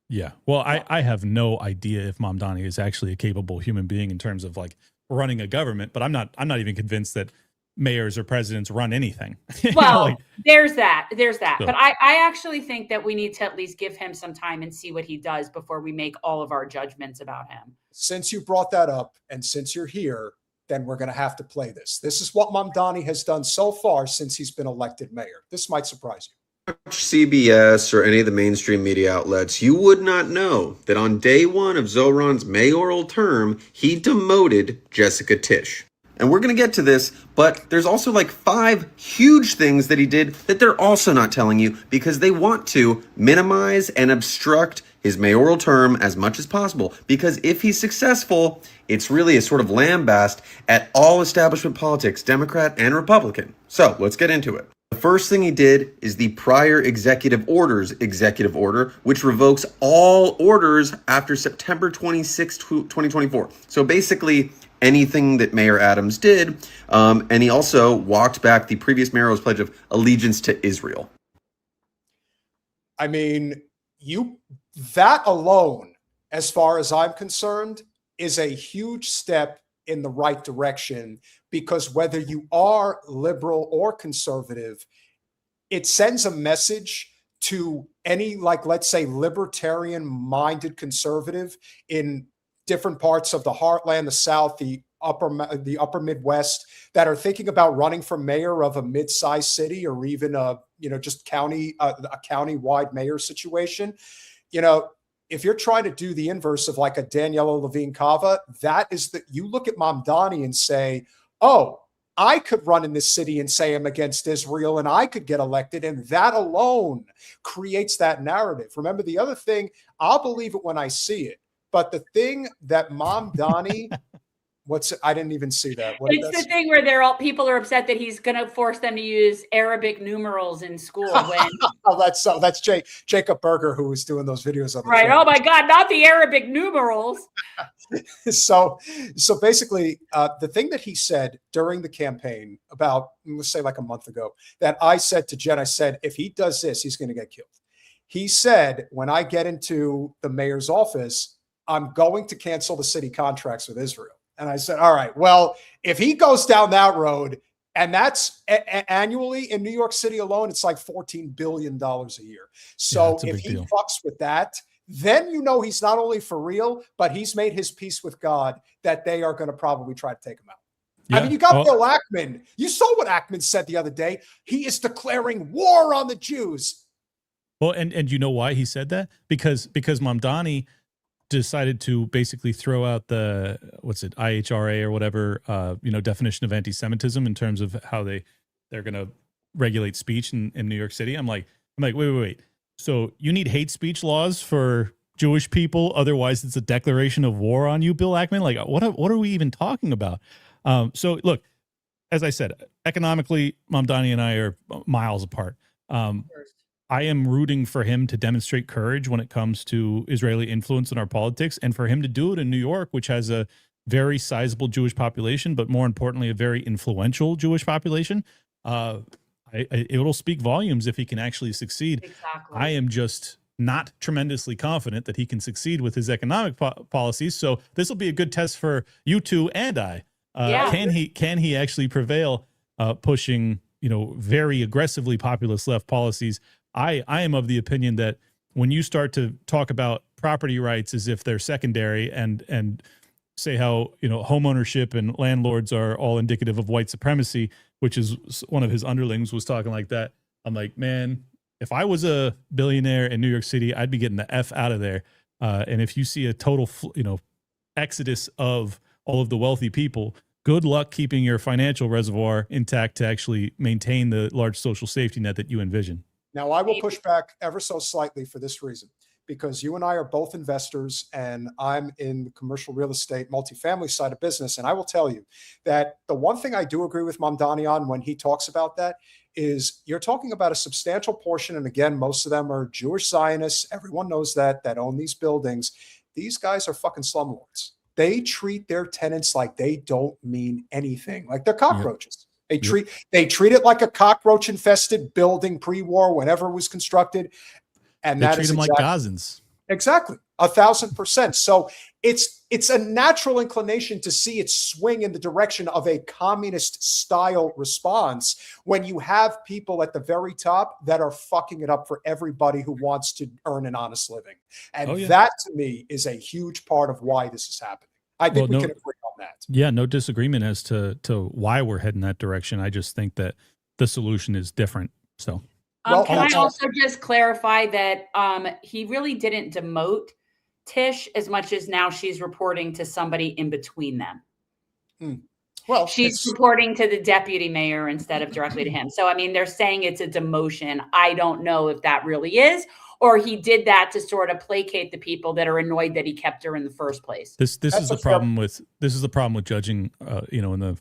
S7: Yeah, well, I have no idea if Mamdani is actually a capable human being in terms of like running a government, but I'm not even convinced that mayors or presidents run anything.
S1: Well, there's that. So. But I actually think that we need to at least give him some time and see what he does before we make all of our judgments about him.
S2: Since you brought that up and since you're here, then we're going to have to play this. This is what Mamdani has done so far since he's been elected mayor. This might surprise you.
S9: Watch CBS or any of the mainstream media outlets, you would not know that on day one of Zohran's mayoral term, he demoted Jessica Tisch. And we're going to get to this, but there's also like 5 huge things that he did that they're also not telling you because they want to minimize and obstruct his mayoral term as much as possible. Because if he's successful, it's really a sort of lambast at all establishment politics, Democrat and Republican. So let's get into it. The first thing he did is the prior executive order, which revokes all orders after September 26, 2024. So basically, anything that Mayor Adams did, and he also walked back the previous mayor's pledge of allegiance to Israel.
S2: I mean, that alone, as far as I'm concerned, is a huge step in the right direction, because whether you are liberal or conservative, it sends a message to any, like, let's say, libertarian-minded conservative in different parts of the heartland, the South, the upper Midwest, that are thinking about running for mayor of a mid-sized city or even a county-wide mayor situation. If you're trying to do the inverse of like a Daniela Levine Cava, that is that you look at Mamdani and say, oh, I could run in this city and say I'm against Israel and I could get elected. And that alone creates that narrative. Remember, the other thing, I'll believe it when I see it. But the thing that Mamdani, I didn't even see that.
S1: It's the thing where people are upset that he's going to force them to use Arabic numerals in school. When
S2: that's Jacob Berger, who was doing those videos on the
S1: right.
S2: channel.
S1: Oh my God, not the Arabic numerals.
S2: So basically, the thing that he said during the campaign about, let's say like a month ago, that I said to Jen, I said, if he does this, he's going to get killed. He said, when I get into the mayor's office, I'm going to cancel the city contracts with Israel. And I said, all right, well, if he goes down that road, and that's annually in New York City alone, it's like $14 billion a year. So if he fucks with that, then he's not only for real, but he's made his peace with God that they are going to probably try to take him out. Yeah. I mean, you got Bill Ackman. You saw what Ackman said the other day. He is declaring war on the Jews.
S7: Well, and you know why he said that? Because Mamdani decided to basically throw out the IHRA or whatever definition of anti-Semitism in terms of how they're going to regulate speech in New York City. I'm like wait. So you need hate speech laws for Jewish people. Otherwise, it's a declaration of war on you, Bill Ackman. Like, what are we even talking about? So look, as I said, economically, Mamdani and I are miles apart. I am rooting for him to demonstrate courage when it comes to Israeli influence in our politics, and for him to do it in New York, which has a very sizable Jewish population, but more importantly, a very influential Jewish population. It'll speak volumes if he can actually succeed.
S1: Exactly.
S7: I am just not tremendously confident that he can succeed with his economic policies. So this will be a good test for you two and I. Can he actually prevail pushing, very aggressively populist left policies? I am of the opinion that when you start to talk about property rights as if they're secondary and say how, home ownership and landlords are all indicative of white supremacy, which is one of his underlings was talking like that. I'm like, man, if I was a billionaire in New York City, I'd be getting the F out of there. And if you see a total, exodus of all of the wealthy people, good luck keeping your financial reservoir intact to actually maintain the large social safety net that you envision.
S2: Now, I will push back ever so slightly for this reason, because you and I are both investors and I'm in the commercial real estate, multifamily side of business. And I will tell you that the one thing I do agree with Mamdani on when he talks about that is you're talking about a substantial portion. And again, most of them are Jewish Zionists. Everyone knows that own these buildings. These guys are fucking slumlords. They treat their tenants like they don't mean anything, like they're cockroaches. Yep. They treat it like a cockroach infested building pre-war, whenever it was constructed. And
S7: they treat them like Gazans.
S2: Exactly. 1,000%. So it's a natural inclination to see it swing in the direction of a communist style response when you have people at the very top that are fucking it up for everybody who wants to earn an honest living. And that to me is a huge part of why this is happening. I think we can agree on that.
S7: Yeah, no disagreement as to why we're heading that direction. I just think that the solution is different. So
S1: can I also just clarify that he really didn't demote Tish as much as now she's reporting to somebody in between them.
S2: Well,
S1: she's reporting to the deputy mayor instead of directly to him. So, I mean, they're saying it's a demotion. I don't know if that really is, or he did that to sort of placate the people that are annoyed that he kept her in the first place.
S7: This is the problem with judging, in the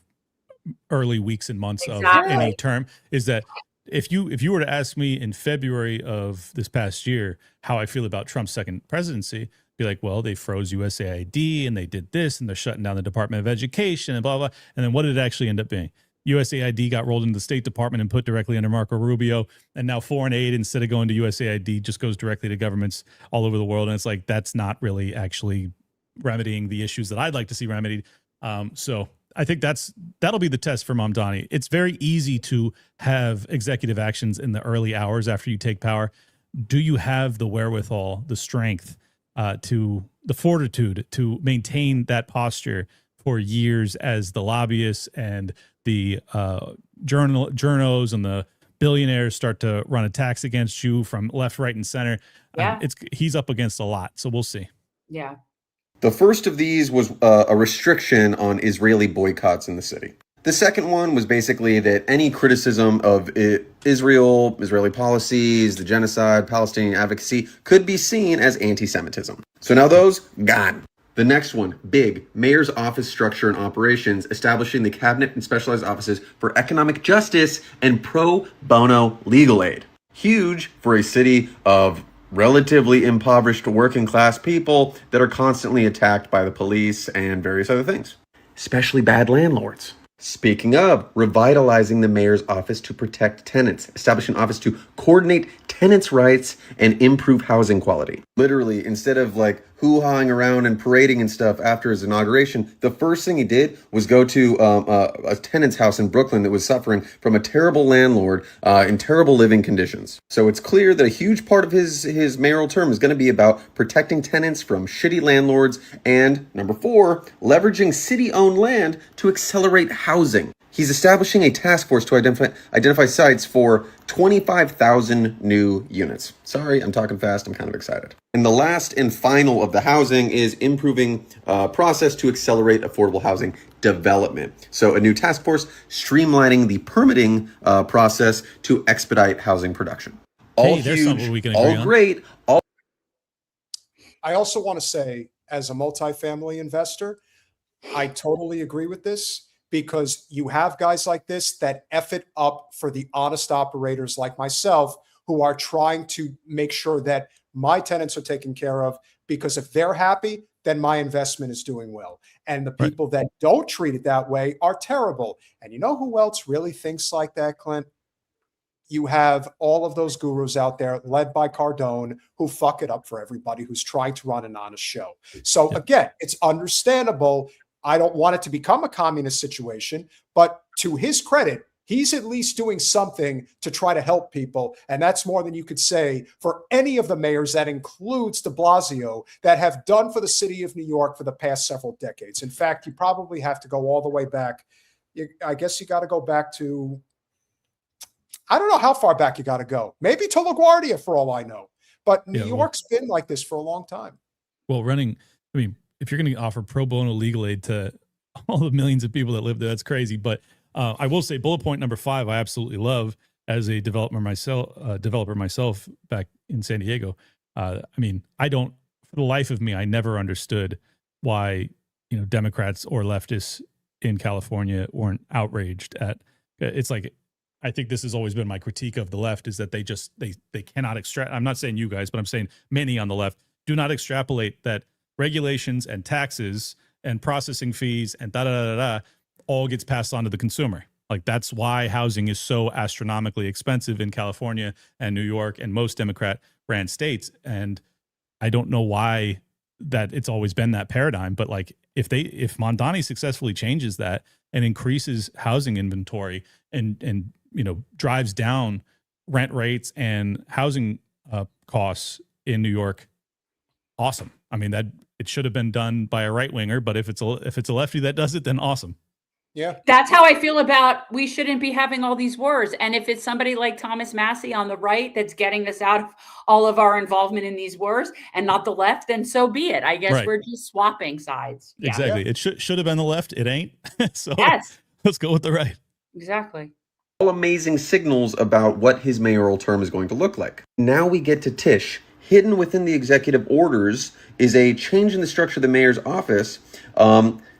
S7: early weeks and months of any term, is that if you were to ask me in February of this past year how I feel about Trump's second presidency, be like, well, they froze USAID and they did this and they're shutting down the Department of Education and blah, blah. And then what did it actually end up being? USAID got rolled into the State Department and put directly under Marco Rubio. And now foreign aid, instead of going to USAID, just goes directly to governments all over the world. And it's like, that's not really actually remedying the issues that I'd like to see remedied. So I think that'll be the test for Mamdani. It's very easy to have executive actions in the early hours after you take power. Do you have the wherewithal, the strength, the fortitude to maintain that posture for years as the lobbyists and the journos and the billionaires start to run attacks against you from left, right, and center? He's up against a lot, so we'll see.
S1: Yeah.
S9: The first of these was a restriction on Israeli boycotts in the city. The second one was basically that any criticism of Israel, Israeli policies, the genocide, Palestinian advocacy could be seen as anti-Semitism. So now those, gone. The next one, big, mayor's office structure and operations, establishing the cabinet and specialized offices for economic justice and pro bono legal aid. Huge for a city of relatively impoverished working class people that are constantly attacked by the police and various other things, especially bad landlords. Speaking of, revitalizing the mayor's office to protect tenants, establishing an office to coordinate tenants' rights and improve housing quality. Literally, instead of like hoo-hawing around and parading and stuff after his inauguration, the first thing he did was go to a tenant's house in Brooklyn that was suffering from a terrible landlord in terrible living conditions. So it's clear that a huge part of his mayoral term is going to be about protecting tenants from shitty landlords and, number 4, leveraging city-owned land to accelerate housing. He's establishing a task force to identify sites for 25,000 new units. Sorry, I'm talking fast. I'm kind of excited. And the last and final of the housing is improving process to accelerate affordable housing development. So a new task force streamlining the permitting process to expedite housing production. All huge, all great, all.
S2: I also want to say, as a multifamily investor, I totally agree with this, because you have guys like this that F it up for the honest operators like myself, who are trying to make sure that my tenants are taken care of, because if they're happy, then my investment is doing well. And the people that don't treat it that way are terrible. And you know who else really thinks like that, Clint? You have all of those gurus out there led by Cardone who fuck it up for everybody who's trying to run an honest show. So again, it's understandable. I don't want it to become a communist situation, but to his credit, he's at least doing something to try to help people. And that's more than you could say for any of the mayors, that includes de Blasio, that have done for the city of New York for the past several decades. In fact, you probably have to go all the way back. I guess you got to go back to, I don't know how far back you got to go. Maybe to LaGuardia for all I know. But New York's been like this for a long time.
S7: Well, if you're going to offer pro bono legal aid to all the millions of people that live there, that's crazy. But I will say bullet point number 5, I absolutely love as a developer myself back in San Diego. For the life of me, I never understood why, Democrats or leftists in California weren't outraged at. It's like, I think this has always been my critique of the left, is that they cannot extract. I'm not saying you guys, but I'm saying many on the left do not extrapolate that regulations and taxes and processing fees and all gets passed on to the consumer. Like, that's why housing is so astronomically expensive in California and New York and most Democrat ran states. And I don't know why that it's always been that paradigm, but like, if Mamdani successfully changes that and increases housing inventory and drives down rent rates and housing costs in New York, awesome. That it should have been done by a right winger, but if it's a lefty that does it, then awesome.
S2: Yeah.
S1: That's how I feel about, we shouldn't be having all these wars. And if it's somebody like Thomas Massie on the right that's getting us out of all of our involvement in these wars and not the left, then so be it. I guess we're just swapping sides. Yeah.
S7: Exactly. It should have been the left. It ain't. So
S1: yes,
S7: let's go with the right.
S1: Exactly.
S9: All amazing signals about what his mayoral term is going to look like. Now we get to Tish. Hidden within the executive orders is a change in the structure of the mayor's office.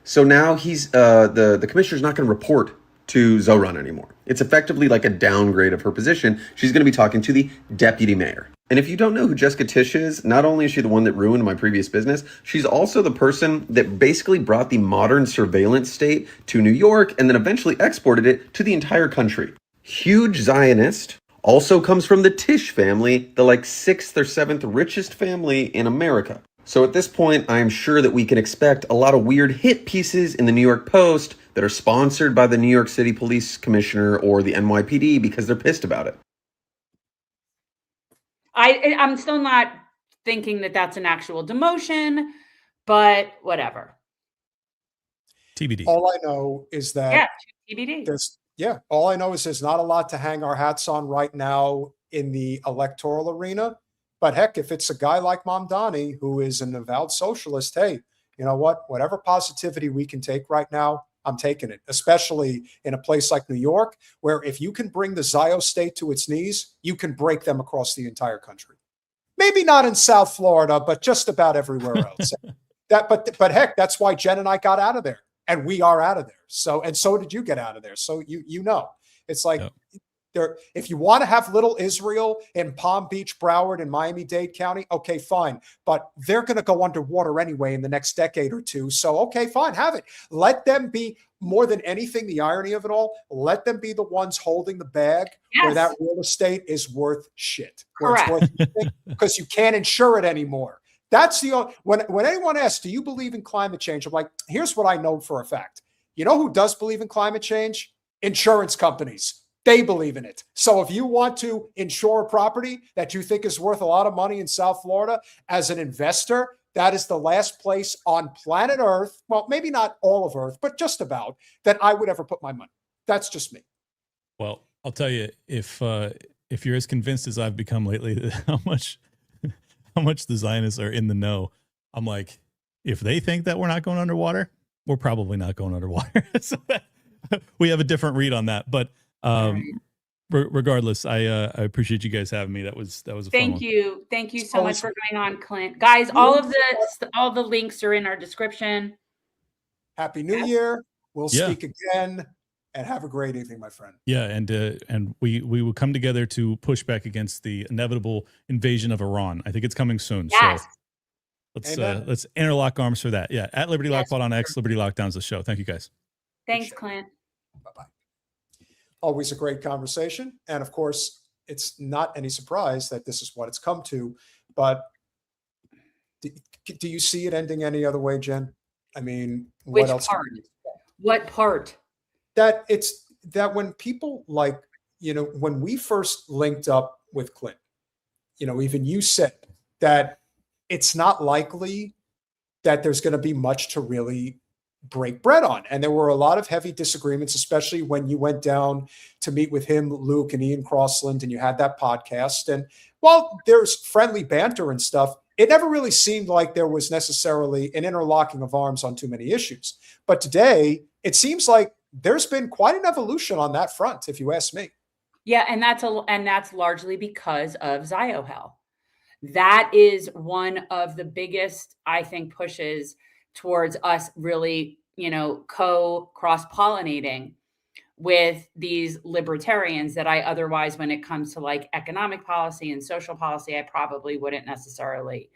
S9: So now he's the commissioner's not going to report to Zoran anymore. It's effectively like a downgrade of her position. She's going to be talking to the deputy mayor. And if you don't know who Jessica Tish is, not only is she the one that ruined my previous business, she's also the person that basically brought the modern surveillance state to New York and then eventually exported it to the entire country. Huge Zionist. Also comes from the Tish family, the 6th or 7th richest family in America. So at this point, I'm sure that we can expect a lot of weird hit pieces in the New York Post that are sponsored by the New York City Police Commissioner or the NYPD because they're pissed about it.
S1: I'm still not thinking that that's an actual demotion, but whatever.
S7: TBD.
S2: All I know is that
S1: TBD.
S2: All I know is there's not a lot to hang our hats on right now in the electoral arena. But heck, if it's a guy like Mamdani, who is an avowed socialist, hey, you know what? Whatever positivity we can take right now, I'm taking it, especially in a place like New York, where if you can bring the Zio state to its knees, you can break them across the entire country. Maybe not in South Florida, but just about everywhere else. But heck, that's why Jen and I got out of there, and we are out of there. So did you get out of there. So it's like there. If you want to have little Israel in Palm Beach, Broward, and Miami-Dade County, okay, fine. But they're going to go underwater anyway in the next decade or two. So, okay, fine, have it. Let them be, more than anything, the irony of it all, let them be the ones holding the bag where that real estate is worth shit.
S1: Correct.
S2: Because you can't insure it anymore. That's when anyone asks, do you believe in climate change? I'm like, here's what I know for a fact. You know who does believe in climate change? Insurance companies. They believe in it. So if you want to insure a property that you think is worth a lot of money in South Florida as an investor, that is the last place on planet Earth, well, maybe not all of Earth, but just about, that I would ever put my money. That's just me.
S7: Well, I'll tell you, if you're as convinced as I've become lately, how much the Zionists are in the know, I'm like, if they think that we're not going underwater, we're probably not going underwater. So we have a different read on that. But regardless, I appreciate you guys having me. That was a fun
S1: Thank
S7: one.
S1: you. Thank you so much for going on, Clint. Guys, all the links are in our description.
S2: Happy New Year. We'll
S7: Yeah.
S2: speak again, and have a great evening, my friend.
S7: Yeah, and we will come together to push back against the inevitable invasion of Iran. I think it's coming soon.
S1: Yes.
S7: So let's interlock arms for that. Yeah, at Liberty
S1: Yes,
S7: Lockpod on X, Liberty Lockdown's the show. Thank you guys.
S1: Thanks, Clint.
S2: Bye-bye. Always a great conversation. And of course, it's not any surprise that this is what it's come to. But do you see it ending any other way, Jen? I mean,
S1: Which
S2: what else?
S1: part? What part?
S2: That when people like, when we first linked up with Clint, even you said that it's not likely that there's going to be much to really break bread on. And there were a lot of heavy disagreements, especially when you went down to meet with him, Luke, and Ian Crossland, and you had that podcast. And while there's friendly banter and stuff, it never really seemed like there was necessarily an interlocking of arms on too many issues. But today, it seems like there's been quite an evolution on that front, if you ask me.
S1: Yeah, and that's largely because of ZioHell. That is one of the biggest, I think, pushes towards us really, cross-pollinating with these libertarians that I otherwise, when it comes to like economic policy and social policy, I probably wouldn't necessarily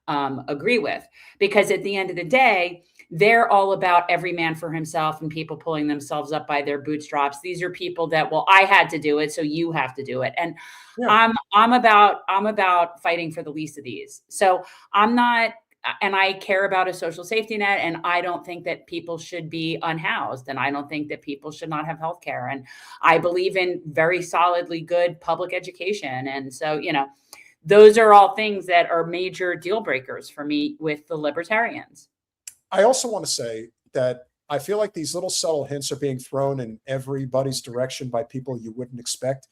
S1: agree with, because at the end of the day, they're all about every man for himself and people pulling themselves up by their bootstraps. These are people that, well, I had to do it, so you have to do it. And yeah. I'm about fighting for the least of these. So I'm not, and I care about a social safety net, and I don't think that people should be unhoused, and I don't think that people should not have health care. And I believe in very solidly good public education. And so, those are all things that are major deal breakers for me with the libertarians.
S2: I also want to say that I feel like these little subtle hints are being thrown in everybody's direction by people you wouldn't expect.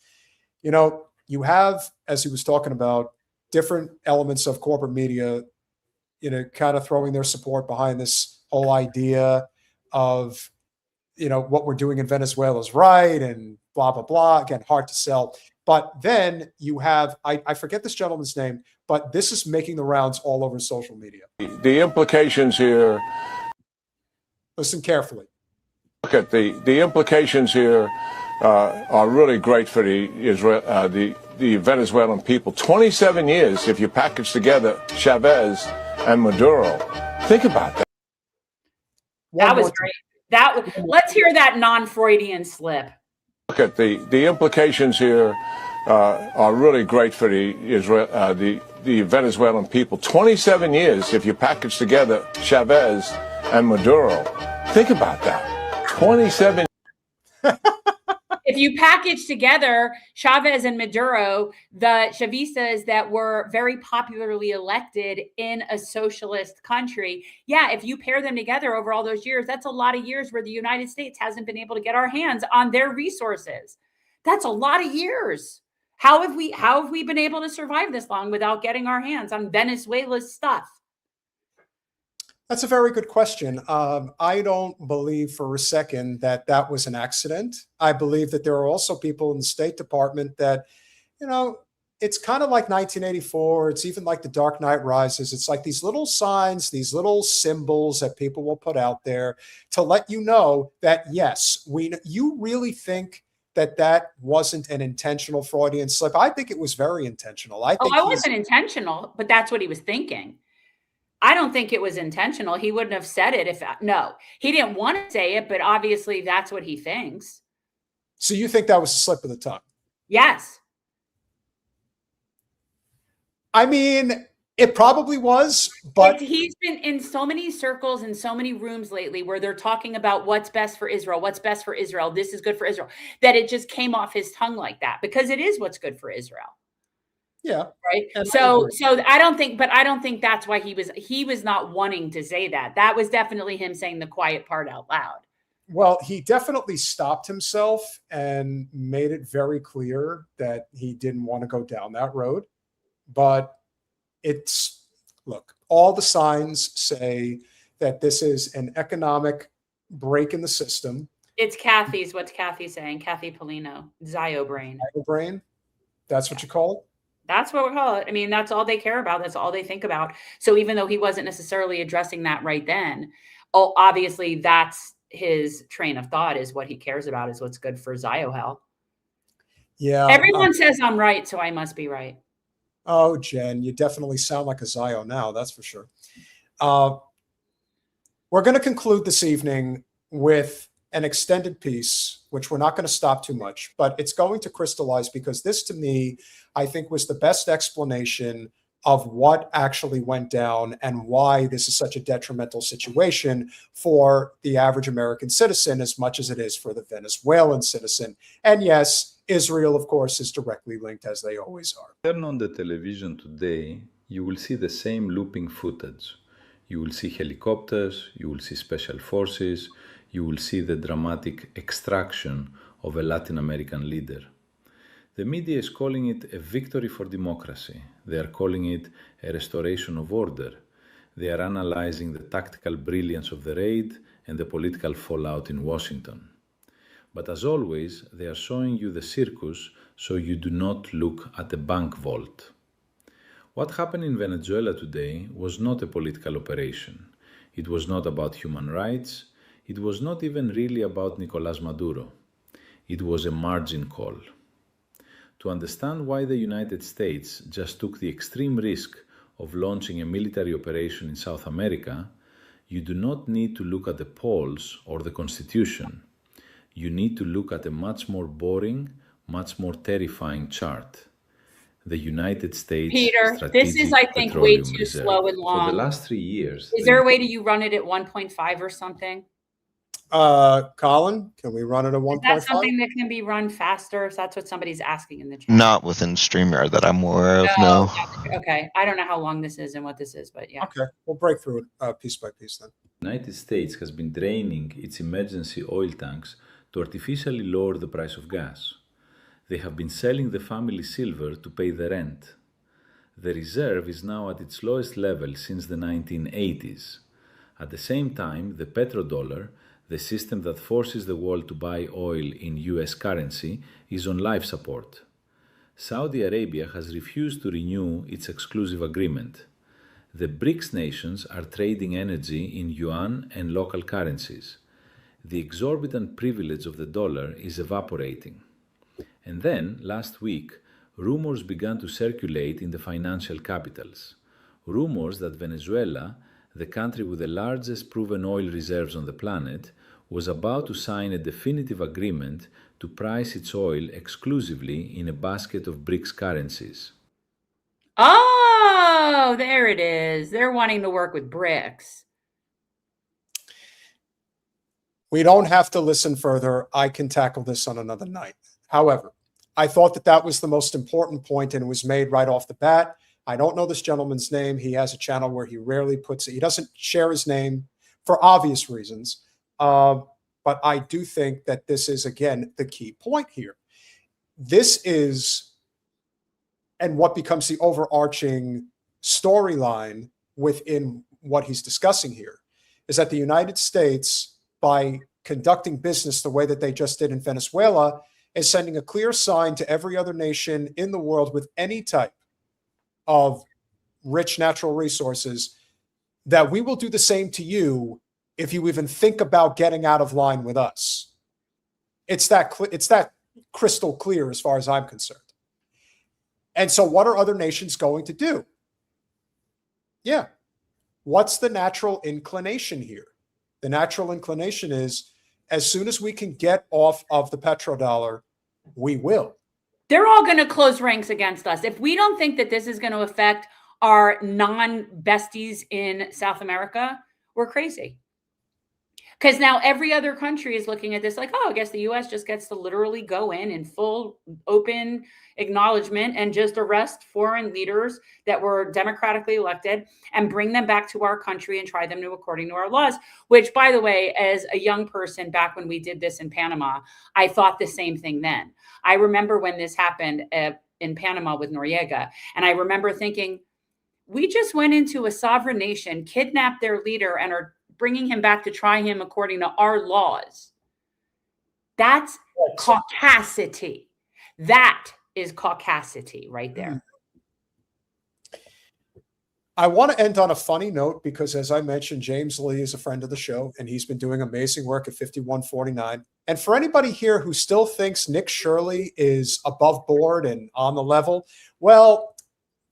S2: You have, as he was talking about, different elements of corporate media, kind of throwing their support behind this whole idea of, what we're doing in Venezuela is right and blah, blah, blah. Again, hard to sell. But then you have, I forget this gentleman's name, but this is making the rounds all over social media.
S10: The implications here.
S2: Listen carefully.
S10: Look at the implications here are really great for the Venezuelan people. 27 years if you package together Chavez and Maduro. Think about that.
S1: That was great. Let's hear that non-Freudian slip.
S10: Look at the implications here are really great for the Venezuelan people. 27 years if you package together Chavez and Maduro. Think about that. 27.
S1: If you package together Chavez and Maduro, the Chavistas that were very popularly elected in a socialist country, yeah, if you pair them together over all those years, that's a lot of years where the United States hasn't been able to get our hands on their resources. That's a lot of years. How have we been able to survive this long without getting our hands on Venezuela's stuff?
S2: That's a very good question. I don't believe for a second that was an accident. I believe that there are also people in the State Department that, it's kind of like 1984. It's even like The Dark Knight Rises. It's like these little signs, these little symbols that people will put out there to let you know that, yes, you really think that wasn't an intentional Freudian slip. I think it was very intentional. I
S1: wasn't intentional, but that's what he was thinking. I don't think it was intentional. He wouldn't have said it he didn't want to say it, but obviously that's what he thinks.
S2: So you think that was a slip of the tongue?
S1: Yes.
S2: I mean, it probably was, but
S1: he's been in so many circles and so many rooms lately where they're talking about what's best for Israel, this is good for Israel, that it just came off his tongue like that, because it is what's good for Israel.
S2: Yeah.
S1: Right. So I don't think that's why he was not wanting to say that. That was definitely him saying the quiet part out loud.
S2: Well, he definitely stopped himself and made it very clear that he didn't want to go down that road. But all the signs say that this is an economic break in the system.
S1: It's Kathy's. What's Kathy saying? Kathy Polino, Zio brain.
S2: Zio brain. That's what you call it?
S1: That's what we call it. I mean, that's all they care about. That's all they think about. So even though he wasn't necessarily addressing that right then, obviously that's his train of thought, is what he cares about, is what's good for Zio health.
S2: Yeah.
S1: Everyone says I'm right, so I must be right.
S2: Oh, Jen, you definitely sound like a Zio now. That's for sure. We're going to conclude this evening with an extended piece, which we're not going to stop too much, but it's going to crystallize, because this, to me, I think was the best explanation of what actually went down and why this is such a detrimental situation for the average American citizen, as much as it is for the Venezuelan citizen. And yes, Israel, of course, is directly linked, as they always are.
S11: Turn on the television today, you will see the same looping footage. You will see helicopters, you will see special forces, you will see the dramatic extraction of a Latin American leader. The media is calling it a victory for democracy. They are calling it a restoration of order. They are analyzing the tactical brilliance of the raid and the political fallout in Washington. But as always, they are showing you the circus so you do not look at the bank vault. What happened in Venezuela today was not a political operation. It was not about human rights. It was not even really about Nicolás Maduro. It was a margin call. To understand why the United States just took the extreme risk of launching a military operation in South America, you do not need to look at the polls or the Constitution. You need to look at a much more boring, much more terrifying chart. The United States
S1: Peter, this is, I think, way too slow and long.
S11: For the last 3 years.
S1: Is there a way you run it at 1.5 or something?
S2: Colin, can we run it at 1.5?
S1: Is that something that can be run faster? If that's what somebody's asking in the chat.
S12: Not within StreamYard that I'm aware of, no.
S1: Okay. I don't know how long this is and what this is, but yeah.
S2: Okay. We'll break through it piece by piece then.
S11: The United States has been draining its emergency oil tanks to artificially lower the price of gas. They have been selling the family silver to pay the rent. The reserve is now at its lowest level since the 1980s. At the same time, the petrodollar, the system that forces the world to buy oil in US currency, is on life support. Saudi Arabia has refused to renew its exclusive agreement. The BRICS nations are trading energy in yuan and local currencies. The exorbitant privilege of the dollar is evaporating. And then, last week, rumors began to circulate in the financial capitals. Rumors that Venezuela, the country with the largest proven oil reserves on the planet, was about to sign a definitive agreement to price its oil exclusively in a basket of BRICS currencies.
S1: Oh, there it is. They're wanting to work with BRICS.
S2: We don't have to listen further. I can tackle this on another night. However, I thought that that was the most important point, and it was made right off the bat. I don't know this gentleman's name. He has a channel where he rarely puts it. He doesn't share his name for obvious reasons. But I do think that this is, again, the key point here. This is, and what becomes the overarching storyline within what he's discussing here, is that the United States, by conducting business the way that they just did in Venezuela, is sending a clear sign to every other nation in the world with any type of rich natural resources that we will do the same to you if you even think about getting out of line with us. It's that crystal clear as far as I'm concerned. And so what are other nations going to do? Yeah. What's the natural inclination here? The natural inclination is, as soon as we can get off of the petrodollar, we will.
S1: They're all going to close ranks against us. If we don't think that this is going to affect our non-besties in South America, we're crazy. Because now every other country is looking at this like, oh, I guess the U.S. just gets to literally go in full open acknowledgement and just arrest foreign leaders that were democratically elected and bring them back to our country and try them according to our laws, which, by the way, as a young person back when we did this in Panama, I thought the same thing then. I remember when this happened in Panama with Noriega, and I remember thinking, we just went into a sovereign nation, kidnapped their leader, and are bringing him back to try him according to our laws. That's caucasity. That is caucasity right there.
S2: I want to end on a funny note because, as I mentioned, James Lee is a friend of the show, and he's been doing amazing work at 5149. And for anybody here who still thinks Nick Shirley is above board and on the level, well,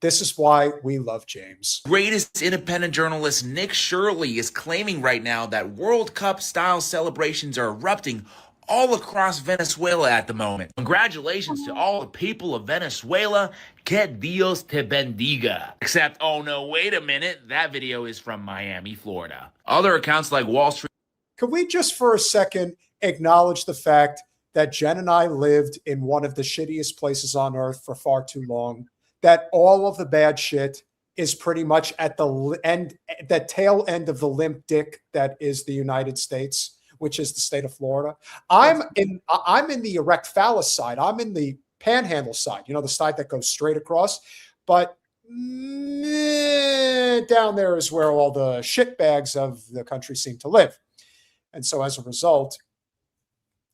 S2: this is why we love James.
S13: Greatest independent journalist Nick Shirley is claiming right now that World Cup-style celebrations are erupting all across Venezuela at the moment. Congratulations to all the people of Venezuela. Que Dios te bendiga. Except, oh no, wait a minute. That video is from Miami, Florida. Other accounts like Wall Street.
S2: Could we just for a second acknowledge the fact that Jen and I lived in one of the shittiest places on earth for far too long, that all of the bad shit is pretty much at the end, the tail end of the limp dick that is the United States, which is the state of Florida. I'm in the erect phallus side. I'm in the panhandle side, the side that goes straight across. But down there is where all the shitbags of the country seem to live. And so as a result,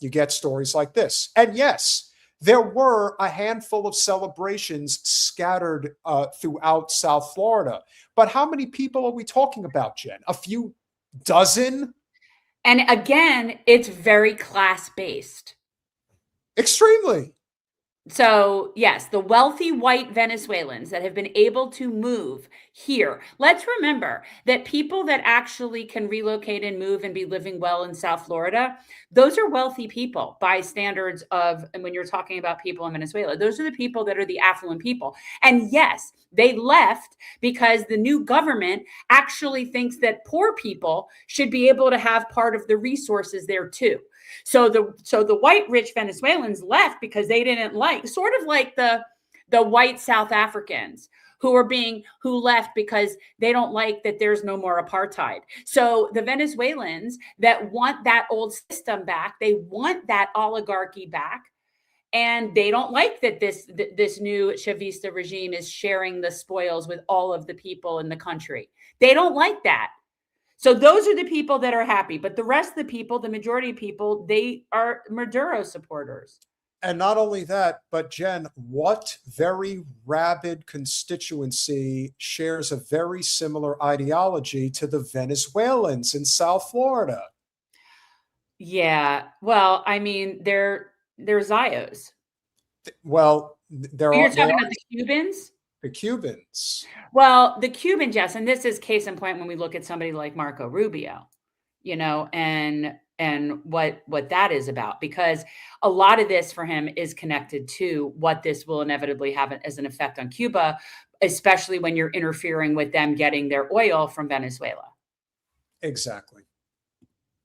S2: you get stories like this. And yes, there were a handful of celebrations scattered throughout South Florida. But how many people are we talking about, Jen? A few dozen?
S1: And again, it's very class-based.
S2: Extremely.
S1: So, yes, the wealthy white Venezuelans that have been able to move here. Let's remember that people that actually can relocate and move and be living well in South Florida, those are wealthy people by standards of, and when you're talking about people in Venezuela, those are the people that are the affluent people. And yes, they left because the new government actually thinks that poor people should be able to have part of the resources there too. So the white rich Venezuelans left because they didn't like, sort of like the white South Africans who left because they don't like that there's no more apartheid. So the Venezuelans that want that old system back, they want that oligarchy back, and they don't like that this new Chavista regime is sharing the spoils with all of the people in the country. They don't like that. So those are the people that are happy. But the rest of the people, the majority of people, they are Maduro supporters.
S2: And not only that, but Jen, what very rabid constituency shares a very similar ideology to the Venezuelans in South Florida?
S1: Yeah. Well, I mean, they're Zios.
S2: Well,
S1: You're talking about the Cubans?
S2: The Cubans.
S1: Well, the Cuban, Jess, and this is case in point when we look at somebody like Marco Rubio, and what that is about, because a lot of this for him is connected to what this will inevitably have as an effect on Cuba, especially when you're interfering with them getting their oil from Venezuela.
S2: Exactly.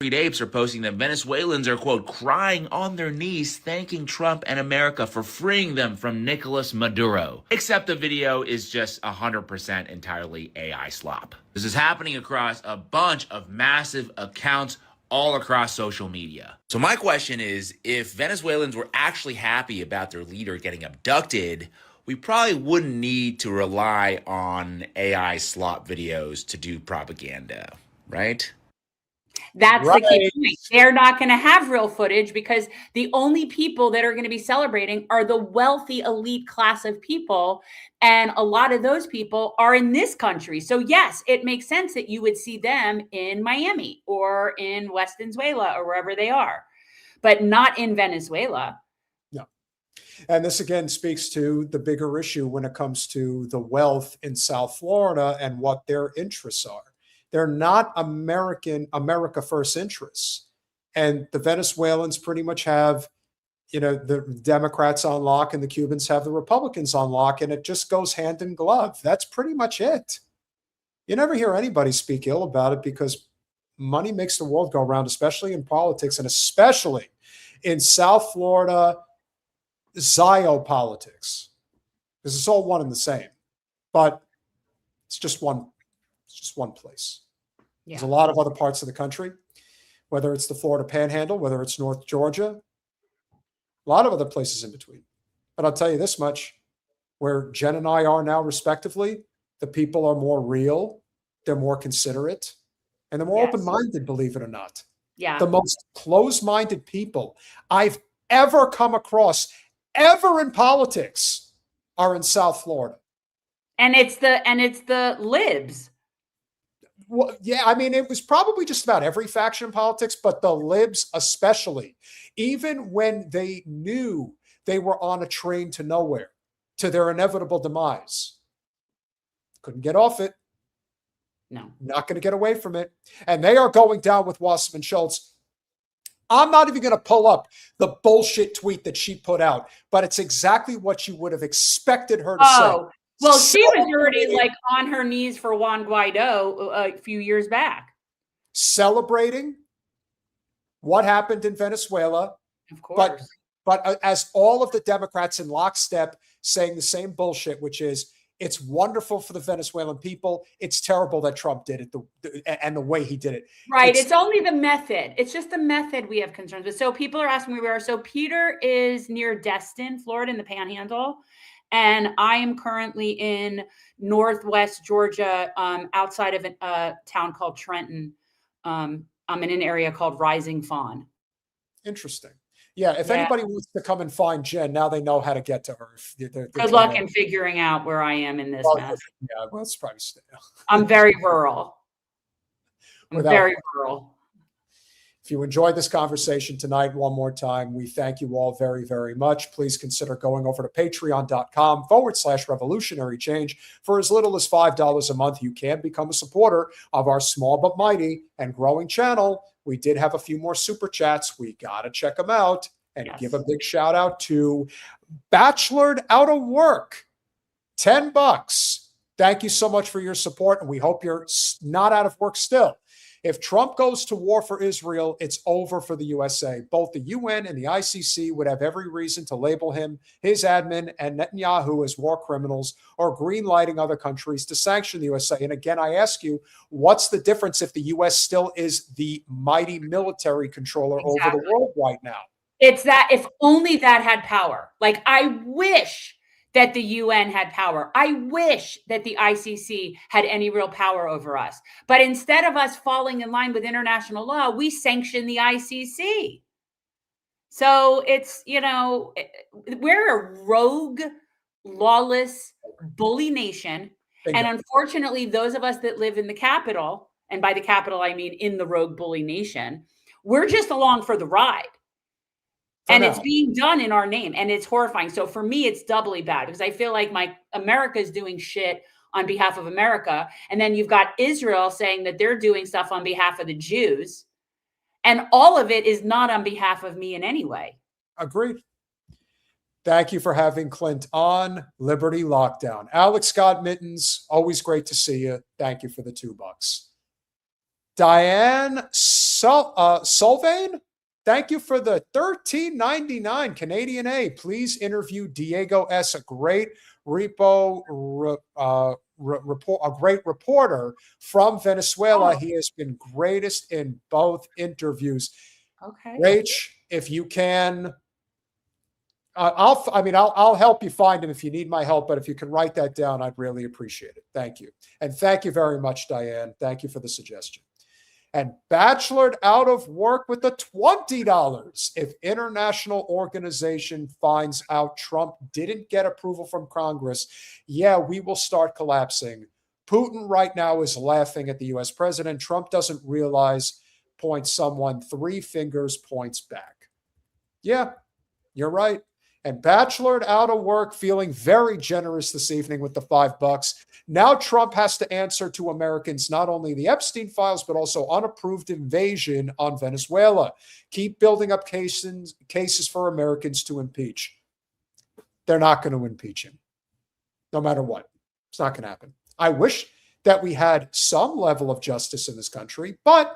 S13: Apes are posting that Venezuelans are, quote, crying on their knees, thanking Trump and America for freeing them from Nicolas Maduro. Except the video is just 100% entirely AI slop. This is happening across a bunch of massive accounts all across social media. So my question is, if Venezuelans were actually happy about their leader getting abducted, we probably wouldn't need to rely on AI slop videos to do propaganda, right?
S1: That's right. The key point. They're not going to have real footage because the only people that are going to be celebrating are the wealthy elite class of people. And a lot of those people are in this country. So yes, it makes sense that you would see them in Miami or in West Venezuela or wherever they are, but not in Venezuela.
S2: No. And this again speaks to the bigger issue when it comes to the wealth in South Florida and what their interests are. They're not America first interests. And the Venezuelans pretty much have, the Democrats on lock and the Cubans have the Republicans on lock, and it just goes hand in glove. That's pretty much it. You never hear anybody speak ill about it because money makes the world go round, especially in politics and especially in South Florida Zio politics. Because it's all one and the same. But it's just one place. Yeah. There's a lot of other parts of the country, whether it's the Florida Panhandle, whether it's North Georgia, a lot of other places in between. But I'll tell you this much, where Jen and I are now respectively, the people are more real, they're more considerate, and they're more open-minded, believe it or not.
S1: Yeah.
S2: The most closed-minded people I've ever come across, ever in politics, are in South Florida.
S1: And it's the libs.
S2: Well, yeah, I mean, it was probably just about every faction in politics, but the libs especially, even when they knew they were on a train to nowhere, to their inevitable demise, couldn't get off it.
S1: No.
S2: Not going to get away from it. And they are going down with Wasserman Schultz. I'm not even going to pull up the bullshit tweet that she put out, but it's exactly what you would have expected her to say.
S1: Well, she was already like on her knees for Juan Guaido a few years back.
S2: Celebrating what happened in Venezuela.
S1: Of course.
S2: But as all of the Democrats in lockstep saying the same bullshit, which is, it's wonderful for the Venezuelan people. It's terrible that Trump did it and the way he did it.
S1: Right. It's only the method. It's just the method we have concerns with. So people are asking where we are. So Peter is near Destin, Florida, in the Panhandle. And I am currently in Northwest Georgia, outside of a town called Trenton. I'm in an area called Rising Fawn.
S2: Interesting. Yeah, if anybody wants to come and find Jen, now they know how to get to her.
S1: Good luck in figuring out where I am in this mess.
S2: Yeah, well, it's probably stale.
S1: I'm very rural. Very rural.
S2: If you enjoyed this conversation tonight, one more time, we thank you all very, very much. Please consider going over to patreon.com/revolutionary change. For as little as $5 a month, you can become a supporter of our small but mighty and growing channel. We did have a few more super chats. We got to check them out and give a big shout out to Bachelored Out of Work, $10. Thank you so much for your support. And we hope you're not out of work still. If Trump goes to war for Israel, it's over for the USA. Both the UN and the ICC would have every reason to label him, his admin, and Netanyahu as war criminals or greenlighting other countries to sanction the USA. And again, I ask you, what's the difference if the US still is the mighty military controller over the world right now?
S1: It's that if only that had power. Like, I wish that the UN had power. I wish that the ICC had any real power over us. But instead of us falling in line with international law, we sanction the ICC. So it's, we're a rogue, lawless, bully nation. And unfortunately, those of us that live in the capital, and by the capital, I mean in the rogue bully nation, we're just along for the ride. And it's being done in our name, and it's horrifying. So for me, it's doubly bad because I feel like America is doing shit on behalf of America. And then you've got Israel saying that they're doing stuff on behalf of the Jews. And all of it is not on behalf of me in any way.
S2: Agreed. Thank you for having Clint on Liberty Lockdown. Alex Scott Mittens, always great to see you. Thank you for the $2. Diane Solvane, thank you for the $13.99 Canadian A. Please interview Diego S., a great report, a great reporter from Venezuela. He has been greatest in both interviews.
S1: Okay,
S2: Rach, if you can, I'll help you find him if you need my help. But if you can write that down, I'd really appreciate it. Thank you, and thank you very much, Diane. Thank you for the suggestion. And Bachelored Out of Work with the $20. If international organization finds out Trump didn't get approval from Congress, we will start collapsing. Putin right now is laughing at the U.S. president. Trump doesn't realize, points someone, 3 fingers points back. Yeah, you're right. And Bachelored Out of Work, feeling very generous this evening with the $5. Now Trump has to answer to Americans not only the Epstein files, but also unapproved invasion on Venezuela. Keep building up cases for Americans to impeach. They're not going to impeach him, no matter what. It's not going to happen. I wish that we had some level of justice in this country, but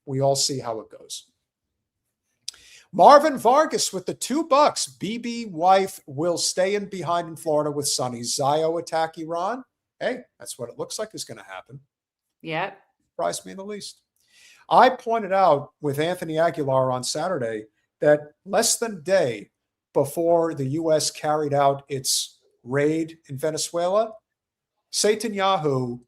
S2: we all see how it goes. Marvin Vargas with the $2. BB wife will stay in behind in Florida with Sonny. Zio attack Iran. Hey, that's what it looks like is going to happen.
S1: Yeah.
S2: Surprised me in the least. I pointed out with Anthony Aguilar on Saturday that less than a day before the U.S. carried out its raid in Venezuela, Netanyahu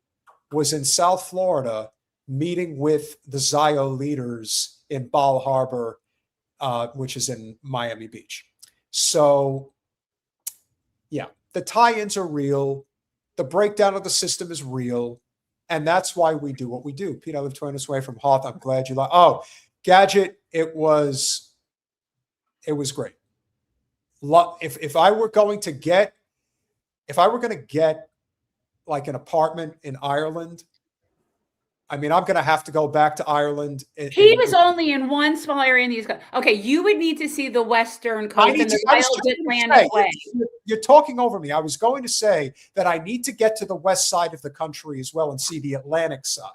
S2: was in South Florida meeting with the Zio leaders in Bal Harbor, which is in Miami Beach. So, yeah, the tie-ins are real. The breakdown of the system is real. And that's why we do what we do. Pete, I live 20 minutes away from Hoth. I'm glad you like. Oh, Gadget, it was great. If I were going to get like an apartment in Ireland, I mean, I'm going to have to go back to Ireland.
S1: He was only in one small area in the East Coast. Okay, you would need to see the Western coast and the wild Atlantic way.
S2: You're talking over me. I was going to say that I need to get to the west side of the country as well and see the Atlantic side.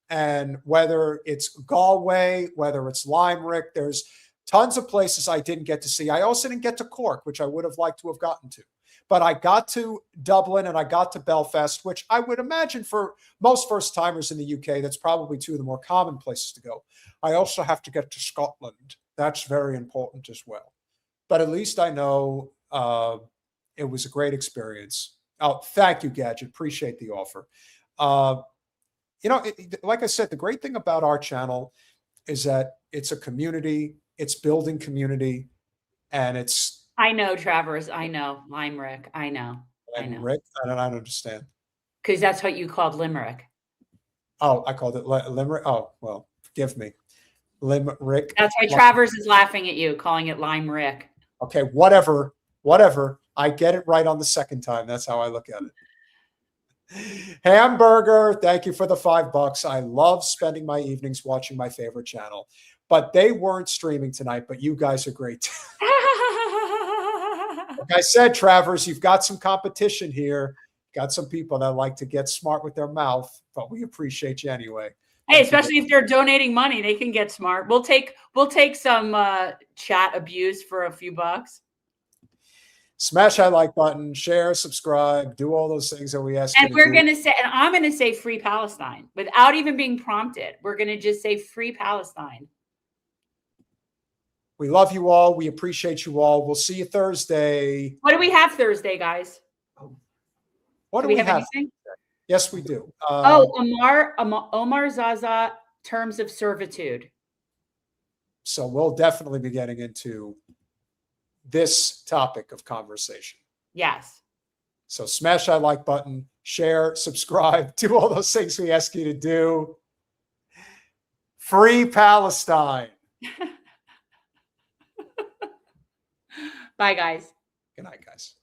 S2: And whether it's Galway, whether it's Limerick, there's tons of places I didn't get to see. I also didn't get to Cork, which I would have liked to have gotten to. But I got to Dublin and I got to Belfast, which I would imagine for most first-timers in the UK, that's probably two of the more common places to go. I also have to get to Scotland. That's very important as well. But at least I know it was a great experience. Oh, thank you, Gadget. Appreciate the offer. Like I said, the great thing about our channel is that it's a community, it's building community, and it's...
S1: I know, Travers. I know. Limerick. I know.
S2: Limerick? I don't understand.
S1: Because that's what you called Limerick.
S2: Oh, I called it Limerick? Oh, well, forgive me. Limerick.
S1: That's why Travers is laughing at you, calling it Limerick.
S2: Okay, whatever. I get it right on the second time. That's how I look at it. Hamburger, thank you for the $5. I love spending my evenings watching my favorite channel. But they weren't streaming tonight, but you guys are great. Like I said, Travers, you've got some competition here. Got some people that like to get smart with their mouth, but we appreciate you anyway.
S1: Hey, especially if they're donating money, they can get smart. We'll take some chat abuse for a few bucks.
S2: Smash that like button, share, subscribe, do all those things that we ask.
S1: And we're going to say, and I'm going to say free Palestine without even being prompted. We're going to just say free Palestine.
S2: We love you all. We appreciate you all. We'll see you Thursday.
S1: What do we have Thursday, guys?
S2: What do we have?
S1: Anything?
S2: Yes, we do.
S1: Omar Zaza, terms of servitude.
S2: So we'll definitely be getting into this topic of conversation.
S1: Yes.
S2: So smash that like button, share, subscribe, do all those things we ask you to do. Free Palestine.
S1: Bye, guys.
S2: Good night, guys.